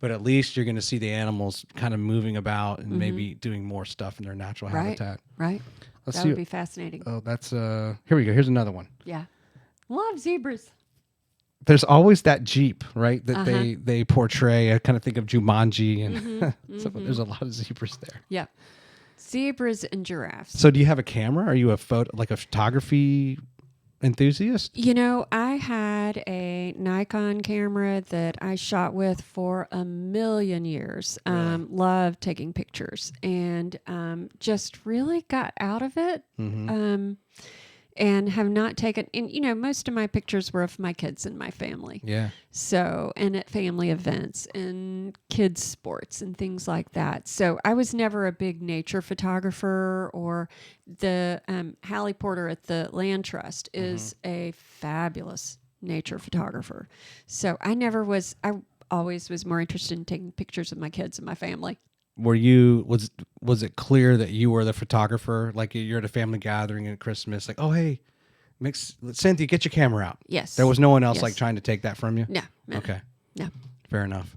Speaker 1: but at least you're going to see the animals kind of moving about and maybe doing more stuff in their natural habitat.
Speaker 2: Right.
Speaker 1: Let's
Speaker 2: That
Speaker 1: see.
Speaker 2: would be fascinating.
Speaker 1: Oh, that's, here we go. Here's another one.
Speaker 2: Yeah. Love zebras.
Speaker 1: There's always that Jeep, right? That
Speaker 2: Uh-huh.
Speaker 1: they portray. I kind of think of Jumanji, and so there's a lot of zebras there.
Speaker 2: Yeah. Zebras and giraffes.
Speaker 1: So, do you have a camera? Are you a photography enthusiast?
Speaker 2: I had a Nikon camera that I shot with for a million years. Loved taking pictures, and just really got out of it. And have not taken, and most of my pictures were of my kids and my family.
Speaker 1: Yeah.
Speaker 2: So, and at family events and kids sports and things like that. So I was never a big nature photographer. Or the Hallie Porter at the Land Trust is a fabulous nature photographer. So I always was more interested in taking pictures of my kids and my family.
Speaker 1: Were you was it clear that you were the photographer? Like you're at a family gathering at Christmas, like, oh hey, Cynthia, get your camera out.
Speaker 2: Yes.
Speaker 1: There was no one else
Speaker 2: Yes.
Speaker 1: like trying to take that from you.
Speaker 2: No.
Speaker 1: Okay.
Speaker 2: No.
Speaker 1: Fair enough.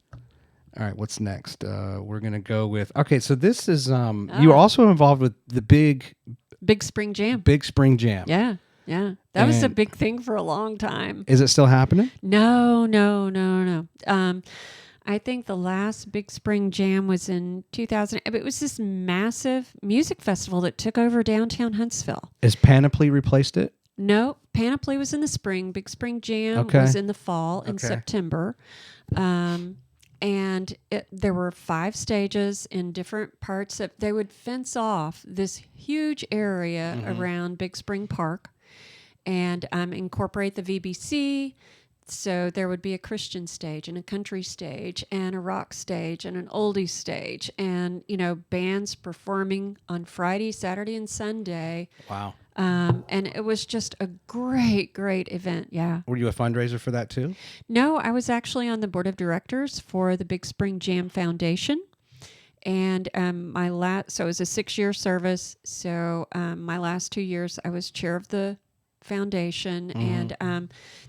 Speaker 1: All right, what's next? We're gonna go with so this is you were also involved with the big
Speaker 2: Spring Jam.
Speaker 1: Big Spring Jam.
Speaker 2: Yeah. That was a
Speaker 1: And-
Speaker 2: big thing for a long time.
Speaker 1: Is it still happening?
Speaker 2: No. I think the last Big Spring Jam was in 2000. It was this massive music festival that took over downtown Huntsville.
Speaker 1: Is Panoply replaced it?
Speaker 2: No, Panoply was in the spring. Big Spring Jam
Speaker 1: Okay.
Speaker 2: was in the fall in
Speaker 1: Okay.
Speaker 2: September. And there were 5 stages in different parts of. They would fence off this huge area around Big Spring Park and incorporate the VBC. So there would be a Christian stage and a country stage and a rock stage and an oldie stage and, bands performing on Friday, Saturday, and Sunday.
Speaker 1: Wow.
Speaker 2: And it was just a great, great event. Yeah.
Speaker 1: Were you a fundraiser for that too?
Speaker 2: No, I was actually on the board of directors for the Big Spring Jam Foundation. And so it was a 6-year service. So my last 2 years, I was chair of the foundation, and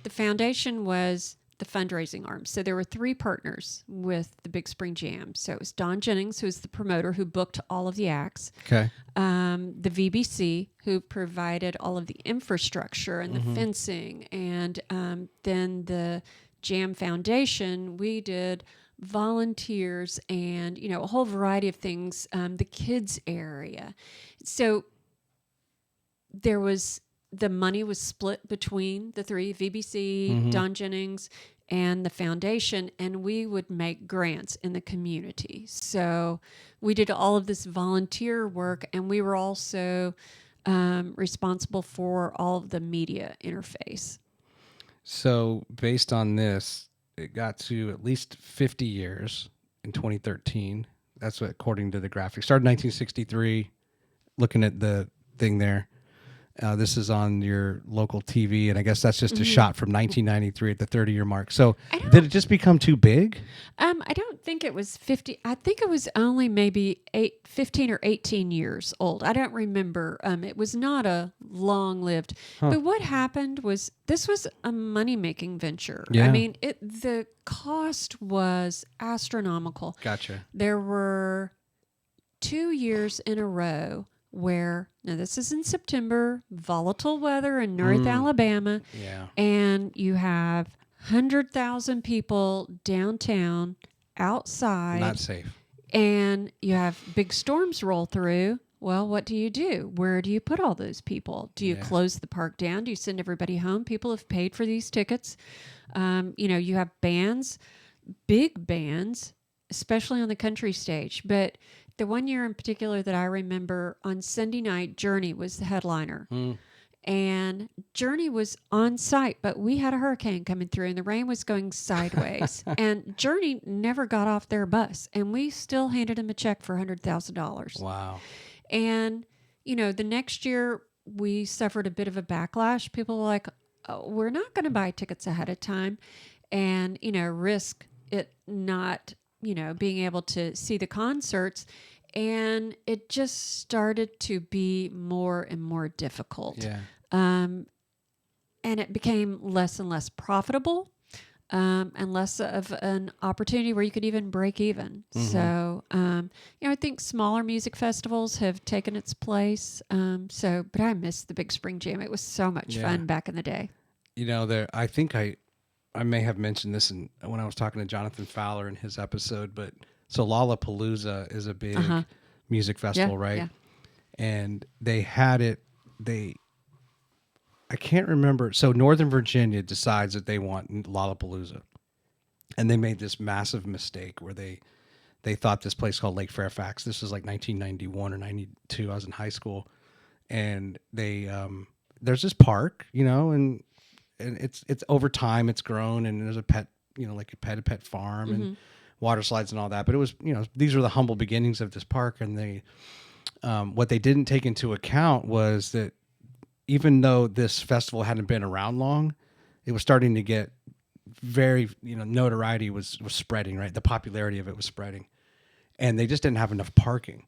Speaker 2: the foundation was the fundraising arm. So there were 3 partners with the Big Spring Jam. So it was Don Jennings, who was the promoter who booked all of the acts.
Speaker 1: Okay.
Speaker 2: The VBC, who provided all of the infrastructure and the fencing, and then the Jam Foundation, we did volunteers and a whole variety of things. The kids area. So the money was split between the 3, VBC, Don Jennings, and the foundation, and we would make grants in the community. So we did all of this volunteer work, and we were also responsible for all of the media interface.
Speaker 1: So based on this, it got to at least 50 years in 2013. That's what, according to the graphic. Started in 1963, looking at the thing there. This is on your local TV, and I guess that's just a shot from 1993 at the 30-year mark. So did it just become too big?
Speaker 2: I don't think it was 50. I think it was only maybe 15 or 18 years old. I don't remember. It was not a long-lived. But what happened was this was a money-making venture.
Speaker 1: Yeah.
Speaker 2: I mean, the cost was astronomical.
Speaker 1: Gotcha.
Speaker 2: There were 2 years in a row where, now this is in September, volatile weather in North Alabama, and you have 100,000 people downtown outside.
Speaker 1: Not safe.
Speaker 2: And you have big storms roll through. Well, what do you do? Where do you put all those people? Do you close the park down? Do you send everybody home? People have paid for these tickets. You have bands, big bands, especially on the country stage. But the one year in particular that I remember, on Sunday night, Journey was the headliner. And Journey was on site, but we had a hurricane coming through and the rain was going sideways. And Journey never got off their bus, and we still handed them a check for $100,000.
Speaker 1: Wow.
Speaker 2: And, the next year we suffered a bit of a backlash. People were like, oh, we're not going to buy tickets ahead of time and, risk it not being able to see the concerts. And it just started to be more and more difficult.
Speaker 1: Yeah.
Speaker 2: And it became less and less profitable, and less of an opportunity where you could even break even. So, I think smaller music festivals have taken its place. But I miss the Big Spring Jam. It was so much fun back in the day.
Speaker 1: I think I may have mentioned this when I was talking to Jonathan Fowler in his episode, but so Lollapalooza is a big music festival, right?
Speaker 2: Yeah.
Speaker 1: And they had it, I can't remember. So Northern Virginia decides that they want Lollapalooza. And they made this massive mistake where they thought this place called Lake Fairfax. This was like 1991 or 92. I was in high school. And there's this park, and it's over time it's grown, and there's a pet, like a pet farm and water slides and all that. But it was, these were the humble beginnings of this park. And what they didn't take into account was that even though this festival hadn't been around long, it was starting to get very, notoriety was spreading, right? The popularity of it was spreading, and they just didn't have enough parking.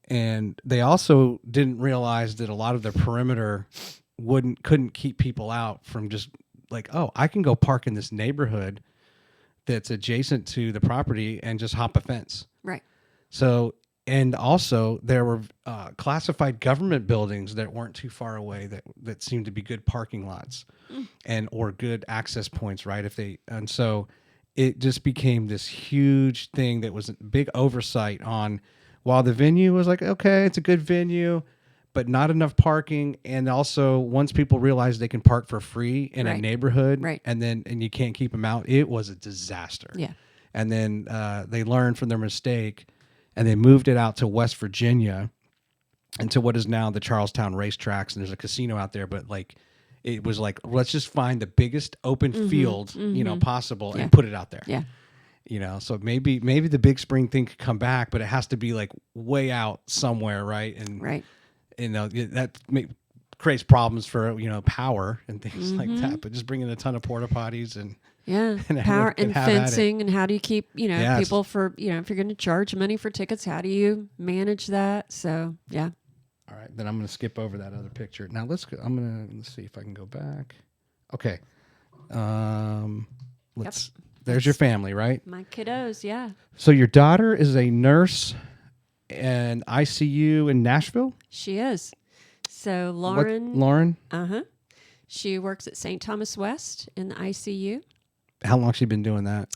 Speaker 1: And they also didn't realize that a lot of the perimeter couldn't keep people out from just like, oh, I can go park in this neighborhood that's adjacent to the property and just hop a fence.
Speaker 2: Right.
Speaker 1: So, and also there were classified government buildings that weren't too far away that seemed to be good parking lots or good access points, right? And so it just became this huge thing that was a big oversight on, while the venue was like, okay, it's a good venue, but not enough parking. And also once people realized they can park for free in a neighborhood, and you can't keep them out, it was a disaster.
Speaker 2: Yeah.
Speaker 1: And then they learned from their mistake, and they moved it out to West Virginia into what is now the Charlestown racetracks. And there's a casino out there, but it was like, let's just find the biggest open field, possible and put it out there.
Speaker 2: Yeah.
Speaker 1: So maybe the Big Spring thing could come back, but it has to be like way out somewhere. Right. And, that creates problems for, power and things like that, but just bringing a ton of porta potties and,
Speaker 2: power and fencing, and how do you keep people for if you're going to charge money for tickets, how do you manage that? So all
Speaker 1: right, then I'm going to skip over that other picture. Now let's see if I can go back. Okay, there's your family, right?
Speaker 2: My kiddos, yeah.
Speaker 1: So your daughter is a nurse in ICU in Nashville.
Speaker 2: She is. So Lauren.
Speaker 1: Lauren.
Speaker 2: She works at St. Thomas West in the ICU.
Speaker 1: How long has she been doing that?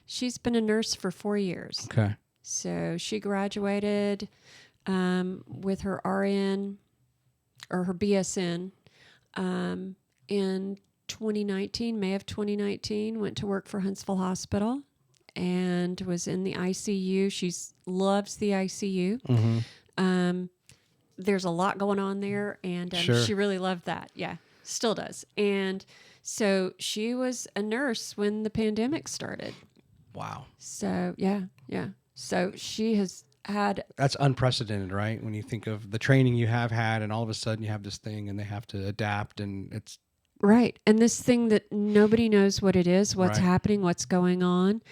Speaker 2: She's been a nurse for 4 years.
Speaker 1: Okay.
Speaker 2: So she graduated with her RN or her BSN in 2019, May of 2019, went to work for Huntsville Hospital and was in the ICU. She loves the ICU. there's a lot going on there, and
Speaker 1: Sure.
Speaker 2: she really loved that. Yeah, still does. And so she was a nurse when the pandemic started.
Speaker 1: Wow.
Speaker 2: So yeah. So she has had.
Speaker 1: That's unprecedented, right? When you think of the training you have had, and all of a sudden you have this thing, and they have to adapt, and it's
Speaker 2: Right. And this thing that nobody knows what it is, what's
Speaker 1: Right.
Speaker 2: happening, what's going on.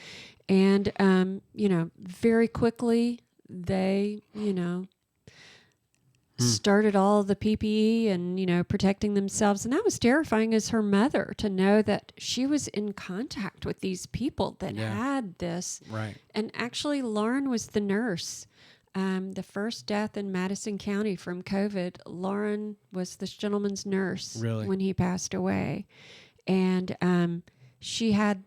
Speaker 2: And, very quickly they, started all the PPE and, protecting themselves. And that was terrifying as her mother to know that she was in contact with these people that had this.
Speaker 1: right.
Speaker 2: And actually, Lauren was the nurse. The first death in Madison County from COVID, Lauren was this gentleman's nurse
Speaker 1: Really?
Speaker 2: when he passed away. And she had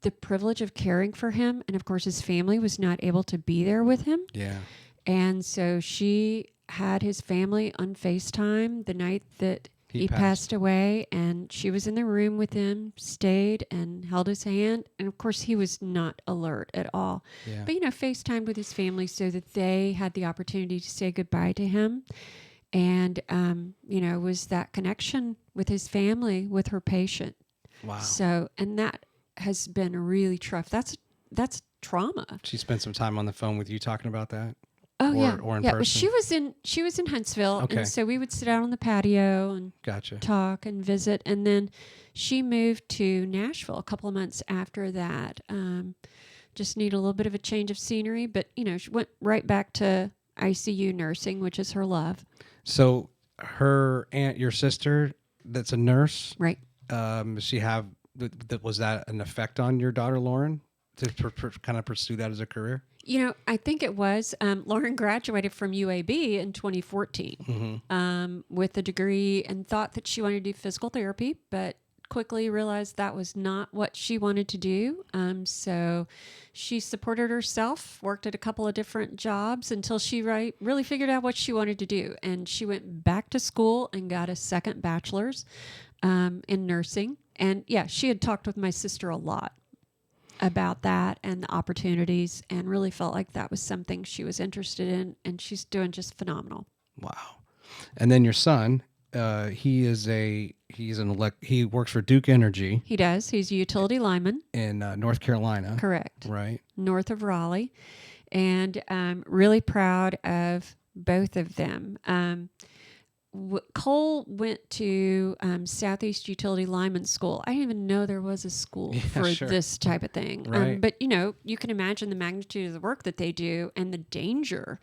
Speaker 2: the privilege of caring for him. And of course, his family was not able to be there with him.
Speaker 1: Yeah.
Speaker 2: And so she had his family on FaceTime the night that he passed away, and she was in the room with him, stayed and held his hand. And of course, he was not alert at all.
Speaker 1: Yeah.
Speaker 2: But, FaceTimed with his family so that they had the opportunity to say goodbye to him. And, was that connection with his family, with her patient.
Speaker 1: Wow.
Speaker 2: So, and that has been really tough. That's trauma.
Speaker 1: She spent some time on the phone with you talking about that?
Speaker 2: Oh,
Speaker 1: or,
Speaker 2: yeah.
Speaker 1: Or in
Speaker 2: yeah,
Speaker 1: person?
Speaker 2: Well, she was in Huntsville.
Speaker 1: Okay.
Speaker 2: And so we would sit out on the patio and
Speaker 1: Gotcha.
Speaker 2: talk and visit. And then she moved to Nashville a couple of months after that. Just need a little bit of a change of scenery. But, she went right back to ICU nursing, which is her love.
Speaker 1: So her aunt, your sister, that's a nurse,
Speaker 2: Right.
Speaker 1: She have, was that an effect on your daughter, Lauren, to kind of pursue that as a career?
Speaker 2: I think it was. Lauren graduated from UAB in 2014 with a degree and thought that she wanted to do physical therapy, but quickly realized that was not what she wanted to do. So she supported herself, worked at a couple of different jobs until she really figured out what she wanted to do. And she went back to school and got a second bachelor's in nursing. And yeah, she had talked with my sister a lot about that and the opportunities, and really felt like that was something she was interested in, and she's doing just phenomenal.
Speaker 1: Wow. And then your son, he works for Duke Energy.
Speaker 2: He does. He's a utility lineman
Speaker 1: In North Carolina.
Speaker 2: Correct.
Speaker 1: Right.
Speaker 2: North of Raleigh, and I'm really proud of both of them. Cole went to Southeast Utility Lineman School. I didn't even know there was a school for this type of thing.
Speaker 1: Right.
Speaker 2: But, you can imagine the magnitude of the work that they do and the danger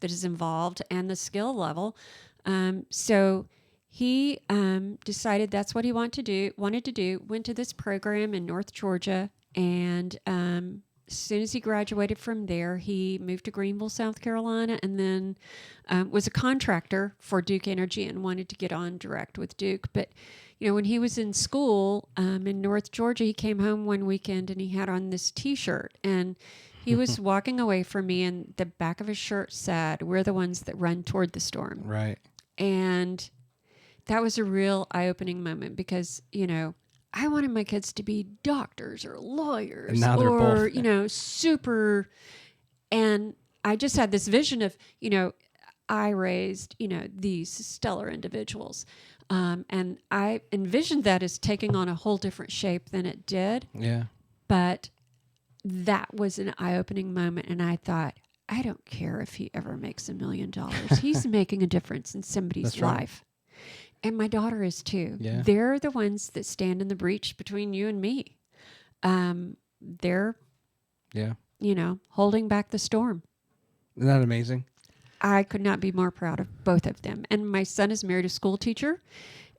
Speaker 2: that is involved and the skill level. So he decided that's what he wanted to do, went to this program in North Georgia, and as soon as he graduated from there, he moved to Greenville, South Carolina, and then was a contractor for Duke Energy and wanted to get on direct with Duke. But, when he was in school in North Georgia, he came home one weekend and he had on this T-shirt. And he was walking away from me, and the back of his shirt said, "We're the ones that run toward the storm."
Speaker 1: Right.
Speaker 2: And that was a real eye-opening moment because, I wanted my kids to be doctors or lawyers,
Speaker 1: and now they're both.
Speaker 2: Super. And I just had this vision of, I raised, these stellar individuals. And I envisioned that as taking on a whole different shape than it did.
Speaker 1: Yeah.
Speaker 2: But that was an eye-opening moment. And I thought, I don't care if he ever makes $1 million. He's making a difference in somebody's life. And my daughter is too.
Speaker 1: Yeah.
Speaker 2: They're the ones that stand in the breach between you and me. They're, holding back the storm.
Speaker 1: Isn't that amazing?
Speaker 2: I could not be more proud of both of them. And my son is married a school teacher.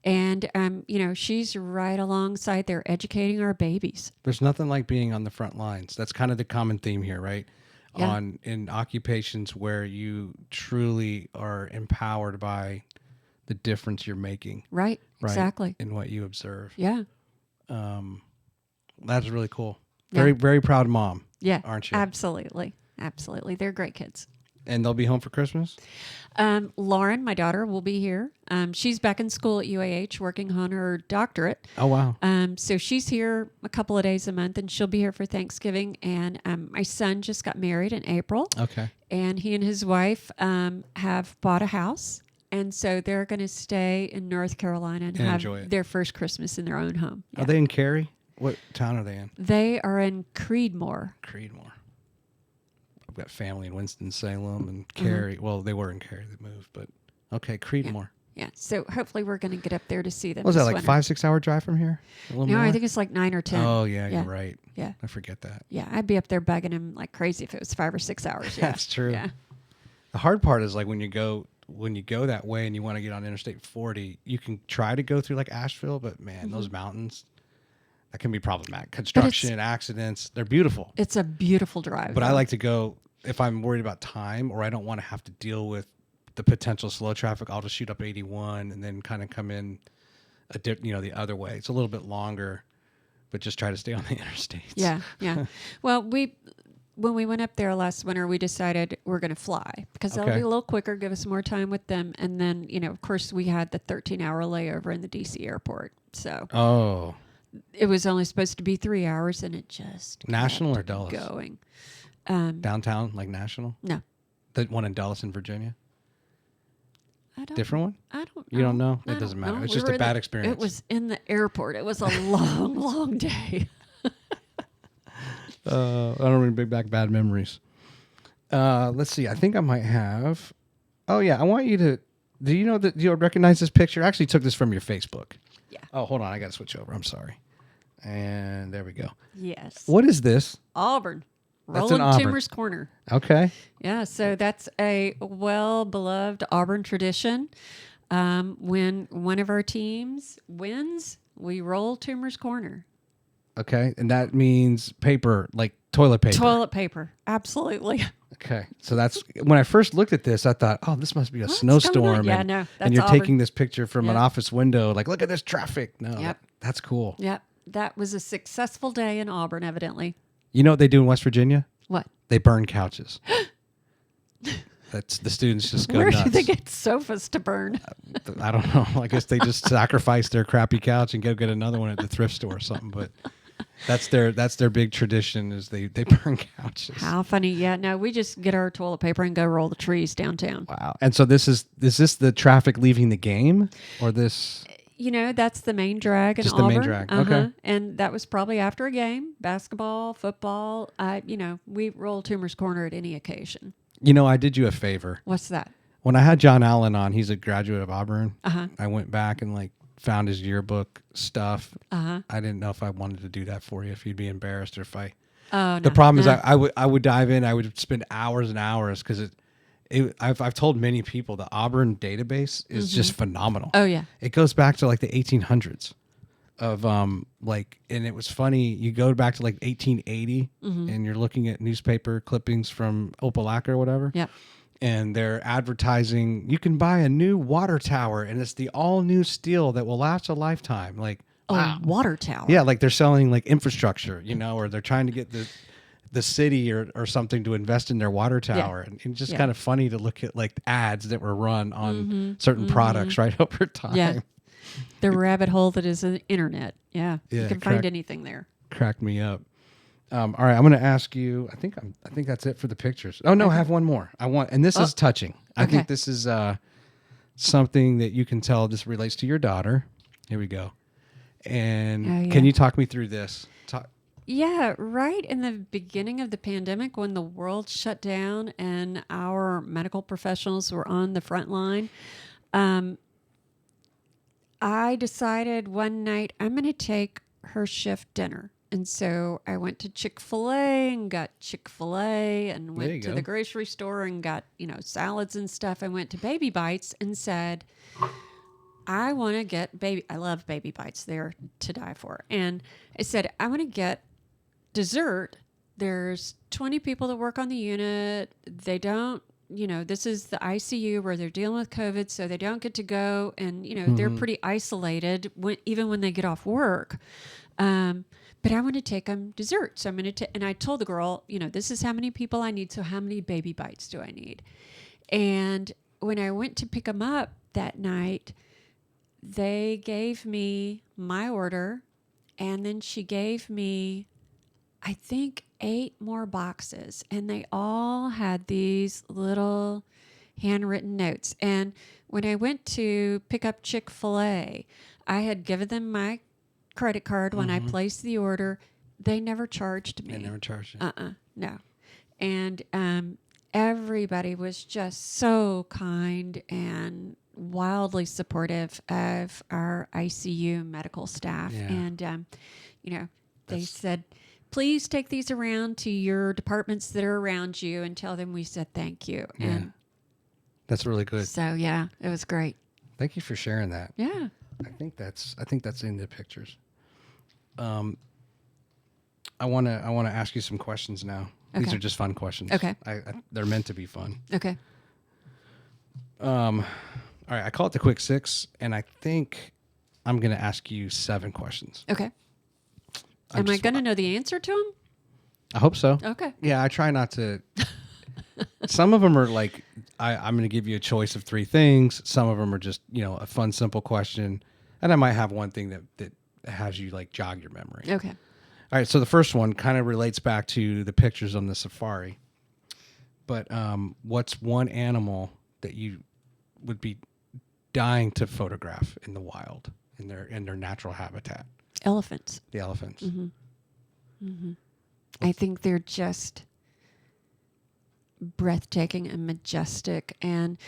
Speaker 2: And, she's right alongside there educating our babies.
Speaker 1: There's nothing like being on the front lines. That's kind of the common theme here, right?
Speaker 2: Yeah.
Speaker 1: In occupations where you truly are empowered by the difference you're making.
Speaker 2: Right. Exactly.
Speaker 1: In what you observe.
Speaker 2: Yeah.
Speaker 1: That's really cool.
Speaker 2: Yeah.
Speaker 1: Very, very proud mom.
Speaker 2: Yeah.
Speaker 1: Aren't you?
Speaker 2: Absolutely. Absolutely. They're great kids.
Speaker 1: And they'll be home for Christmas?
Speaker 2: Lauren, my daughter, will be here. She's back in school at UAH working on her doctorate.
Speaker 1: Oh, wow.
Speaker 2: So she's here a couple of days a month, and she'll be here for Thanksgiving. And my son just got married in April.
Speaker 1: Okay.
Speaker 2: And he and his wife have bought a house. And so they're going to stay in North Carolina and have
Speaker 1: enjoy it.
Speaker 2: their first Christmas in their own home.
Speaker 1: Are they in Cary? What town are they in?
Speaker 2: They are in Creedmoor.
Speaker 1: Creedmoor. I've got family in Winston-Salem and Cary. Well, they were in Cary. They moved, but okay, Creedmoor.
Speaker 2: Yeah. So hopefully we're going to get up there to see them.
Speaker 1: Was that
Speaker 2: this
Speaker 1: like
Speaker 2: winter.
Speaker 1: 5-6 hour drive from here? A little
Speaker 2: No,
Speaker 1: more?
Speaker 2: I think it's like 9 or 10.
Speaker 1: Oh, yeah, you're right.
Speaker 2: Yeah.
Speaker 1: I forget that.
Speaker 2: Yeah. I'd be up there bugging him like crazy if it was 5 or 6 hours. Yeah.
Speaker 1: That's true.
Speaker 2: Yeah.
Speaker 1: The hard part is like when you go that way and you want to get on Interstate 40, you can try to go through like Asheville, but man, those mountains, that can be problematic. Construction, accidents, they're beautiful.
Speaker 2: It's a beautiful drive.
Speaker 1: But I like to go, if I'm worried about time or I don't want to have to deal with the potential slow traffic, I'll just shoot up 81 and then kind of come in the other way. It's a little bit longer, but just try to stay on the interstates.
Speaker 2: Yeah. Yeah. Well, when we went up there last winter, we decided we're going to fly because that'll be a little quicker, give us more time with them. And then, of course, we had the 13-hour layover in the D.C. airport. So it was only supposed to be 3 hours, and it just
Speaker 1: National or Dulles?
Speaker 2: Going.
Speaker 1: Downtown, like National?
Speaker 2: No.
Speaker 1: The one in Dulles in Virginia? Different one?
Speaker 2: I don't know.
Speaker 1: You don't know? It doesn't matter. It's just a bad experience.
Speaker 2: It was in the airport. It was a long, long day.
Speaker 1: I don't really bring back bad memories. Let's see. I think I might have. Oh yeah, I want you to. Do you know that you recognize this picture? I actually took this from your Facebook.
Speaker 2: Yeah.
Speaker 1: Oh, hold on. I got to switch over. I'm sorry. And there we go.
Speaker 2: Yes.
Speaker 1: What is this?
Speaker 2: Auburn.
Speaker 1: That's in
Speaker 2: Roland
Speaker 1: Auburn.
Speaker 2: Timmer's Corner.
Speaker 1: Okay.
Speaker 2: Yeah, so that's a well-beloved Auburn tradition. When one of our teams wins, we roll Timmer's Corner.
Speaker 1: Okay, and that means paper, like toilet paper.
Speaker 2: Toilet paper, absolutely.
Speaker 1: Okay, so that's when I first looked at this, I thought, oh, this must be a snowstorm.
Speaker 2: Yeah, no, that's
Speaker 1: and you're
Speaker 2: Auburn.
Speaker 1: taking this picture from an office window, like, look at this traffic. No,
Speaker 2: Yep.
Speaker 1: That's cool.
Speaker 2: Yep, that was a successful day in Auburn, evidently.
Speaker 1: You know what they do in West Virginia?
Speaker 2: What?
Speaker 1: They burn couches. That's the students just go
Speaker 2: Where
Speaker 1: nuts.
Speaker 2: do they get sofas to burn?
Speaker 1: I don't know. I guess they just sacrifice their crappy couch and go get another one at the thrift store or something. But that's their big tradition is they burn couches.
Speaker 2: How funny. Yeah, no, we just get our toilet paper and go roll the trees downtown.
Speaker 1: Wow. And so is this the traffic leaving the game or this?
Speaker 2: That's the main drag in
Speaker 1: Just
Speaker 2: Auburn.
Speaker 1: the main drag. Okay.
Speaker 2: And that was probably after a game, basketball, football. We roll Timmer's Corner at any occasion.
Speaker 1: I did you a favor.
Speaker 2: What's that?
Speaker 1: When I had John Allen on, he's a graduate of Auburn.
Speaker 2: Uh-huh.
Speaker 1: I went back and found his yearbook stuff.
Speaker 2: Uh-huh.
Speaker 1: I didn't know if I wanted to do that for you, if you'd be embarrassed or if I.
Speaker 2: Oh, no.
Speaker 1: The problem is I would dive in. I would spend hours and hours because I've told many people the Auburn database is just phenomenal.
Speaker 2: Oh, yeah.
Speaker 1: It goes back to the 1800s of and it was funny. You go back to 1880 and you're looking at newspaper clippings from Opelika or whatever.
Speaker 2: Yep.
Speaker 1: And they're advertising, you can buy a new water tower and it's the all new steel that will last a lifetime. Wow.
Speaker 2: Water tower.
Speaker 1: Yeah. They're selling infrastructure, or they're trying to get the city or something to invest in their water tower. And it's just kind of funny to look at ads that were run on certain products right over time.
Speaker 2: Yeah. The rabbit hole that is the internet. Yeah.
Speaker 1: Yeah,
Speaker 2: You can find anything there.
Speaker 1: Cracked me up. All right, I'm going to ask you. I think that's it for the pictures. Oh no, I have one more. And this is touching. I think this is something that you can tell this relates to your daughter. Here we go. And can you talk me through this?
Speaker 2: Yeah, right in the beginning of the pandemic when the world shut down and our medical professionals were on the front line, I decided one night I'm going to take her shift dinner. And so I went to Chick-fil-A and got Chick-fil-A and went to the grocery store and got, salads and stuff. I went to Baby Bites and said, I want to get I love Baby Bites. They're to die for. And I said, I want to get dessert. There's 20 people that work on the unit. They don't this is the ICU where they're dealing with COVID, so they don't get to go, and they're pretty isolated even when they get off work. But I want to take them dessert, so I'm going to. And I told the girl, this is how many people I need. So how many baby bites do I need? And when I went to pick them up that night, they gave me my order, and then she gave me, I think, 8 more boxes, and they all had these little handwritten notes. And when I went to pick up Chick-fil-A, I had given them my credit card when I placed the order. They never charged me.
Speaker 1: They never charged you.
Speaker 2: No. And everybody was just so kind and wildly supportive of our ICU medical staff.
Speaker 1: Yeah.
Speaker 2: And, they said, please take these around to your departments that are around you and tell them we said thank you.
Speaker 1: Yeah.
Speaker 2: And
Speaker 1: That's really good.
Speaker 2: so, yeah, it was great.
Speaker 1: Thank you for sharing that.
Speaker 2: Yeah.
Speaker 1: I think that's in the pictures. I want to ask you some questions now. These
Speaker 2: Okay.
Speaker 1: are just fun questions.
Speaker 2: Okay.
Speaker 1: They're meant to be fun.
Speaker 2: Okay.
Speaker 1: All right. I call it the quick 6, and I think I'm going to ask you 7 questions.
Speaker 2: Okay. Am I going to know the answer to them?
Speaker 1: I hope so.
Speaker 2: Okay.
Speaker 1: Yeah, I try not to. Some of them are like, I'm going to give you a choice of 3 things. Some of them are just, a fun, simple question. And I might have one thing that has you like jog your memory.
Speaker 2: Okay.
Speaker 1: All right. So the first one kind of relates back to the pictures on the safari. But what's one animal that you would be dying to photograph in the wild, in their natural habitat?
Speaker 2: Elephants.
Speaker 1: The elephants.
Speaker 2: Mm-hmm. Mm-hmm. I think they're just breathtaking and majestic. And,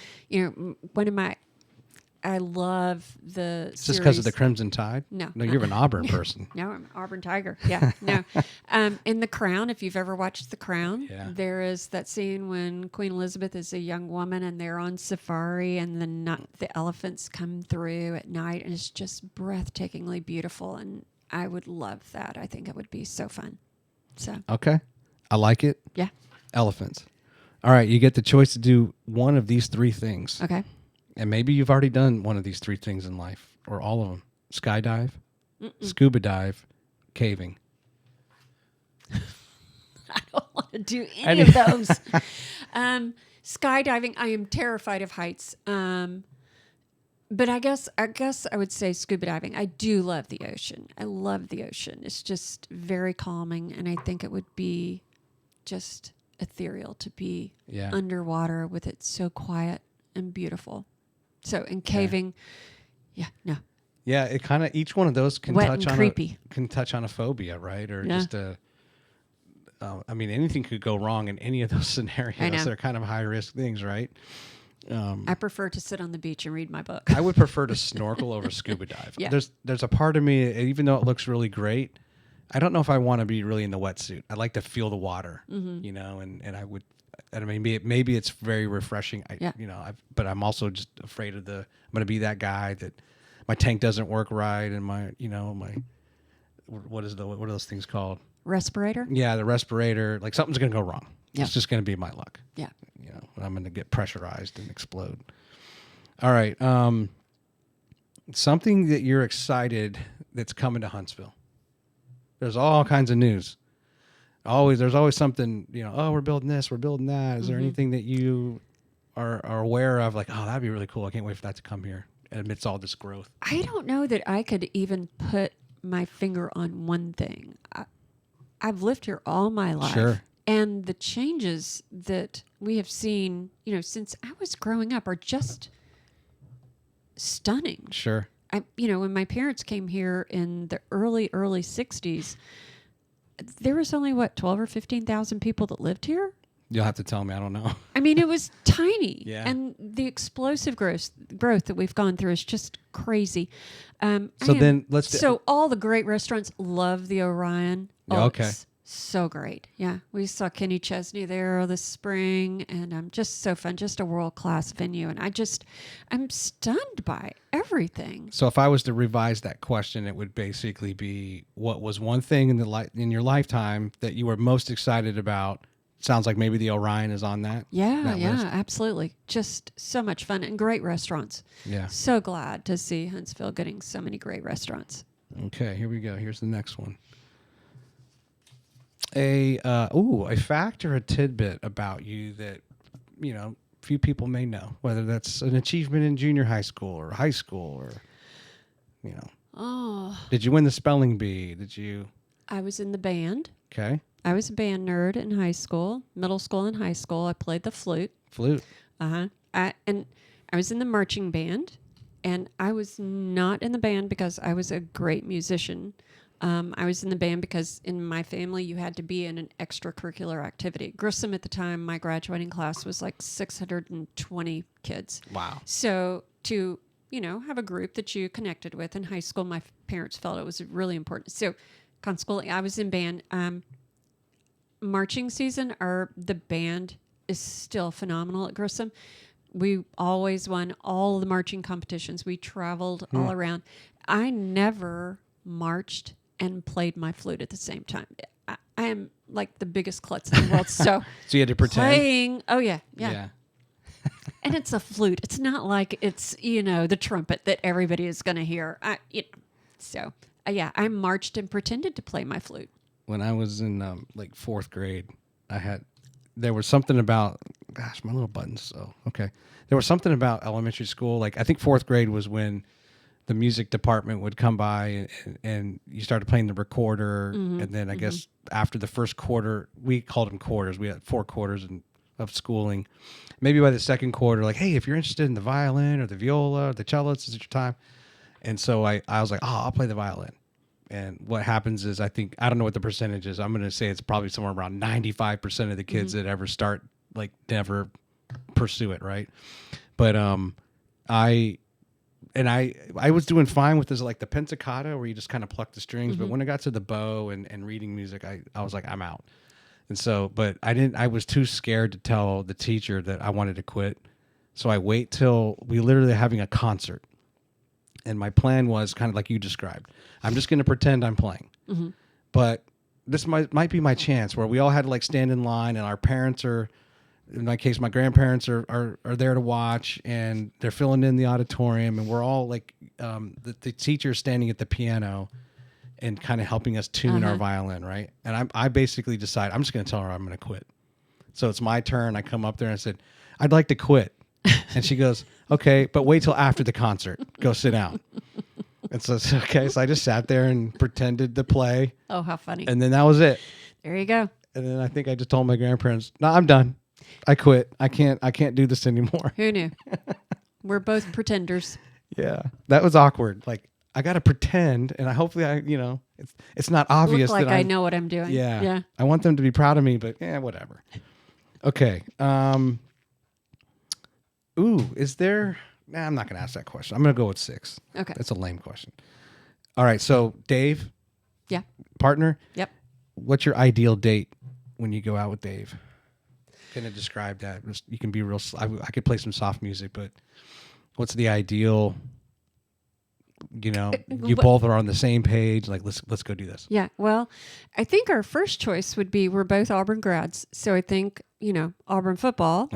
Speaker 2: I love the
Speaker 1: It's just because of the Crimson Tide?
Speaker 2: No.
Speaker 1: No, you're an Auburn person.
Speaker 2: No, I'm an Auburn Tiger. Yeah, no. In The Crown, if you've ever watched The Crown, there is that scene when Queen Elizabeth is a young woman and they're on safari and the elephants come through at night, and it's just breathtakingly beautiful. And I would love that. I think it would be so fun. So
Speaker 1: Okay. I like it.
Speaker 2: Yeah.
Speaker 1: Elephants. All right. You get the choice to do one of these 3 things.
Speaker 2: Okay.
Speaker 1: And maybe you've already done one of these 3 things in life, or all of them. Skydive, scuba dive, caving.
Speaker 2: I don't want to do any of those. Skydiving, I am terrified of heights. But I guess I would say scuba diving. I do love the ocean. I love the ocean. It's just very calming, and I think it would be just ethereal to be underwater with it so quiet and beautiful. So in caving, no.
Speaker 1: Yeah, it kind of each one of those can
Speaker 2: Wet
Speaker 1: touch
Speaker 2: and
Speaker 1: on
Speaker 2: creepy.
Speaker 1: Can touch on a phobia, right? Or just a. I mean, anything could go wrong in any of those scenarios.
Speaker 2: I know.
Speaker 1: They're kind of high risk things, right?
Speaker 2: I prefer to sit on the beach and read my book.
Speaker 1: I would prefer to snorkel over scuba dive.
Speaker 2: Yeah.
Speaker 1: There's a part of me, even though it looks really great, I don't know if I want to be really in the wetsuit. I like to feel the water, and I would. I mean, maybe it's very refreshing. But I'm also just afraid of I'm going to be that guy that my tank doesn't work right, and my what are those things called?
Speaker 2: Respirator?
Speaker 1: Yeah, the respirator. Like something's going to go wrong.
Speaker 2: Yeah.
Speaker 1: It's just going to be my luck.
Speaker 2: Yeah.
Speaker 1: I'm going to get pressurized and explode. All right. Something that you're excited that's coming to Huntsville. There's all kinds of news. There's always something, we're building this, we're building that. Is there anything that you are aware of? Like, that'd be really cool. I can't wait for that to come here amidst all this growth.
Speaker 2: I don't know that I could even put my finger on one thing. I've lived here all my life.
Speaker 1: Sure.
Speaker 2: And the changes that we have seen, since I was growing up are just stunning.
Speaker 1: Sure.
Speaker 2: When my parents came here in the early 60s, there was only 12 or 15,000 people that lived here.
Speaker 1: You'll have to tell me. I don't know.
Speaker 2: I mean, it was tiny.
Speaker 1: Yeah.
Speaker 2: And the explosive growth that we've gone through is just crazy.
Speaker 1: So
Speaker 2: all the great restaurants love the Orion.
Speaker 1: Okay.
Speaker 2: It's so great. Yeah. We saw Kenny Chesney there this spring, and just so fun, just a world-class venue. And I'm stunned by everything.
Speaker 1: So if I was to revise that question, it would basically be, what was one thing in your lifetime that you were most excited about sounds like maybe the Orion is on that.
Speaker 2: Yeah,
Speaker 1: that
Speaker 2: yeah,
Speaker 1: list.
Speaker 2: absolutely. Just so much fun and great restaurants.
Speaker 1: Yeah.
Speaker 2: So glad to see Huntsville getting so many great restaurants.
Speaker 1: Okay, here we go. Here's the next one. A fact or a tidbit about you that, few people may know, whether that's an achievement in junior high school or high school or,
Speaker 2: Oh,
Speaker 1: did you win the spelling bee? Did you?
Speaker 2: I was in the band.
Speaker 1: Okay.
Speaker 2: I was a band nerd in high school, middle school and high school. I played the flute.
Speaker 1: Flute.
Speaker 2: And I was in the marching band, and I was not in the band because I was a great musician. I was in the band because in my family you had to be in an extracurricular activity. Grissom at the time, my graduating class was like 620 kids.
Speaker 1: Wow.
Speaker 2: So to have a group that you connected with in high school, my parents felt it was really important. So consequently, I was in band. Marching season, the band is still phenomenal at Grissom. We always won all the marching competitions. We traveled all around. I never marched and played my flute at the same time. I am like the biggest klutz in the world. So
Speaker 1: you had to pretend.
Speaker 2: playing. Oh yeah. And it's a flute. It's not like it's the trumpet that everybody is going to hear. I marched and pretended to play my flute.
Speaker 1: When I was in fourth grade, there was something about, gosh, my little buttons. So, okay. There was something about elementary school. Like I think fourth grade was when the music department would come by and you started playing the recorder. And then I guess after the first quarter, we called them quarters. We had 4 quarters of schooling. Maybe by the second quarter, like, hey, if you're interested in the violin or the viola or the cello, this is your time. And so I was like, I'll play the violin. And what happens is I don't know what the percentage is. I'm going to say it's probably somewhere around 95% of the kids that ever start, like, never pursue it, right? But I was doing fine with this, like the pizzicato where you just kind of pluck the strings. But when it got to the bow and reading music, I was like, I'm out. And so, but I was too scared to tell the teacher that I wanted to quit. So I wait till we literally having a concert. And my plan was kind of like you described. I'm just going to pretend I'm playing. But this might be my chance where we all had to like stand in line and our parents are, in my case, my grandparents are there to watch and they're filling in the auditorium and we're all like, the teacher's standing at the piano and kind of helping us tune our violin, right? And I basically decide I'm just going to tell her I'm going to quit. So it's my turn. I come up there and I said, I'd like to quit. And she goes, okay, but wait till after the concert. Go sit down. And so, okay, so I just sat there and pretended to play.
Speaker 2: Oh, how funny.
Speaker 1: And then that was it.
Speaker 2: There you go.
Speaker 1: And then I think I just told my grandparents, no, I'm done. I quit. I can't do this anymore.
Speaker 2: Who knew? We're both pretenders.
Speaker 1: Yeah. That was awkward. Like, I got to pretend, and hopefully it's not obvious
Speaker 2: Look like
Speaker 1: that
Speaker 2: I know what I'm doing.
Speaker 1: Yeah. I want them to be proud of me, but whatever. Okay. Is there... Nah, I'm not going to ask that question. I'm going to go with 6.
Speaker 2: Okay.
Speaker 1: That's a lame question. All right. So, Dave.
Speaker 2: Yeah.
Speaker 1: Partner.
Speaker 2: Yep.
Speaker 1: What's your ideal date when you go out with Dave? Kind of describe that. You can be real... I could play some soft music, but what's the ideal... you both are on the same page. Like, let's go do this.
Speaker 2: Yeah. Well, I think our first choice would be we're both Auburn grads. So I think, Auburn football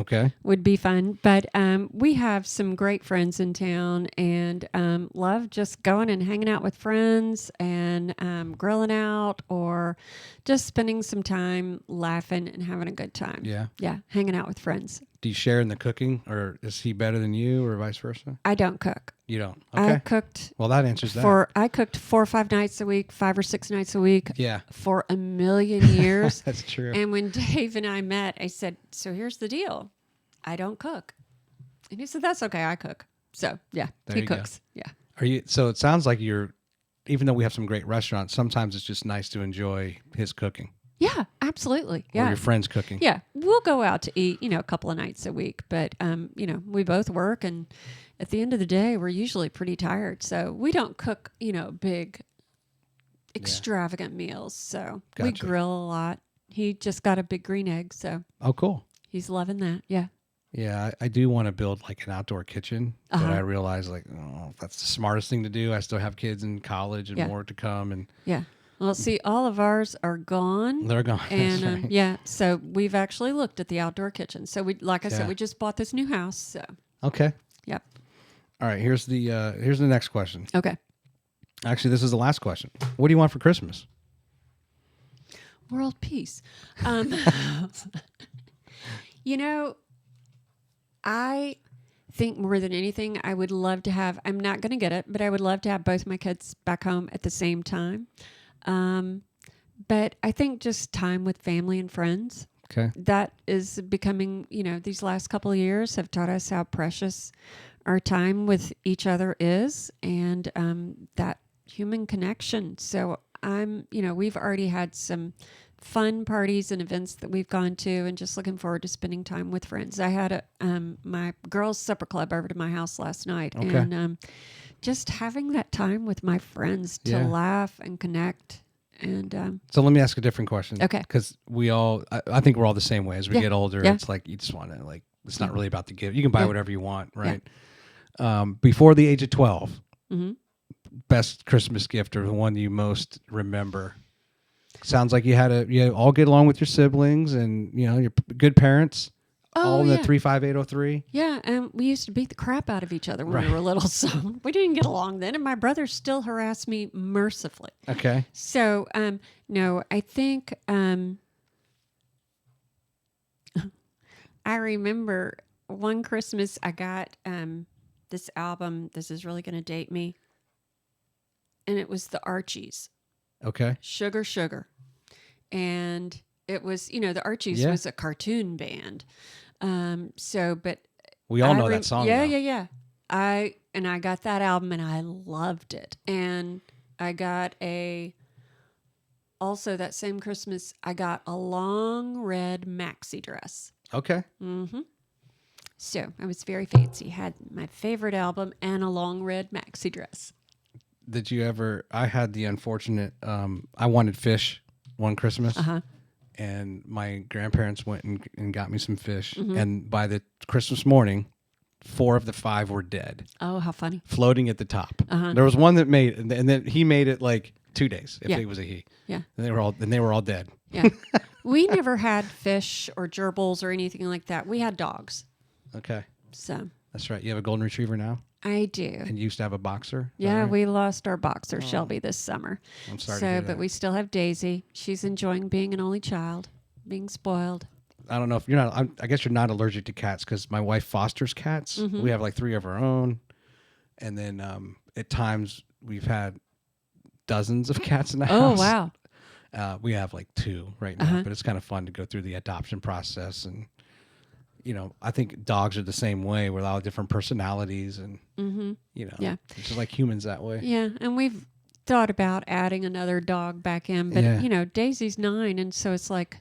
Speaker 2: would be fun. But we have some great friends in town and love just going and hanging out with friends and grilling out or just spending some time laughing and having a good time.
Speaker 1: Yeah.
Speaker 2: Yeah. Hanging out with friends.
Speaker 1: Do you share in the cooking, or is he better than you, or vice versa?
Speaker 2: I don't cook.
Speaker 1: You don't? Okay.
Speaker 2: I cooked.
Speaker 1: Well, that answers that.
Speaker 2: I cooked 4 or 5 nights a week, 5 or 6 nights a week.
Speaker 1: Yeah.
Speaker 2: For a million years.
Speaker 1: That's true.
Speaker 2: And when Dave and I met, I said, so here's the deal. I don't cook. And he said, that's okay. I cook. So yeah, he cooks. Go. Yeah.
Speaker 1: So it sounds like even though we have some great restaurants, sometimes it's just nice to enjoy his cooking.
Speaker 2: Yeah, absolutely. Yeah.
Speaker 1: Or your friends cooking.
Speaker 2: Yeah. We'll go out to eat, a couple of nights a week, but, we both work and at the end of the day, we're usually pretty tired. So we don't cook, big extravagant meals. So we grill a lot. He just got a big green egg. So.
Speaker 1: Oh, cool.
Speaker 2: He's loving that. Yeah.
Speaker 1: Yeah. I do want to build like an outdoor kitchen, but I realize that's the smartest thing to do. I still have kids in college and more to come. And
Speaker 2: Well, see, all of ours are gone.
Speaker 1: They're gone.
Speaker 2: And
Speaker 1: That's right.
Speaker 2: yeah, so we've actually looked at the outdoor kitchen. So we, like I said,
Speaker 1: Yeah.
Speaker 2: we just bought this new house. So
Speaker 1: Okay.
Speaker 2: yep.
Speaker 1: All right. Here's the next question.
Speaker 2: Okay.
Speaker 1: Actually, this is the last question. What do you want for Christmas?
Speaker 2: World peace. You know, I think more than anything, I would love to have, I'm not going to get it, but I would love to have both my kids back home at the same time. But I think just time with family and friends.
Speaker 1: Okay.
Speaker 2: That is becoming, these last couple of years have taught us how precious our time with each other is, and that human connection. So we've already had some fun parties and events that we've gone to, and just looking forward to spending time with friends. I had my girls' supper club over to my house last night,
Speaker 1: Okay.
Speaker 2: and just having that time with my friends to laugh and connect. And
Speaker 1: So let me ask a different question.
Speaker 2: Okay.
Speaker 1: Because I think we're all the same way. As we get older,
Speaker 2: Yeah.
Speaker 1: it's like you just want to it's not really about the gift. You can buy whatever you want, right? Before the age of 12, best Christmas gift or the one you most remember? Sounds like you all get along with your siblings and you're good parents. All in the 35803.
Speaker 2: Yeah, and we used to beat the crap out of each other when we were little, so we didn't get along then. And my brother still harassed me mercifully.
Speaker 1: Okay.
Speaker 2: So, no, I think I remember one Christmas I got this album. This is really going to date me, and it was the Archies.
Speaker 1: Okay.
Speaker 2: Sugar, Sugar, and it was the Archies was a cartoon band. But
Speaker 1: we all know that song.
Speaker 2: Yeah. I got that album and I loved it. And I got also that same Christmas, I got a long red maxi dress.
Speaker 1: Okay.
Speaker 2: Mm-hmm. So I was very fancy. Had my favorite album and a long red maxi dress.
Speaker 1: Did you ever? I had the unfortunate. I wanted fish one Christmas. And my grandparents went and got me some fish. And by the Christmas morning, 4 of the 5 were dead.
Speaker 2: Oh, how funny.
Speaker 1: Floating at the top. There was one that made, and then he made it like 2 days, if it was a he.
Speaker 2: Yeah.
Speaker 1: And they were all dead.
Speaker 2: Yeah. We never had fish or gerbils or anything like that. We had dogs.
Speaker 1: Okay.
Speaker 2: So.
Speaker 1: That's right. You have a golden retriever now?
Speaker 2: I do.
Speaker 1: And you used to have a boxer?
Speaker 2: Yeah, we lost our boxer, Shelby, this summer.
Speaker 1: I'm sorry to hear that.
Speaker 2: But we still have Daisy. She's enjoying being an only child, being spoiled.
Speaker 1: I don't know if you're not, I guess you're not allergic to cats because my wife fosters cats. We have like 3 of our own. And then at times we've had dozens of cats in the house.
Speaker 2: Oh, wow.
Speaker 1: We have like 2 right now, but it's kind of fun to go through the adoption process. And, I think dogs are the same way with all different personalities and, it's just like humans that way.
Speaker 2: Yeah, and we've thought about adding another dog back in, but, Daisy's 9, and so it's like,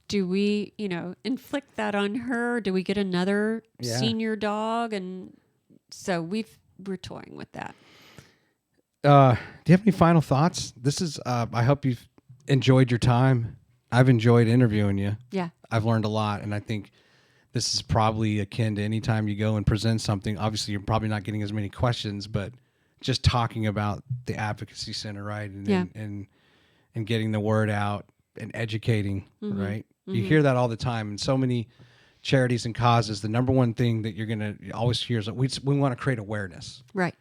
Speaker 2: do we, inflict that on her? Do we get another senior dog? And so we're toying with that.
Speaker 1: Do you have any final thoughts? This is, I hope you've enjoyed your time. I've enjoyed interviewing you.
Speaker 2: Yeah.
Speaker 1: I've learned a lot, and I think this is probably akin to any time you go and present something. Obviously, you're probably not getting as many questions, but just talking about the Advocacy Center, right? And getting the word out and educating, right? You hear that all the time. And so many charities and causes, the number one thing that you're going to always hear is that we want to create awareness.
Speaker 2: Right.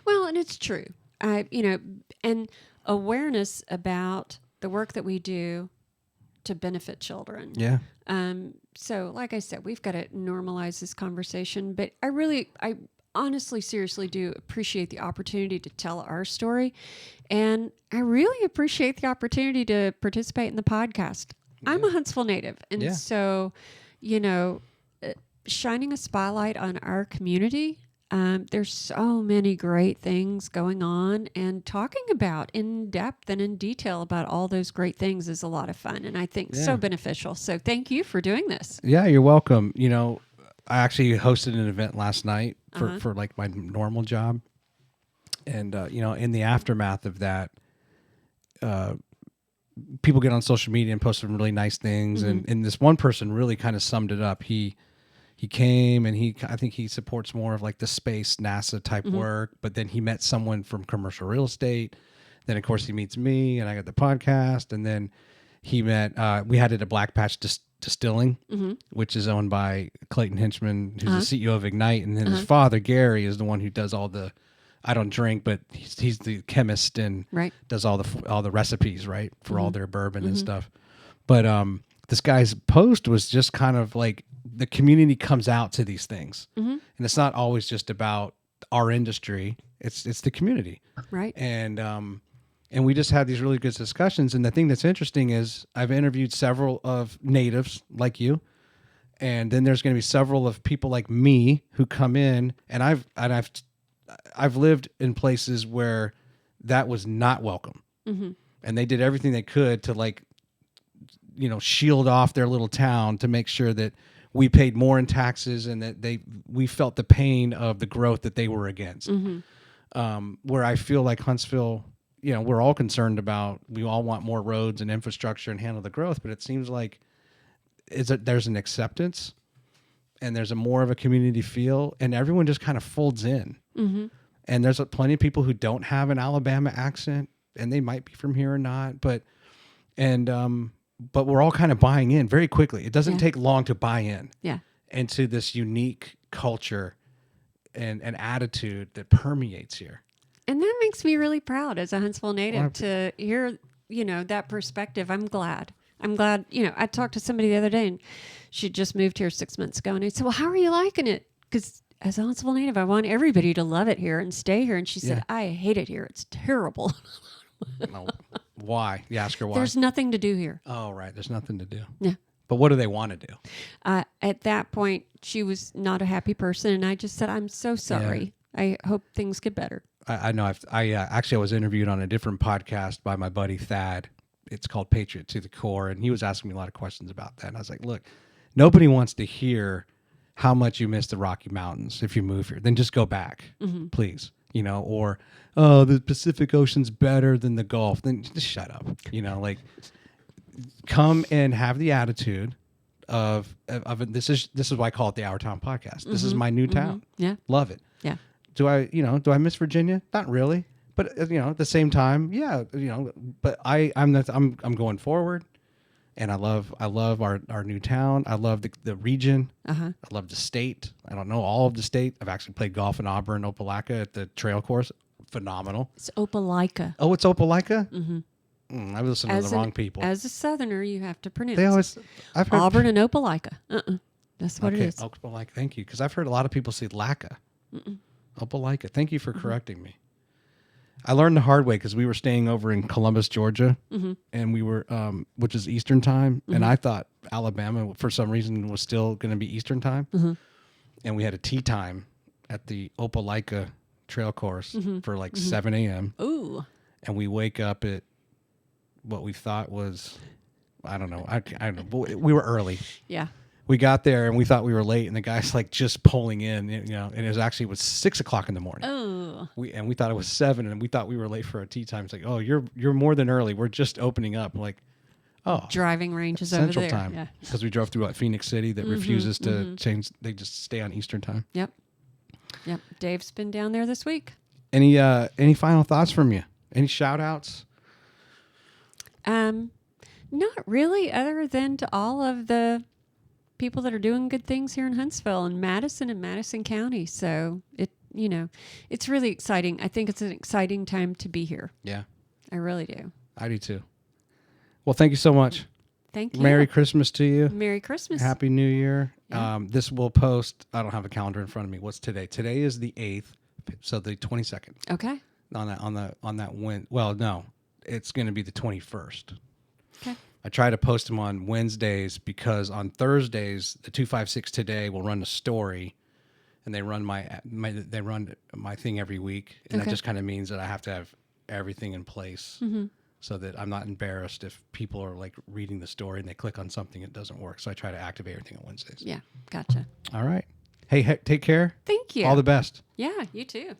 Speaker 2: Well, and it's true. And awareness about the work that we do to benefit children.
Speaker 1: Yeah.
Speaker 2: So like I said, we've got to normalize this conversation, but I honestly, seriously do appreciate the opportunity to tell our story. And I really appreciate the opportunity to participate in the podcast. Yeah. I'm a Huntsville native. And so, shining a spotlight on our community, there's so many great things going on, and talking about in depth and in detail about all those great things is a lot of fun, and I think so beneficial. So thank you for doing this. Yeah,
Speaker 1: you're welcome. I actually hosted an event last night for like my normal job. And, in the aftermath of that, people get on social media and post some really nice things. And this one person really kind of summed it up. He came and I think he supports more of like the space NASA type work, but then he met someone from commercial real estate Then, of course, he meets me, and I got the podcast. And then he met, we had it at Black Patch Distilling, which is owned by Clayton Hinchman, who's the CEO of Ignite. And then his father, Gary, is the one who does all the, I don't drink, but he's the chemist and does all the recipes, right, for all their bourbon and stuff. But this guy's post was just kind of like the community comes out to these things, and it's not always just about our industry; it's the community,
Speaker 2: right?
Speaker 1: And we just had these really good discussions. And the thing that's interesting is I've interviewed several of natives like you, and then there's going to be several of people like me who come in, and I've lived in places where that was not welcome, and they did everything they could to like, shield off their little town to make sure that we paid more in taxes and that we felt the pain of the growth that they were against. Where I feel like Huntsville, we're all concerned about, we all want more roads and infrastructure and handle the growth, but it seems like there's an acceptance and there's a more of a community feel, and everyone just kind of folds in. And there's plenty of people who don't have an Alabama accent, and they might be from here or not, but we're all kind of buying in very quickly. It doesn't take long to buy in into this unique culture and attitude that permeates here.
Speaker 2: And that makes me really proud as a Huntsville native to hear, that perspective. I'm glad. I talked to somebody the other day, and she just moved here 6 months ago. And I said, well, how are you liking it? Because as a Huntsville native, I want everybody to love it here and stay here. And she said, I hate it here. It's terrible.
Speaker 1: No. Why? You ask her why.
Speaker 2: There's nothing to do here.
Speaker 1: Oh, right. There's nothing to do.
Speaker 2: Yeah.
Speaker 1: But what do they want to do?
Speaker 2: At that point, she was not a happy person. And I just said, I'm so sorry. Yeah. I hope things get better.
Speaker 1: I know. I was interviewed on a different podcast by my buddy Thad. It's called Patriot to the Core. And he was asking me a lot of questions about that. And I was like, look, nobody wants to hear how much you miss the Rocky Mountains if you move here. Then just go back, please. Or, oh, the Pacific Ocean's better than the Gulf. Then just shut up. Come and have the attitude of this is why I call it the Our Town Podcast. This is my new town.
Speaker 2: Yeah.
Speaker 1: Love it.
Speaker 2: Yeah.
Speaker 1: Do I miss Virginia? Not really. But at the same time, yeah, but I'm going forward, and I love our new town. I love the region. I love the state. I don't know all of the state. I've actually played golf in Auburn, Opelika at the trail course. Phenomenal.
Speaker 2: It's Opelika.
Speaker 1: Oh, it's Opelika? I've listened to the wrong people.
Speaker 2: As a Southerner, you have to pronounce.
Speaker 1: I've heard
Speaker 2: Auburn and Opelika. That's what it is.
Speaker 1: Opelika. Thank you, because I've heard a lot of people say Laka. Opelika. Thank you for correcting me. I learned the hard way because we were staying over in Columbus, Georgia, and we were, which is Eastern time, and I thought Alabama, for some reason, was still going to be Eastern time, and we had a tea time at the Opelika trail course for like 7 a.m.
Speaker 2: Ooh.
Speaker 1: And we wake up at what we thought was, I don't know, I don't know, we were early.
Speaker 2: Yeah.
Speaker 1: We got there and we thought we were late, and the guy's like just pulling in, and it was 6 o'clock in the morning.
Speaker 2: Oh.
Speaker 1: We thought it was 7, and we thought we were late for our tea time. It's like, oh, you're more than early. We're just opening up. I'm like, oh,
Speaker 2: driving range is
Speaker 1: Central
Speaker 2: over there.
Speaker 1: time, because we drove through Phoenix City that refuses to change. They just stay on Eastern time.
Speaker 2: Yep. Dave's been down there this week.
Speaker 1: Any final thoughts from you? Any shout outs?
Speaker 2: Not really, other than to all of the people that are doing good things here in Huntsville and Madison County. So it's really exciting. I think it's an exciting time to be here.
Speaker 1: Yeah.
Speaker 2: I really do.
Speaker 1: I do too. Well, thank you so much.
Speaker 2: Thank you.
Speaker 1: Merry Christmas to you.
Speaker 2: Merry Christmas.
Speaker 1: Happy New Year.
Speaker 2: Yeah.
Speaker 1: This will post. I don't have a calendar in front of me. What's today? Today is the 8th, so the 22nd.
Speaker 2: Okay.
Speaker 1: On that win. Well, no, it's going to be the 21st.
Speaker 2: Okay.
Speaker 1: I try to post them on Wednesdays because on Thursdays, the 256 Today will run a story, and they run my thing every week, and that just kind of means that I have to have everything in place so that I'm not embarrassed if people are like reading the story and they click on something it doesn't work. So I try to activate everything on Wednesdays.
Speaker 2: Yeah, gotcha.
Speaker 1: All right. Hey, take care.
Speaker 2: Thank you.
Speaker 1: All the best.
Speaker 2: Yeah, you too.